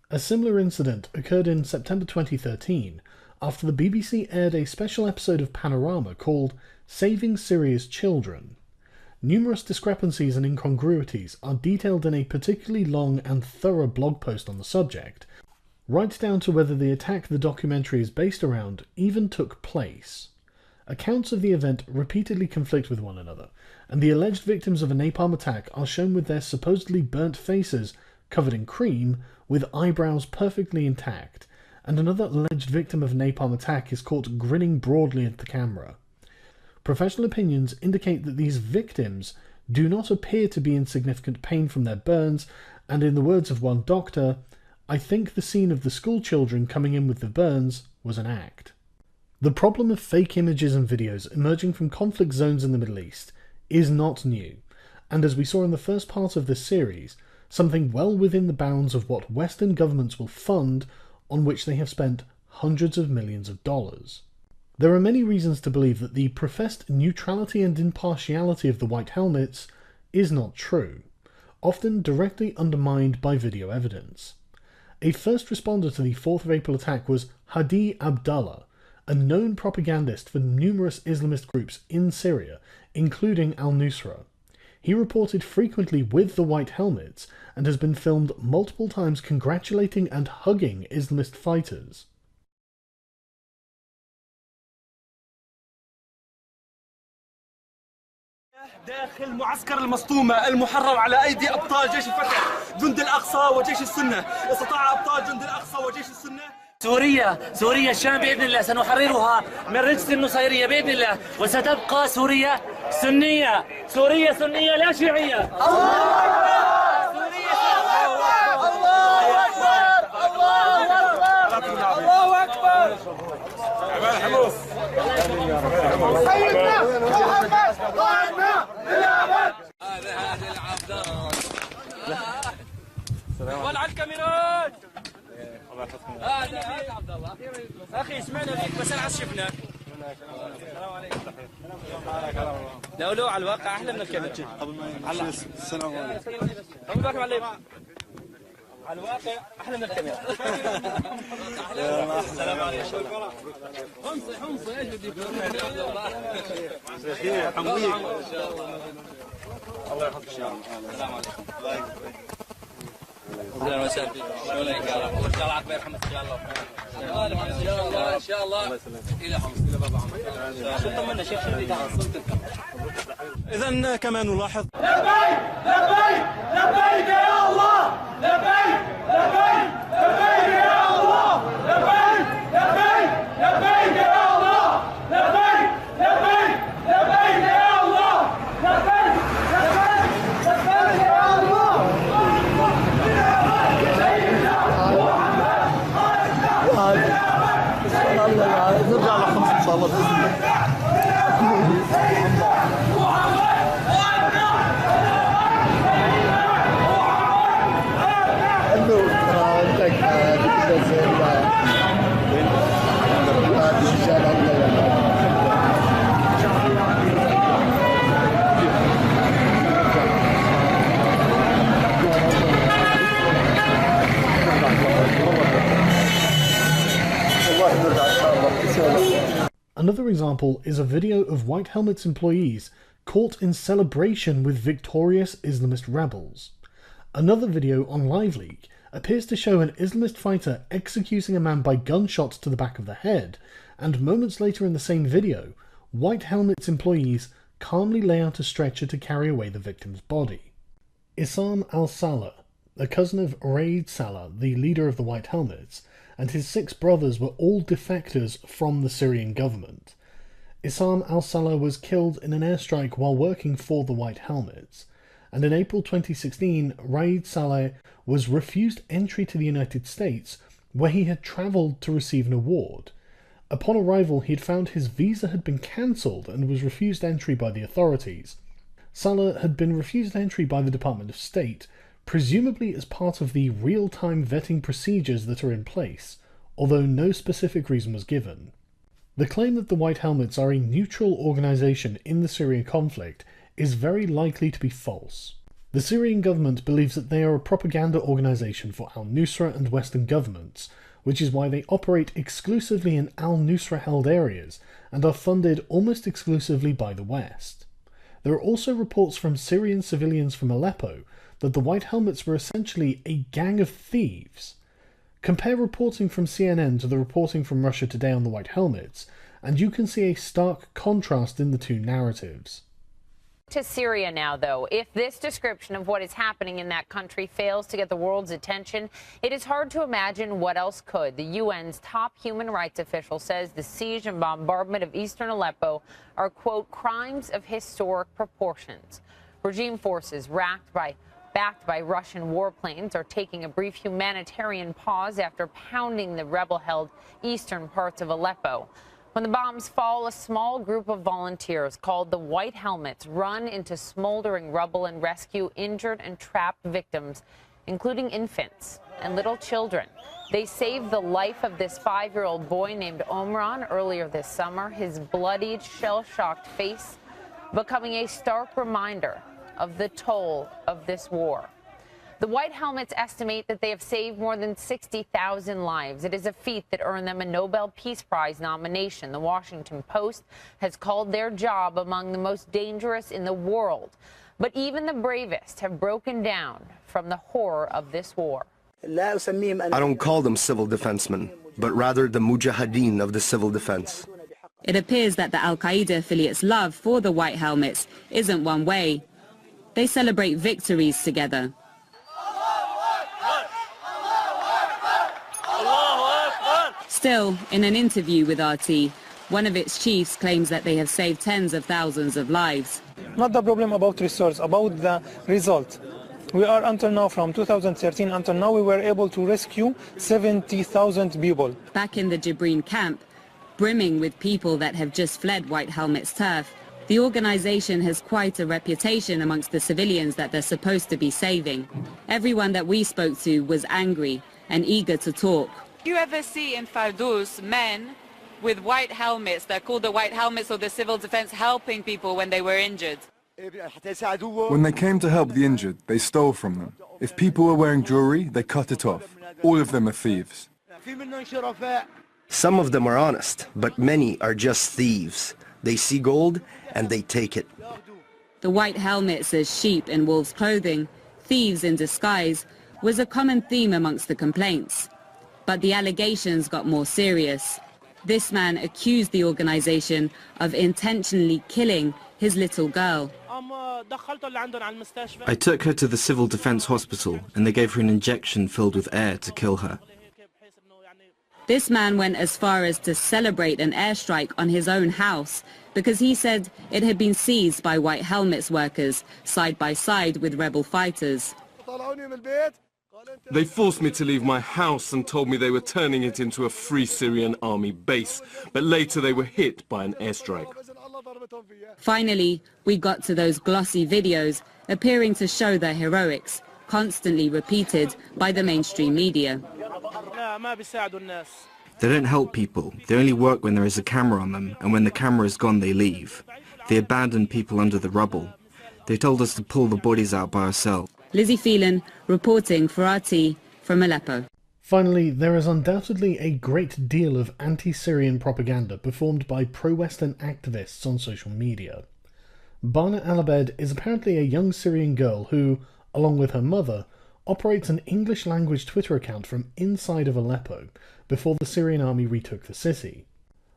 [SPEAKER 1] A similar incident occurred in September 2013 after the BBC aired a special episode of Panorama called Saving Syria's Children. Numerous discrepancies and incongruities are detailed in a particularly long and thorough blog post on the subject, right down to whether the attack the documentary is based around even took place. Accounts of the event repeatedly conflict with one another, and the alleged victims of a napalm attack are shown with their supposedly burnt faces covered in cream, with eyebrows perfectly intact, and another alleged victim of a napalm attack is caught grinning broadly at the camera. Professional opinions indicate that these victims do not appear to be in significant pain from their burns, and in the words of one doctor, "I think the scene of the school children coming in with the burns was an act." The problem of fake images and videos emerging from conflict zones in the Middle East is not new, and as we saw in the first part of this series, something well within the bounds of what Western governments will fund, on which they have spent hundreds of millions of dollars. There are many reasons to believe that the professed neutrality and impartiality of the White Helmets is not true, often directly undermined by video evidence. A first responder to the 4th of April attack was Hadi Abdallah, a known propagandist for numerous Islamist groups in Syria, including al-Nusra. He reported frequently with the White Helmets and has been filmed multiple times congratulating and hugging Islamist fighters.
[SPEAKER 9] داخل معسكر المسطومة المحرر على أيدي أبطال جيش الفتح جند الأقصى وجيش السنة. استطاع أبطال جند الأقصى وجيش السنة
[SPEAKER 10] سوريا الشام بإذن الله سنحررها من رجس النصيرية بإذن الله، وستبقى سوريا سنية لا شيعية. الله أكبر الله أكبر. عمال حمص سيدنا محمد قائدنا للأبد. هذا العبد ولع الكاميرات. هذا عبد الله اخي سمعنا فيك بس العس شفناك. السلام عليكم. لو على الواقع احلى من الكاميرا. السلام عليكم. طول بالك معلم. على الواقع احلى من الكاميرا. السلام عليكم. حمصي ايش بدي حمويك. الله يحفظك. السلام عليكم.
[SPEAKER 9] إذا كما نلاحظ
[SPEAKER 11] لبيك لبيك لبيك يا الله لبيك لبيك لبيك يا الله لبيك لبيك لبيك يا الله لبيك لبيك لبيك يا الله لبيك لبيك لبيك يا الله
[SPEAKER 12] نرجع لخمس ان شاء الله باذن
[SPEAKER 1] Another example is a video of White Helmet's employees caught in celebration with victorious Islamist rebels. Another video on LiveLeak appears to show an Islamist fighter executing a man by gunshots to the back of the head, and moments later in the same video, White Helmet's employees calmly lay out a stretcher to carry away the victim's body. Issam al-Salah, a cousin of Raid Salah, the leader of the White Helmets, and his 6 brothers were all defectors from the Syrian government. Issam al-Salah was killed in an airstrike while working for the White Helmets, and in April 2016, Raid Salah was refused entry to the United States, where he had travelled to receive an award. Upon arrival, he had found his visa had been cancelled and was refused entry by the authorities. Salah had been refused entry by the Department of State, presumably as part of the real-time vetting procedures that are in place, although no specific reason was given. The claim that the White Helmets are a neutral organisation in the Syrian conflict is very likely to be false. The Syrian government believes that they are a propaganda organisation for al-Nusra and Western governments, which is why they operate exclusively in al-Nusra-held areas and are funded almost exclusively by the West. There are also reports from Syrian civilians from Aleppo that the White Helmets were essentially a gang of thieves. Compare reporting from CNN to the reporting from Russia Today on the White Helmets, and you can see a stark contrast in the two narratives.
[SPEAKER 14] To Syria now, though. If this description of what is happening in that country fails to get the world's attention, it is hard to imagine what else could. The UN's top human rights official says the siege and bombardment of eastern Aleppo are, quote, crimes of historic proportions. Regime forces backed by Russian warplanes are taking a brief humanitarian pause after pounding the rebel-held eastern parts of Aleppo. When the bombs fall, a small group of volunteers called the White Helmets run into smoldering rubble and rescue injured and trapped victims, including infants and little children. They saved the life of this 5-year-old boy named Omran earlier this summer, his bloodied, shell-shocked face becoming a stark reminder of the toll of this war. The White Helmets estimate that they have saved more than 60,000 lives. It is a feat that earned them a Nobel Peace Prize nomination. The Washington Post has called their job among the most dangerous in the world. But even the bravest have broken down from the horror of this war.
[SPEAKER 24] I don't call them civil defensemen, but rather the mujahideen of the civil defense.
[SPEAKER 25] It appears that the al-Qaeda affiliates' love for the White Helmets isn't one way. They celebrate victories together. Still, in an interview with RT, one of its chiefs claims that they have saved tens of thousands of lives.
[SPEAKER 26] Not the problem about resource, about the result. We are until now, from 2013 until now, we were able to rescue 70,000 people.
[SPEAKER 25] Back in the Jibrin camp, brimming with people that have just fled White Helmet's turf, the organization has quite a reputation amongst the civilians that they're supposed to be saving. Everyone that we spoke to was angry and eager to talk.
[SPEAKER 27] You ever see in Fardous men with white helmets, they're called the White Helmets or the civil defense, helping people when they were injured?
[SPEAKER 28] When they came to help the injured, they stole from them. If people were wearing jewelry, they cut it off. All of them are thieves.
[SPEAKER 24] Some of them are honest, but many are just thieves. They see gold and they take it.
[SPEAKER 25] The White Helmets as sheep in wolves' clothing, thieves in disguise, was a common theme amongst the complaints. But the allegations got more serious. This man accused the organization of intentionally killing his little girl.
[SPEAKER 13] I took her to the Civil Defense Hospital and they gave her an injection filled with air to kill her.
[SPEAKER 25] This man went as far as to celebrate an airstrike on his own house because he said it had been seized by White Helmets workers side by side with rebel fighters.
[SPEAKER 15] They forced me to leave my house and told me they were turning it into a Free Syrian Army base, but later they were hit by an airstrike.
[SPEAKER 25] Finally, we got to those glossy videos appearing to show their heroics, constantly repeated by the mainstream media.
[SPEAKER 13] They don't help people. They only work when there is a camera on them, and when the camera is gone, they leave. They abandon people under the rubble. They told us to pull the bodies out by ourselves.
[SPEAKER 25] Lizzie Phelan reporting for RT from Aleppo.
[SPEAKER 1] Finally, there is undoubtedly a great deal of anti-Syrian propaganda performed by pro-Western activists on social media. Bana al-Abed is apparently a young Syrian girl who, along with her mother, operates an English-language Twitter account from inside of Aleppo before the Syrian army retook the city.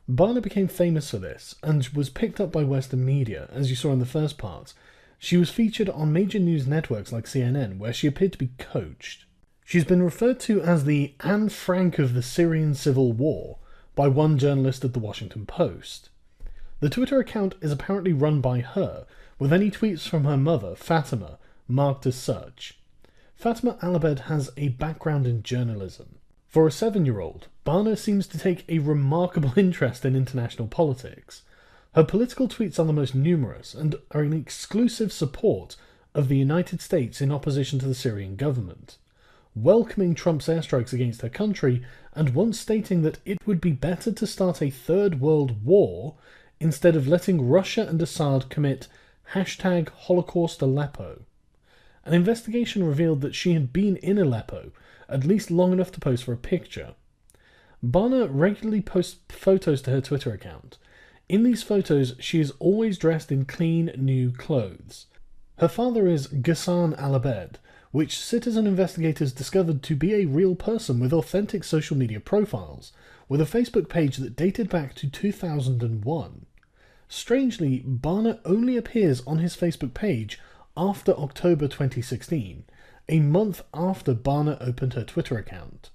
[SPEAKER 1] Bana became famous for this and was picked up by Western media, as you saw in the first part. She was featured on major news networks like CNN, where she appeared to be coached. She's been referred to as the Anne Frank of the Syrian Civil War by one journalist at the Washington Post. The Twitter account is apparently run by her, with any tweets from her mother, Fatima, marked as such. Fatima al-Abed has a background in journalism. For a 7-year-old, Bana seems to take a remarkable interest in international politics. Her political tweets are the most numerous and are in exclusive support of the United States in opposition to the Syrian government, welcoming Trump's airstrikes against her country and once stating that it would be better to start a third world war instead of letting Russia and Assad commit #Holocaust Aleppo. An investigation revealed that she had been in Aleppo at least long enough to pose for a picture. Bana regularly posts photos to her Twitter account. In these photos, she is always dressed in clean, new clothes. Her father is Ghassan al-Abed, which citizen investigators discovered to be a real person with authentic social media profiles, with a Facebook page that dated back to 2001. Strangely, Bana only appears on his Facebook page after October 2016, a month after Bana opened her Twitter account.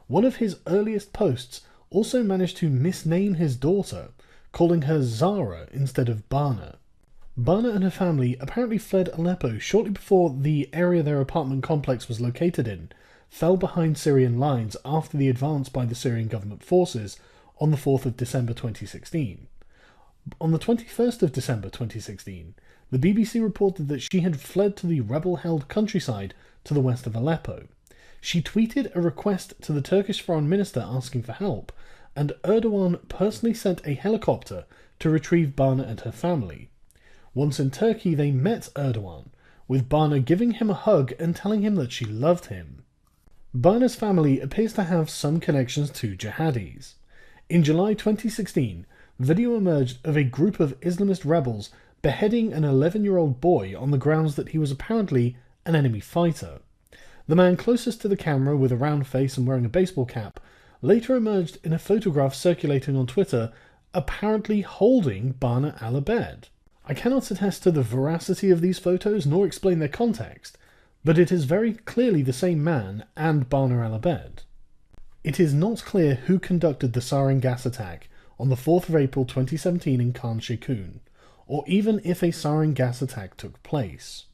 [SPEAKER 1] One of his earliest posts also managed to misname his daughter, calling her Zara instead of Bana. Bana and her family apparently fled Aleppo shortly before the area their apartment complex was located in fell behind Syrian lines after the advance by the Syrian government forces on the 4th of December 2016. On the 21st of December 2016, the BBC reported that she had fled to the rebel-held countryside to the west of Aleppo. She tweeted a request to the Turkish foreign minister asking for help, and Erdogan personally sent a helicopter to retrieve Bana and her family. Once in Turkey, they met Erdogan, with Bana giving him a hug and telling him that she loved him. Bana's family appears to have some connections to jihadis. In July 2016, video emerged of a group of Islamist rebels beheading an 11-year-old boy on the grounds that he was apparently an enemy fighter. The man closest to the camera, with a round face and wearing a baseball cap, later emerged in a photograph circulating on Twitter, apparently holding Bana al-Abed. I cannot attest to the veracity of these photos nor explain their context, but it is very clearly the same man and Bana al-Abed. It is not clear who conducted the sarin gas attack on the 4th of April 2017 in Khan Sheikhoun, or even if a sarin gas attack took place.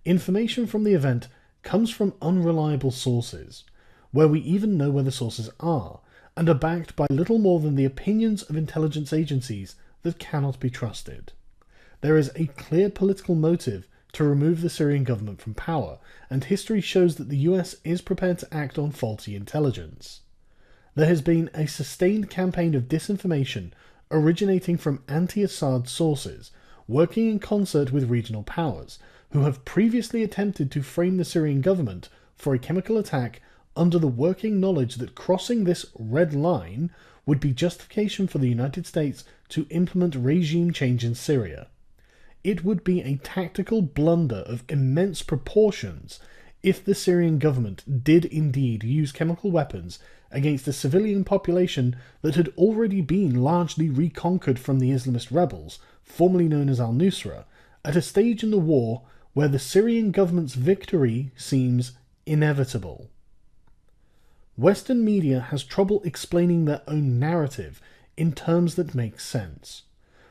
[SPEAKER 1] Information from the event comes from unreliable sources, where we even know where the sources are, and are backed by little more than the opinions of intelligence agencies that cannot be trusted. There is a clear political motive to remove the Syrian government from power, and history shows that the US is prepared to act on faulty intelligence. There has been a sustained campaign of disinformation originating from anti-Assad sources, working in concert with regional powers, who have previously attempted to frame the Syrian government for a chemical attack under the working knowledge that crossing this red line would be justification for the United States to implement regime change in Syria. It would be a tactical blunder of immense proportions if the Syrian government did indeed use chemical weapons against a civilian population that had already been largely reconquered from the Islamist rebels, formerly known as al-Nusra, at a stage in the war where the Syrian government's victory seems inevitable. Western media has trouble explaining their own narrative in terms that make sense.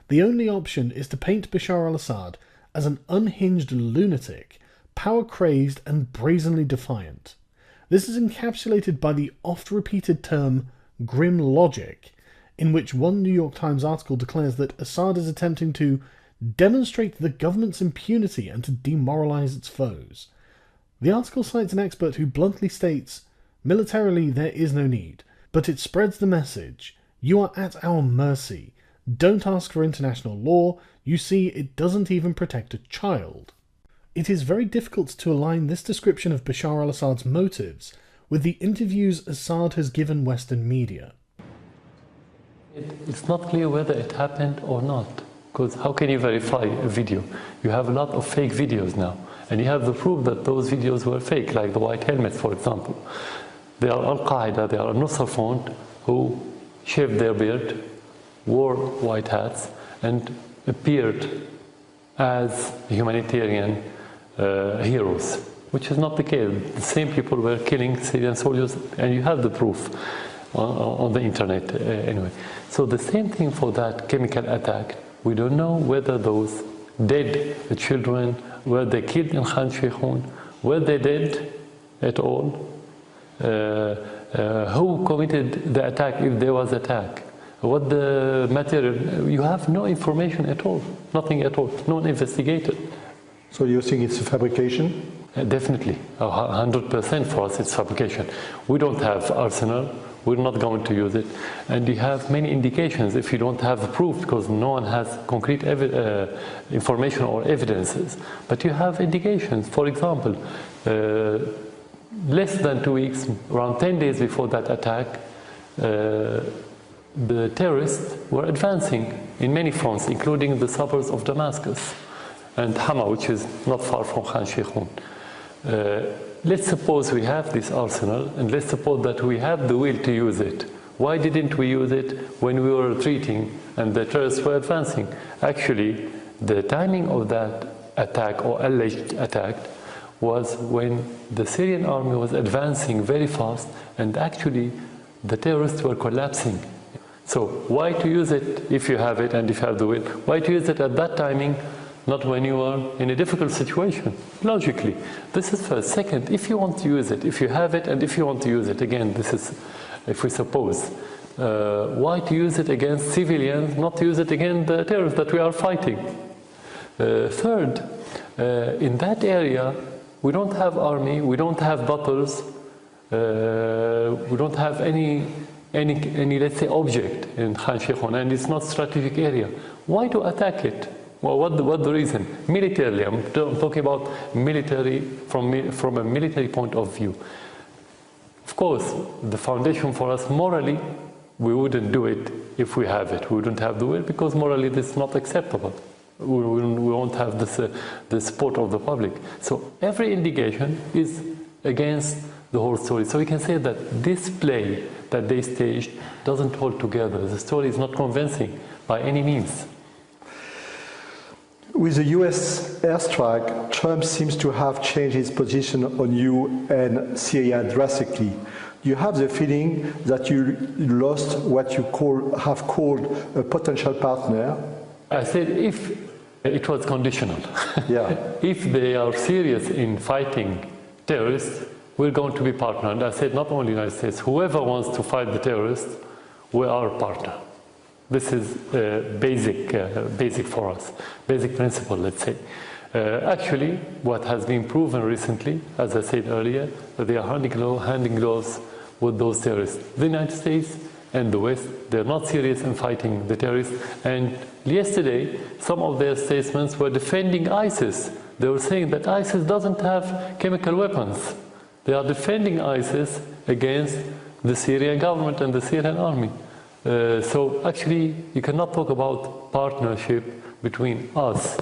[SPEAKER 1] The only option is to paint Bashar al-Assad as an unhinged lunatic, power-crazed and brazenly defiant. This is encapsulated by the oft-repeated term grim logic, in which one New York Times article declares that Assad is attempting to demonstrate the government's impunity and to demoralize its foes. The article cites an expert who bluntly states, "Militarily there is no need, but it spreads the message. You are at our mercy. Don't ask for international law. You see, it doesn't even protect a child." It is very difficult to align this description of Bashar al-Assad's motives with the interviews Assad has given Western media.
[SPEAKER 8] It's not clear whether it happened or not, because how can you verify a video? You have a lot of fake videos now, and you have the proof that those videos were fake, like the white helmets, for example. They are al-Qaeda, they are Nusra Front, who shaved their beard, wore white hats, and appeared as humanitarian heroes, which is not the case. The same people were killing Syrian soldiers, and you have the proof on the internet anyway. So the same thing for that chemical attack. We don't know whether those dead children, were they killed in Khan Sheikhoun, were they dead at all, who committed the attack if there was attack, what the material, you have no information at all, nothing at all, no one investigated.
[SPEAKER 7] So you think it's a fabrication?
[SPEAKER 8] Definitely, 100% for us it's fabrication. We don't have arsenal, we're not going to use it, and you have many indications if you don't have the proof, because no one has concrete information or evidences, but you have indications. For example, less than 2 weeks, around 10 days before that attack, the terrorists were advancing in many fronts, including the suburbs of Damascus and Hama, which is not far from Khan Sheikhoun. Let's suppose we have this arsenal, and let's suppose that we have the will to use it. Why didn't we use it when we were retreating and the terrorists were advancing? Actually, the timing of that attack, or alleged attack, was when the Syrian army was advancing very fast, and actually the terrorists were collapsing. So why to use it if you have it and if you have the will? Why to use it at that timing, not when you are in a difficult situation? Logically, this is first. Second, if you want to use it, if you have it and if you want to use it, again, this is, if we suppose, why to use it against civilians, not to use it against the terrorists that we are fighting? Third, in that area, we don't have army, we don't have battles, we don't have any let's say object in Khan Sheikhoun, and it's not strategic area. Why to attack it? Well, what the reason? Militarily, I'm talking about military from a military point of view. Of course, the foundation for us morally, we wouldn't do it if we have it. We wouldn't have the will, because morally this is not acceptable. We won't have the support of the public. So every indication is against the whole story. So we can say that this play that they staged doesn't hold together. The story is not convincing by any means.
[SPEAKER 7] With the US airstrike, Trump seems to have changed his position on you and Syria drastically. Do you have the feeling that you lost what you have called a potential partner? I
[SPEAKER 8] said if it was conditional.
[SPEAKER 7] Yeah.
[SPEAKER 8] If they are serious in fighting terrorists, we're going to be partner. And I said not only the United States, whoever wants to fight the terrorists, we are a partner. This is basic for us, basic principle, let's say. Actually, what has been proven recently, as I said earlier, that they are handing gloves with those terrorists. The United States and the West, they're not serious in fighting the terrorists. And yesterday, some of their statements were defending ISIS. They were saying that ISIS doesn't have chemical weapons. They are defending ISIS against the Syrian government and the Syrian army. So actually, you cannot talk about partnership between us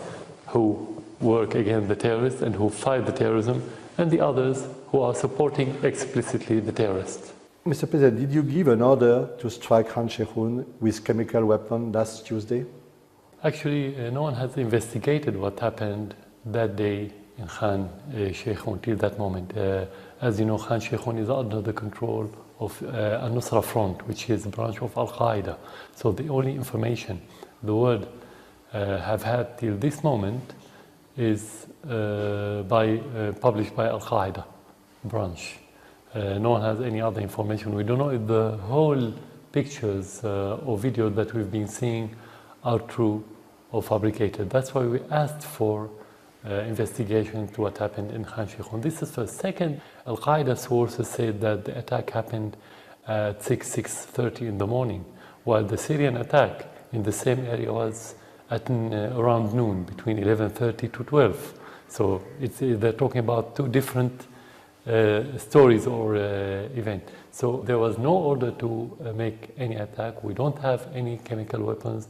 [SPEAKER 8] who work against the terrorists and who fight the terrorism and the others who are supporting explicitly the terrorists.
[SPEAKER 7] Mr. President, did you give an order to strike Khan Sheikhoun with chemical weapon last Tuesday?
[SPEAKER 8] Actually, no one has investigated what happened that day in Khan Sheikhoun till that moment. As you know, Khan Sheikhoun is under the control of al-Nusra Front, which is a branch of al-Qaeda. So the only information the world have had till this moment is published by al-Qaeda branch. No one has any other information. We don't know if the whole pictures or videos that we've been seeing are true or fabricated. That's why we asked for investigation into what happened in Khan Sheikhoun. This is the second. Al-Qaeda sources said that the attack happened at 6:30 in the morning, while the Syrian attack in the same area was at around noon, between 11:30 to 12. So they're talking about two different stories or events. So there was no order to make any attack. We don't have any chemical weapons.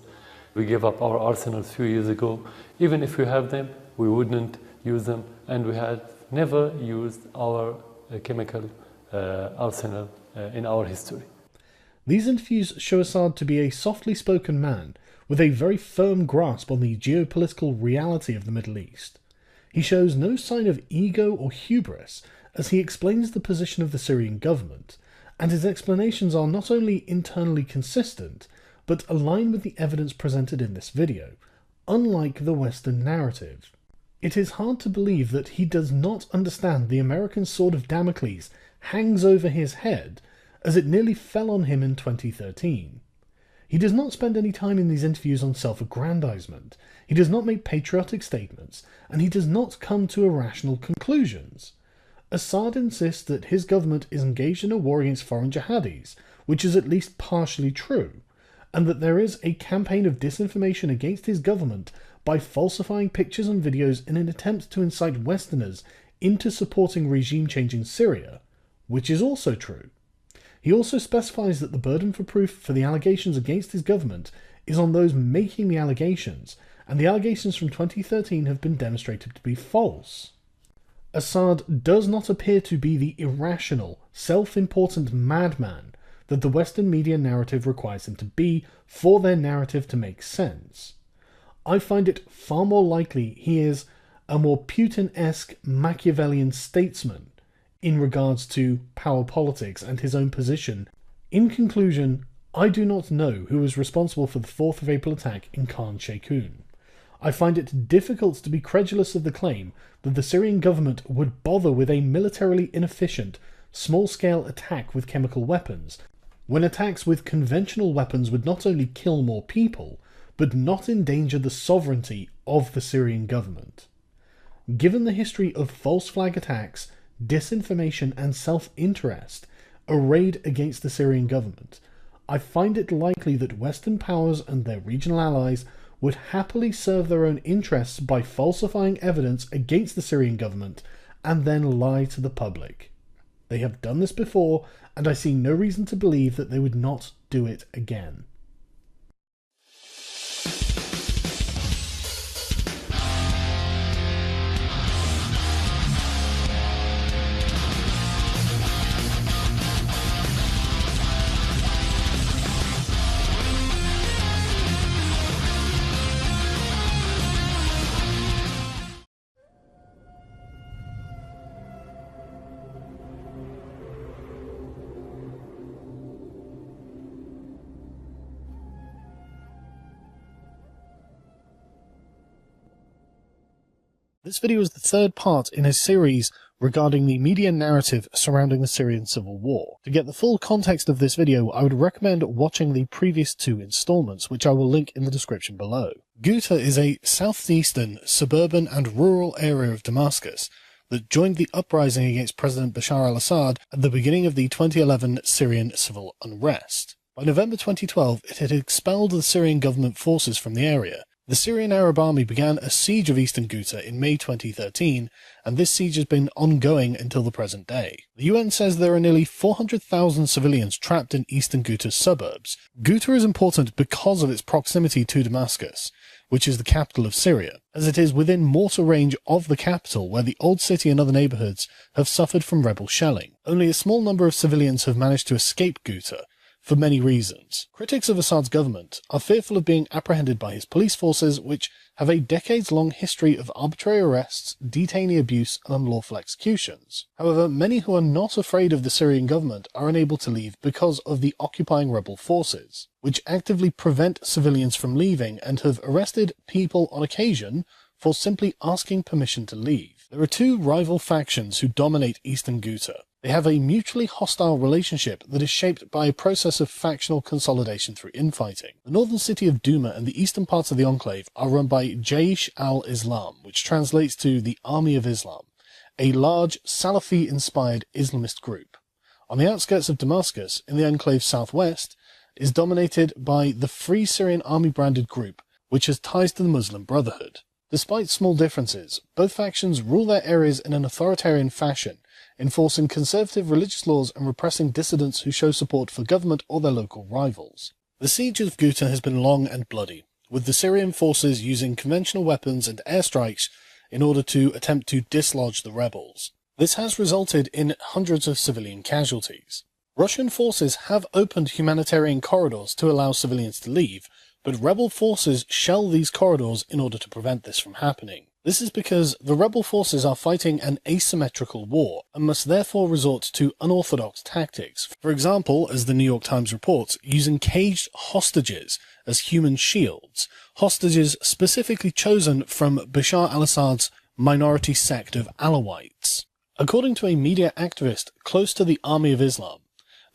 [SPEAKER 8] We gave up our arsenals a few years ago. Even if we have them, we wouldn't use them, and we had never used our chemical arsenal in our history.
[SPEAKER 1] These interviews show Assad to be a softly spoken man with a very firm grasp on the geopolitical reality of the Middle East. He shows no sign of ego or hubris as he explains the position of the Syrian government, and his explanations are not only internally consistent, but align with the evidence presented in this video, unlike the Western narrative. It is hard to believe that he does not understand the American sword of Damocles hangs over his head as it nearly fell on him in 2013. He does not spend any time in these interviews on self-aggrandizement, he does not make patriotic statements, and he does not come to irrational conclusions. Assad insists that his government is engaged in a war against foreign jihadis, which is at least partially true, and that there is a campaign of disinformation against his government by falsifying pictures and videos in an attempt to incite Westerners into supporting regime change in Syria, which is also true. He also specifies that the burden for proof for the allegations against his government is on those making the allegations, and the allegations from 2013 have been demonstrated to be false. Assad does not appear to be the irrational, self-important madman that the Western media narrative requires him to be for their narrative to make sense. I find it far more likely he is a more Putin-esque Machiavellian statesman in regards to power politics and his own position. In conclusion, I do not know who was responsible for the 4th of April attack in Khan Sheikhoun. I find it difficult to be credulous of the claim that the Syrian government would bother with a militarily inefficient, small-scale attack with chemical weapons, when attacks with conventional weapons would not only kill more people, but not endanger the sovereignty of the Syrian government. Given the history of false flag attacks, disinformation and self-interest arrayed against the Syrian government, I find it likely that Western powers and their regional allies would happily serve their own interests by falsifying evidence against the Syrian government and then lie to the public. They have done this before, and I see no reason to believe that they would not do it again. This video is the third part in a series regarding the media narrative surrounding the Syrian Civil War. To get the full context of this video, I would recommend watching the previous two installments, which I will link in the description below. Ghouta is a southeastern, suburban and rural area of Damascus that joined the uprising against President Bashar al-Assad at the beginning of the 2011 Syrian civil unrest. By November 2012, it had expelled the Syrian government forces from the area. The Syrian Arab Army began a siege of eastern Ghouta in May 2013, and this siege has been ongoing until the present day. The UN says there are nearly 400,000 civilians trapped in eastern Ghouta's suburbs. Ghouta is important because of its proximity to Damascus. which is the capital of Syria, as it is within mortar range of the capital, where the old city and other neighbourhoods have suffered from rebel shelling. Only a small number of civilians have managed to escape Ghouta, for many reasons. Critics of Assad's government are fearful of being apprehended by his police forces, which have a decades-long history of arbitrary arrests, detainee abuse, and unlawful executions. However, many who are not afraid of the Syrian government are unable to leave because of the occupying rebel forces, which actively prevent civilians from leaving and have arrested people on occasion for simply asking permission to leave. There are two rival factions who dominate eastern Ghouta. They have a mutually hostile relationship that is shaped by a process of factional consolidation through infighting. The northern city of Douma and the eastern parts of the enclave are run by Jaish al-Islam, which translates to the Army of Islam, a large Salafi-inspired Islamist group. On the outskirts of Damascus, in the enclave's southwest, is dominated by the Free Syrian Army branded group, which has ties to the Muslim Brotherhood. Despite small differences, both factions rule their areas in an authoritarian fashion, enforcing conservative religious laws and repressing dissidents who show support for government or their local rivals. The siege of Ghouta has been long and bloody, with the Syrian forces using conventional weapons and airstrikes in order to attempt to dislodge the rebels. This has resulted in hundreds of civilian casualties. Russian forces have opened humanitarian corridors to allow civilians to leave, but rebel forces shell these corridors in order to prevent this from happening. This is because the rebel forces are fighting an asymmetrical war and must therefore resort to unorthodox tactics. For example, as the New York Times reports, using caged hostages as human shields, hostages specifically chosen from Bashar al-Assad's minority sect of Alawites. According to a media activist close to the Army of Islam,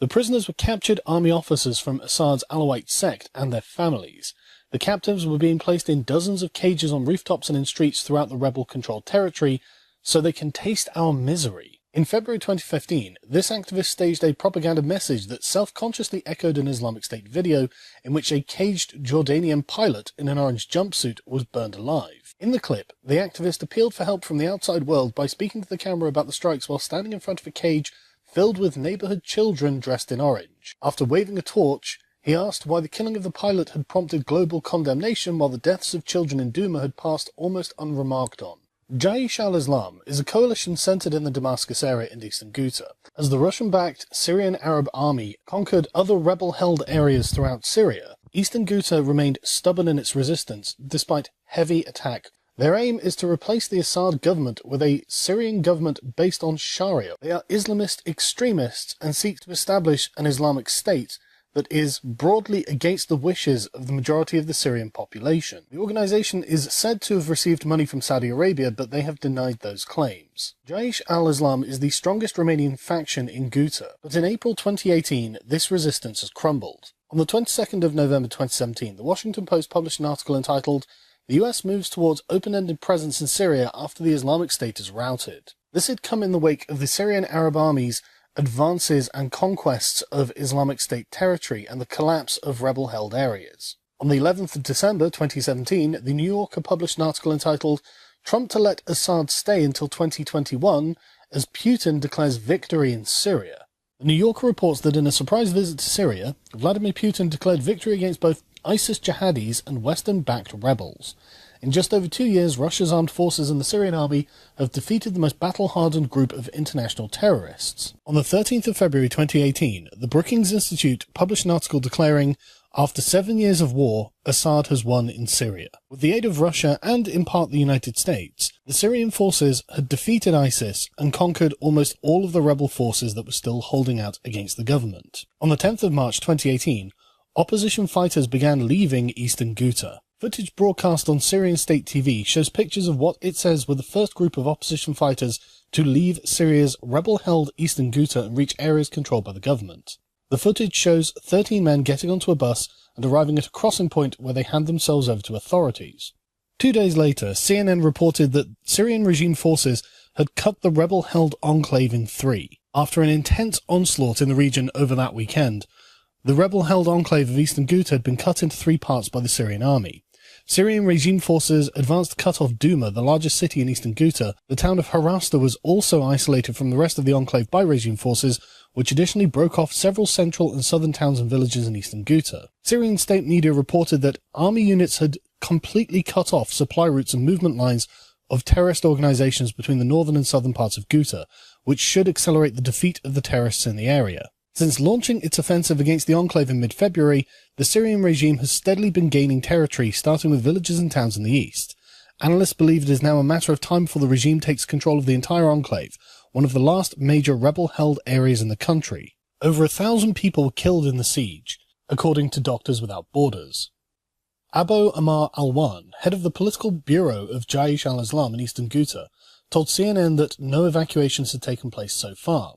[SPEAKER 1] the prisoners were captured army officers from Assad's Alawite sect and their families. The captives were being placed in dozens of cages on rooftops and in streets throughout the rebel-controlled territory, so they can taste our misery. In February 2015, this activist staged a propaganda message that self-consciously echoed an Islamic State video in which a caged Jordanian pilot in an orange jumpsuit was burned alive. In the clip, the activist appealed for help from the outside world by speaking to the camera about the strikes while standing in front of a cage filled with neighborhood children dressed in orange. After waving a torch, he asked why the killing of the pilot had prompted global condemnation while the deaths of children in Douma had passed almost unremarked on. Jaish al-Islam is a coalition centered in the Damascus area in eastern Ghouta. As the Russian-backed Syrian Arab Army conquered other rebel-held areas throughout Syria, eastern Ghouta remained stubborn in its resistance despite heavy attack. Their aim is to replace the Assad government with a Syrian government based on Sharia. They are Islamist extremists and seek to establish an Islamic state that is broadly against the wishes of the majority of the Syrian population. The organization is said to have received money from Saudi Arabia, but they have denied those claims. Jaish al-Islam is the strongest Romanian faction in Ghouta, but in April 2018, this resistance has crumbled. On the 22nd of November 2017, the Washington Post published an article entitled, "The US moves towards open-ended presence in Syria after the Islamic State is routed." This had come in the wake of the Syrian Arab armies advances and conquests of Islamic State territory and the collapse of rebel-held areas. On the 11th of December 2017, the New Yorker published an article entitled, "Trump to let Assad stay until 2021 as Putin declares victory in Syria." The New Yorker reports that in a surprise visit to Syria, Vladimir Putin declared victory against both ISIS jihadis and Western-backed rebels. In just over 2 years, Russia's armed forces and the Syrian army have defeated the most battle-hardened group of international terrorists. On the 13th of February 2018, the Brookings Institute published an article declaring, "After 7 years of war, Assad has won in Syria." With the aid of Russia and, in part, the United States, the Syrian forces had defeated ISIS and conquered almost all of the rebel forces that were still holding out against the government. On the 10th of March 2018, opposition fighters began leaving eastern Ghouta. Footage broadcast on Syrian state TV shows pictures of what it says were the first group of opposition fighters to leave Syria's rebel-held eastern Ghouta and reach areas controlled by the government. The footage shows 13 men getting onto a bus and arriving at a crossing point where they hand themselves over to authorities. 2 days later, CNN reported that Syrian regime forces had cut the rebel-held enclave in 3. After an intense onslaught in the region over that weekend, the rebel-held enclave of eastern Ghouta had been cut into 3 parts by the Syrian army. Syrian regime forces advanced to cut off Douma, the largest city in eastern Ghouta. The town of Harasta was also isolated from the rest of the enclave by regime forces, which additionally broke off several central and southern towns and villages in eastern Ghouta. Syrian state media reported that army units had completely cut off supply routes and movement lines of terrorist organizations between the northern and southern parts of Ghouta, which should accelerate the defeat of the terrorists in the area. Since launching its offensive against the enclave in mid-February, the Syrian regime has steadily been gaining territory, starting with villages and towns in the east. Analysts believe it is now a matter of time before the regime takes control of the entire enclave, one of the last major rebel-held areas in the country. Over 1,000 people were killed in the siege, according to Doctors Without Borders. Abu Amar Alwan, head of the political bureau of Jaish al-Islam in eastern Ghouta, told CNN that no evacuations had taken place so far.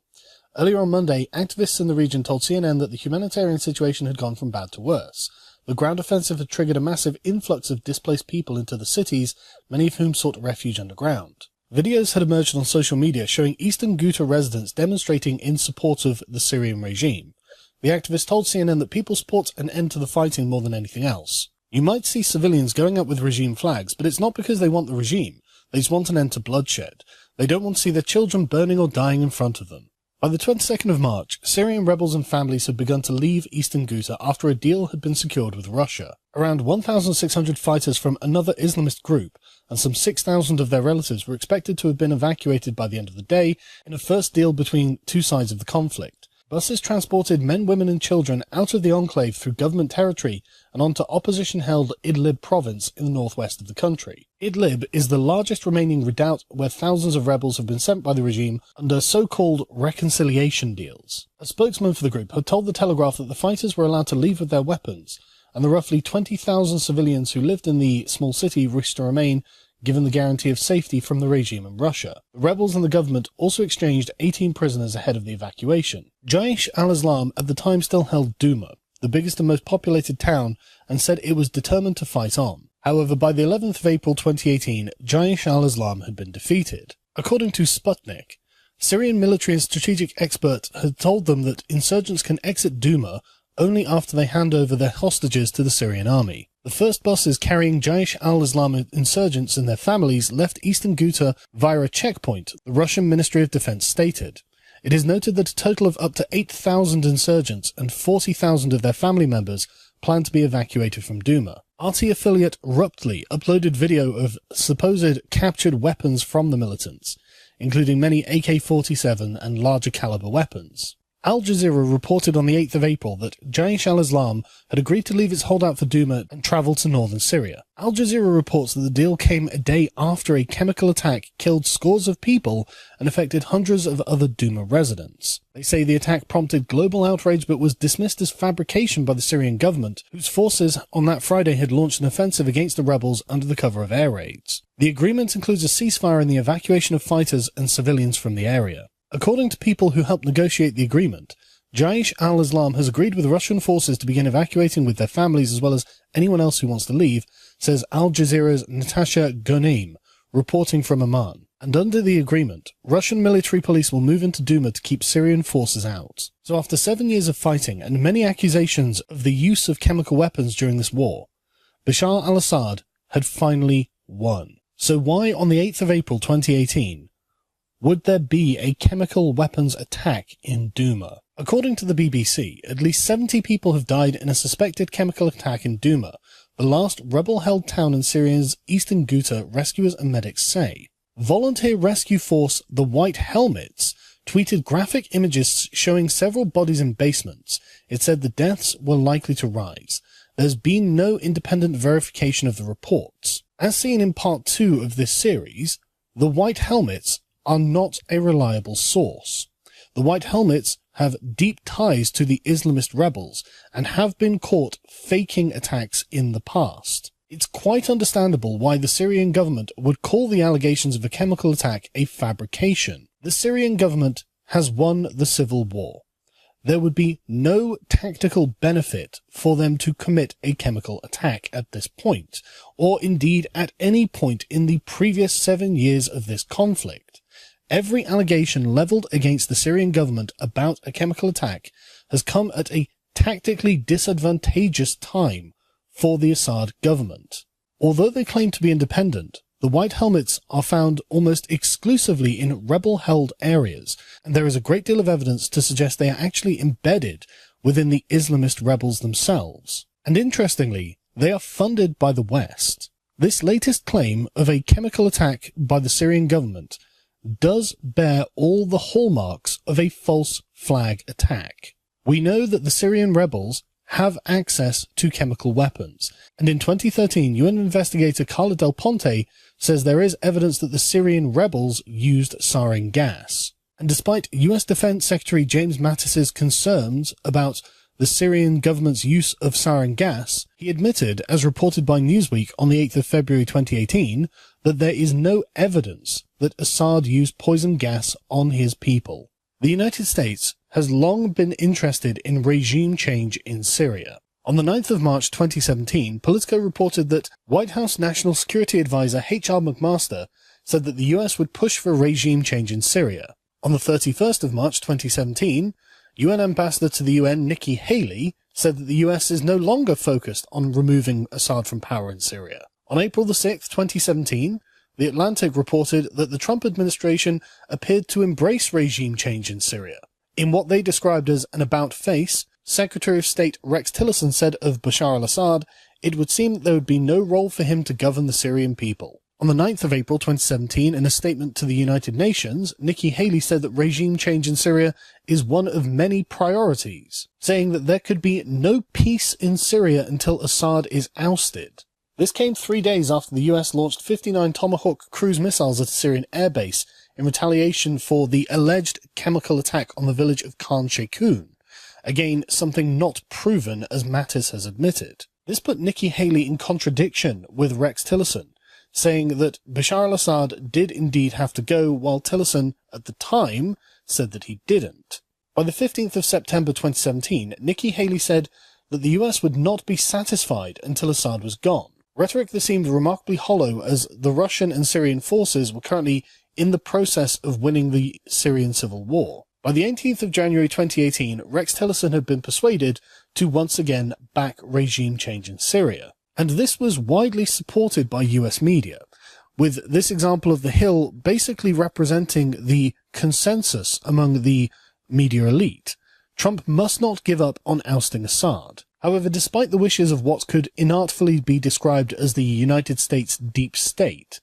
[SPEAKER 1] Earlier on Monday, activists in the region told CNN that the humanitarian situation had gone from bad to worse. The ground offensive had triggered a massive influx of displaced people into the cities, many of whom sought refuge underground. Videos had emerged on social media showing eastern Ghouta residents demonstrating in support of the Syrian regime. The activists told CNN that people support an end to the fighting more than anything else. You might see civilians going up with regime flags, but it's not because they want the regime. They just want an end to bloodshed. They don't want to see their children burning or dying in front of them. By the 22nd of March, Syrian rebels and families had begun to leave eastern Ghouta after a deal had been secured with Russia. Around 1,600 fighters from another Islamist group and some 6,000 of their relatives were expected to have been evacuated by the end of the day in a first deal between two sides of the conflict. Buses transported men, women and children out of the enclave through government territory and onto opposition-held Idlib province in the northwest of the country. Idlib is the largest remaining redoubt where thousands of rebels have been sent by the regime under so-called reconciliation deals. A spokesman for the group had told The Telegraph that the fighters were allowed to leave with their weapons, and the roughly 20,000 civilians who lived in the small city wished to remain, given the guarantee of safety from the regime in Russia. The rebels and the government also exchanged 18 prisoners ahead of the evacuation. Jaish al-Islam at the time still held Douma, the biggest and most populated town, and said it was determined to fight on. However, by the 11th of April 2018, Jaish al-Islam had been defeated. According to Sputnik, Syrian military and strategic experts had told them that insurgents can exit Douma only after they hand over their hostages to the Syrian army. The first buses carrying Jaish al-Islam insurgents and their families left eastern Ghouta via a checkpoint, the Russian Ministry of Defense stated. It is noted that a total of up to 8,000 insurgents and 40,000 of their family members plan to be evacuated from Douma. RT affiliate Ruptly uploaded video of supposed captured weapons from the militants, including many AK-47 and larger caliber weapons. Al Jazeera reported on the 8th of April that Jaish al-Islam had agreed to leave its holdout for Douma and travel to northern Syria. Al Jazeera reports that the deal came a day after a chemical attack killed scores of people and affected hundreds of other Douma residents. They say the attack prompted global outrage but was dismissed as fabrication by the Syrian government, whose forces on that Friday had launched an offensive against the rebels under the cover of air raids. The agreement includes a ceasefire and the evacuation of fighters and civilians from the area. According to people who helped negotiate the agreement, Jaish al-Islam has agreed with Russian forces to begin evacuating with their families as well as anyone else who wants to leave, says Al Jazeera's Natasha Ghonaim, reporting from Amman. And under the agreement, Russian military police will move into Douma to keep Syrian forces out. So after 7 years of fighting and many accusations of the use of chemical weapons during this war, Bashar al-Assad had finally won. So why on the 8th of April 2018 would there be a chemical weapons attack in Douma? According to the BBC, at least 70 people have died in a suspected chemical attack in Douma, the last rebel-held town in Syria's eastern Ghouta, rescuers and medics say. Volunteer rescue force The White Helmets tweeted graphic images showing several bodies in basements. It said the deaths were likely to rise. There's been no independent verification of the reports. As seen in part 2 of this series, The White Helmets are not a reliable source. The White Helmets have deep ties to the Islamist rebels and have been caught faking attacks in the past. It's quite understandable why the Syrian government would call the allegations of a chemical attack a fabrication. The Syrian government has won the civil war. There would be no tactical benefit for them to commit a chemical attack at this point, or indeed at any point in the previous 7 years of this conflict. Every allegation levelled against the Syrian government about a chemical attack has come at a tactically disadvantageous time for the Assad government. Although they claim to be independent, the White Helmets are found almost exclusively in rebel-held areas, and there is a great deal of evidence to suggest they are actually embedded within the Islamist rebels themselves. And interestingly, They are funded by the West. This latest claim of a chemical attack by the Syrian government does bear all the hallmarks of a false flag attack. We know that the Syrian rebels have access to chemical weapons, and in 2013 UN investigator Carla Del Ponte says there is evidence that the Syrian rebels used sarin gas. And despite US Defense Secretary James Mattis's concerns about the Syrian government's use of sarin gas, he admitted, as reported by Newsweek on the 8th of February 2018, that there is no evidence that Assad used poison gas on his people. The United States has long been interested in regime change in Syria. On the 9th of March 2017, Politico reported that White House National Security Advisor H.R. McMaster said that the US would push for regime change in Syria. On the 31st of March 2017, UN Ambassador to the UN Nikki Haley said that the US is no longer focused on removing Assad from power in Syria. On April the 6th, 2017, The Atlantic reported that the Trump administration appeared to embrace regime change in Syria. In what they described as an about-face, Secretary of State Rex Tillerson said of Bashar al-Assad, it would seem that there would be no role for him to govern the Syrian people. On the 9th of April 2017, in a statement to the United Nations, Nikki Haley said that regime change in Syria is one of many priorities, saying that there could be no peace in Syria until Assad is ousted. This came 3 days after the US launched 59 Tomahawk cruise missiles at a Syrian airbase in retaliation for the alleged chemical attack on the village of Khan Sheikhoun. Again, something not proven, as Mattis has admitted. This put Nikki Haley in contradiction with Rex Tillerson, saying that Bashar al-Assad did indeed have to go, while Tillerson, at the time, said that he didn't. By the 15th of September 2017, Nikki Haley said that the US would not be satisfied until Assad was gone. Rhetoric that seemed remarkably hollow, as the Russian and Syrian forces were currently in the process of winning the Syrian Civil War. By the 18th of January 2018, Rex Tillerson had been persuaded to once again back regime change in Syria. And this was widely supported by US media, with this example of the Hill basically representing the consensus among the media elite. Trump must not give up on ousting Assad. However, despite the wishes of what could inartfully be described as the United States deep state,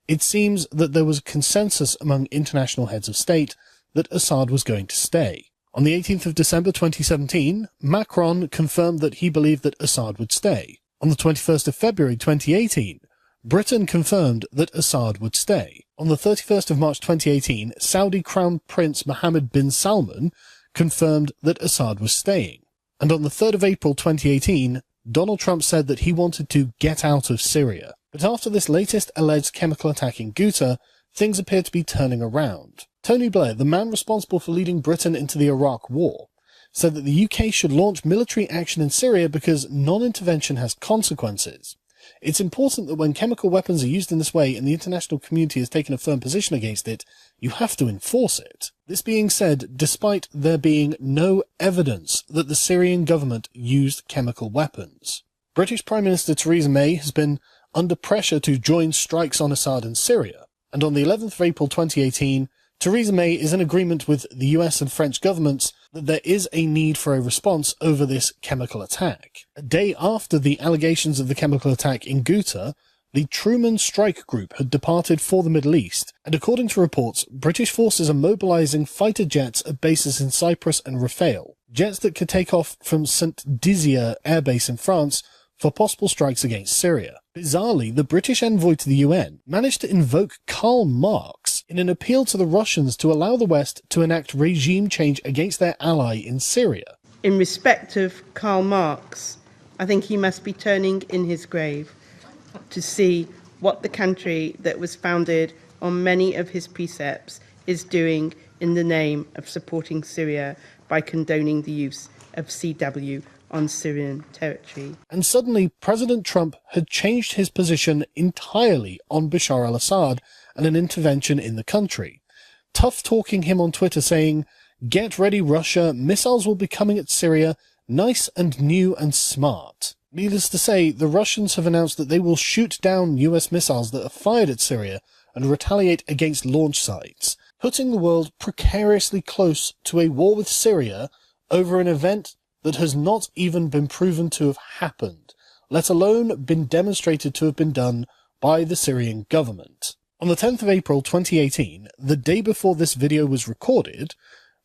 [SPEAKER 1] it seems that there was a consensus among international heads of state that Assad was going to stay. On the 18th of December 2017, Macron confirmed that he believed that Assad would stay. On the 21st of February 2018, Britain confirmed that Assad would stay. On the 31st of March 2018, Saudi Crown Prince Mohammed bin Salman confirmed that Assad was staying. And on the 3rd of April 2018, Donald Trump said that he wanted to get out of Syria. But after this latest alleged chemical attack in Ghouta, things appear to be turning around. Tony Blair, the man responsible for leading Britain into the Iraq War, said that the UK should launch military action in Syria because non-intervention has consequences. It's important that when chemical weapons are used in this way and the international community has taken a firm position against it, you have to enforce it. This being said, despite there being no evidence that the Syrian government used chemical weapons, British Prime Minister Theresa May has been under pressure to join strikes on Assad and Syria, and on the 11th of April 2018, Theresa May is in agreement with the US and French governments that there is a need for a response over this chemical attack. A day after the allegations of the chemical attack in Ghouta, the Truman Strike Group had departed for the Middle East, and according to reports, British forces are mobilizing fighter jets at bases in Cyprus and Rafael, jets that could take off from St. Dizier Air Base in France for possible strikes against Syria. Bizarrely, the British envoy to the UN managed to invoke Karl Marx in an appeal to the Russians to allow the West to enact regime change against their ally in Syria.
[SPEAKER 4] In respect of Karl Marx, I think he must be turning in his grave to see what the country that was founded on many of his precepts is doing in the name of supporting Syria by condoning the use of CW on Syrian territory.
[SPEAKER 1] And suddenly, President Trump had changed his position entirely on Bashar al-Assad and an intervention in the country, tough-talking him on Twitter saying, "Get ready, Russia, missiles will be coming at Syria, nice and new and smart." Needless to say, the Russians have announced that they will shoot down US missiles that are fired at Syria and retaliate against launch sites, putting the world precariously close to a war with Syria over an event that has not even been proven to have happened, let alone been demonstrated to have been done by the Syrian government. On the 10th of April 2018, the day before this video was recorded,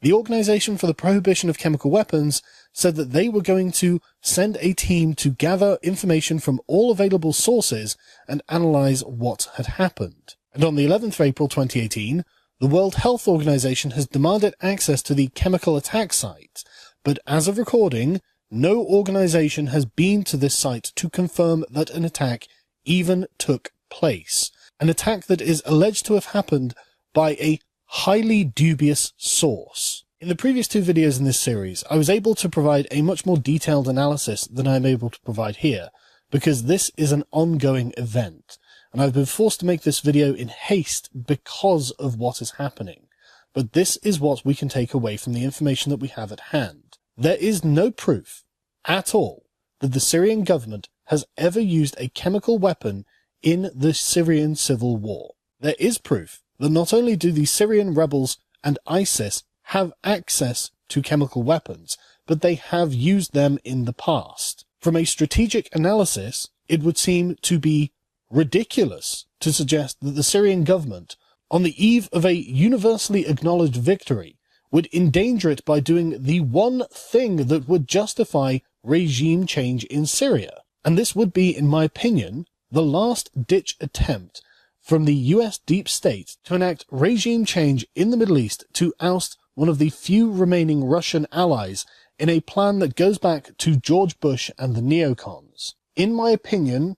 [SPEAKER 1] the Organization for the Prohibition of Chemical Weapons said that they were going to send a team to gather information from all available sources and analyze what had happened. And on the 11th of April 2018, the World Health Organization has demanded access to the chemical attack site, but as of recording, no organization has been to this site to confirm that an attack even took place. An attack that is alleged to have happened by a highly dubious source. In the previous two videos in this series, I was able to provide a much more detailed analysis than I am able to provide here, because this is an ongoing event, and I've been forced to make this video in haste because of what is happening. But this is what we can take away from the information that we have at hand. There is no proof at all that the Syrian government has ever used a chemical weapon in the Syrian Civil War. There is proof that not only do the Syrian rebels and ISIS have access to chemical weapons, but they have used them in the past. From a strategic analysis, it would seem to be ridiculous to suggest that the Syrian government, on the eve of a universally acknowledged victory, would endanger it by doing the one thing that would justify regime change in Syria. And this would be, in my opinion, the last-ditch attempt from the US deep state to enact regime change in the Middle East to oust one of the few remaining Russian allies in a plan that goes back to George Bush and the neocons. In my opinion,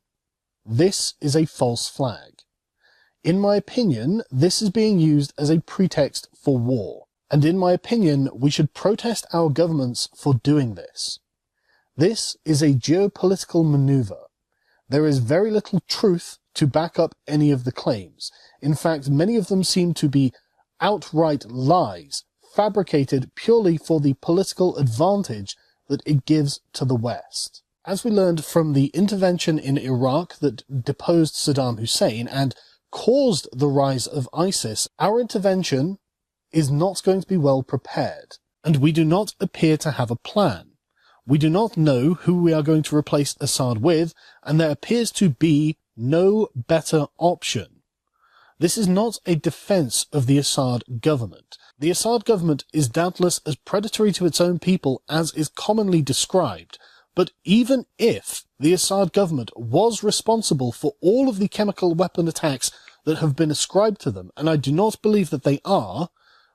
[SPEAKER 1] this is a false flag. In my opinion, this is being used as a pretext for war. And in my opinion, we should protest our governments for doing this. This is a geopolitical maneuver. There is very little truth to back up any of the claims. In fact, many of them seem to be outright lies, fabricated purely for the political advantage that it gives to the West. As we learned from the intervention in Iraq that deposed Saddam Hussein and caused the rise of ISIS, our intervention is not going to be well prepared, and we do not appear to have a plan. We do not know who we are going to replace Assad with, and there appears to be no better option. This is not a defense of the Assad government. The Assad government is doubtless as predatory to its own people as is commonly described, but even if the Assad government was responsible for all of the chemical weapon attacks that have been ascribed to them, and I do not believe that they are,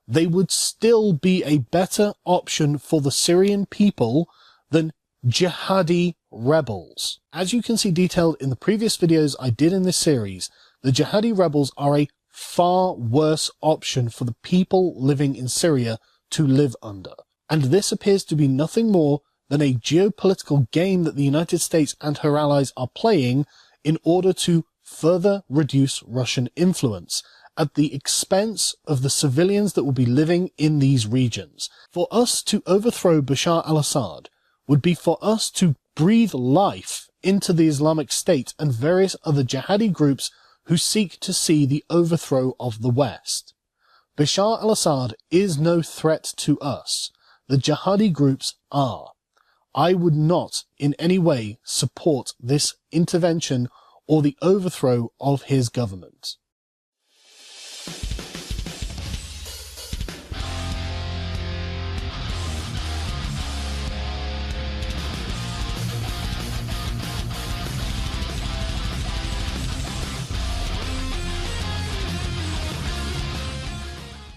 [SPEAKER 1] they would still be a better option for the Syrian people than jihadi rebels. As you can see detailed in the previous videos I did in this series, the jihadi rebels are a far worse option for the people living in Syria to live under. And this appears to be nothing more than a geopolitical game that the United States and her allies are playing in order to further reduce Russian influence at the expense of the civilians that will be living in these regions. For us to overthrow Bashar al-Assad would be for us to breathe life into the Islamic State and various other jihadi groups who seek to see the overthrow of the West. Bashar al-Assad is no threat to us. The jihadi groups are. I would not in any way support this intervention or the overthrow of his government.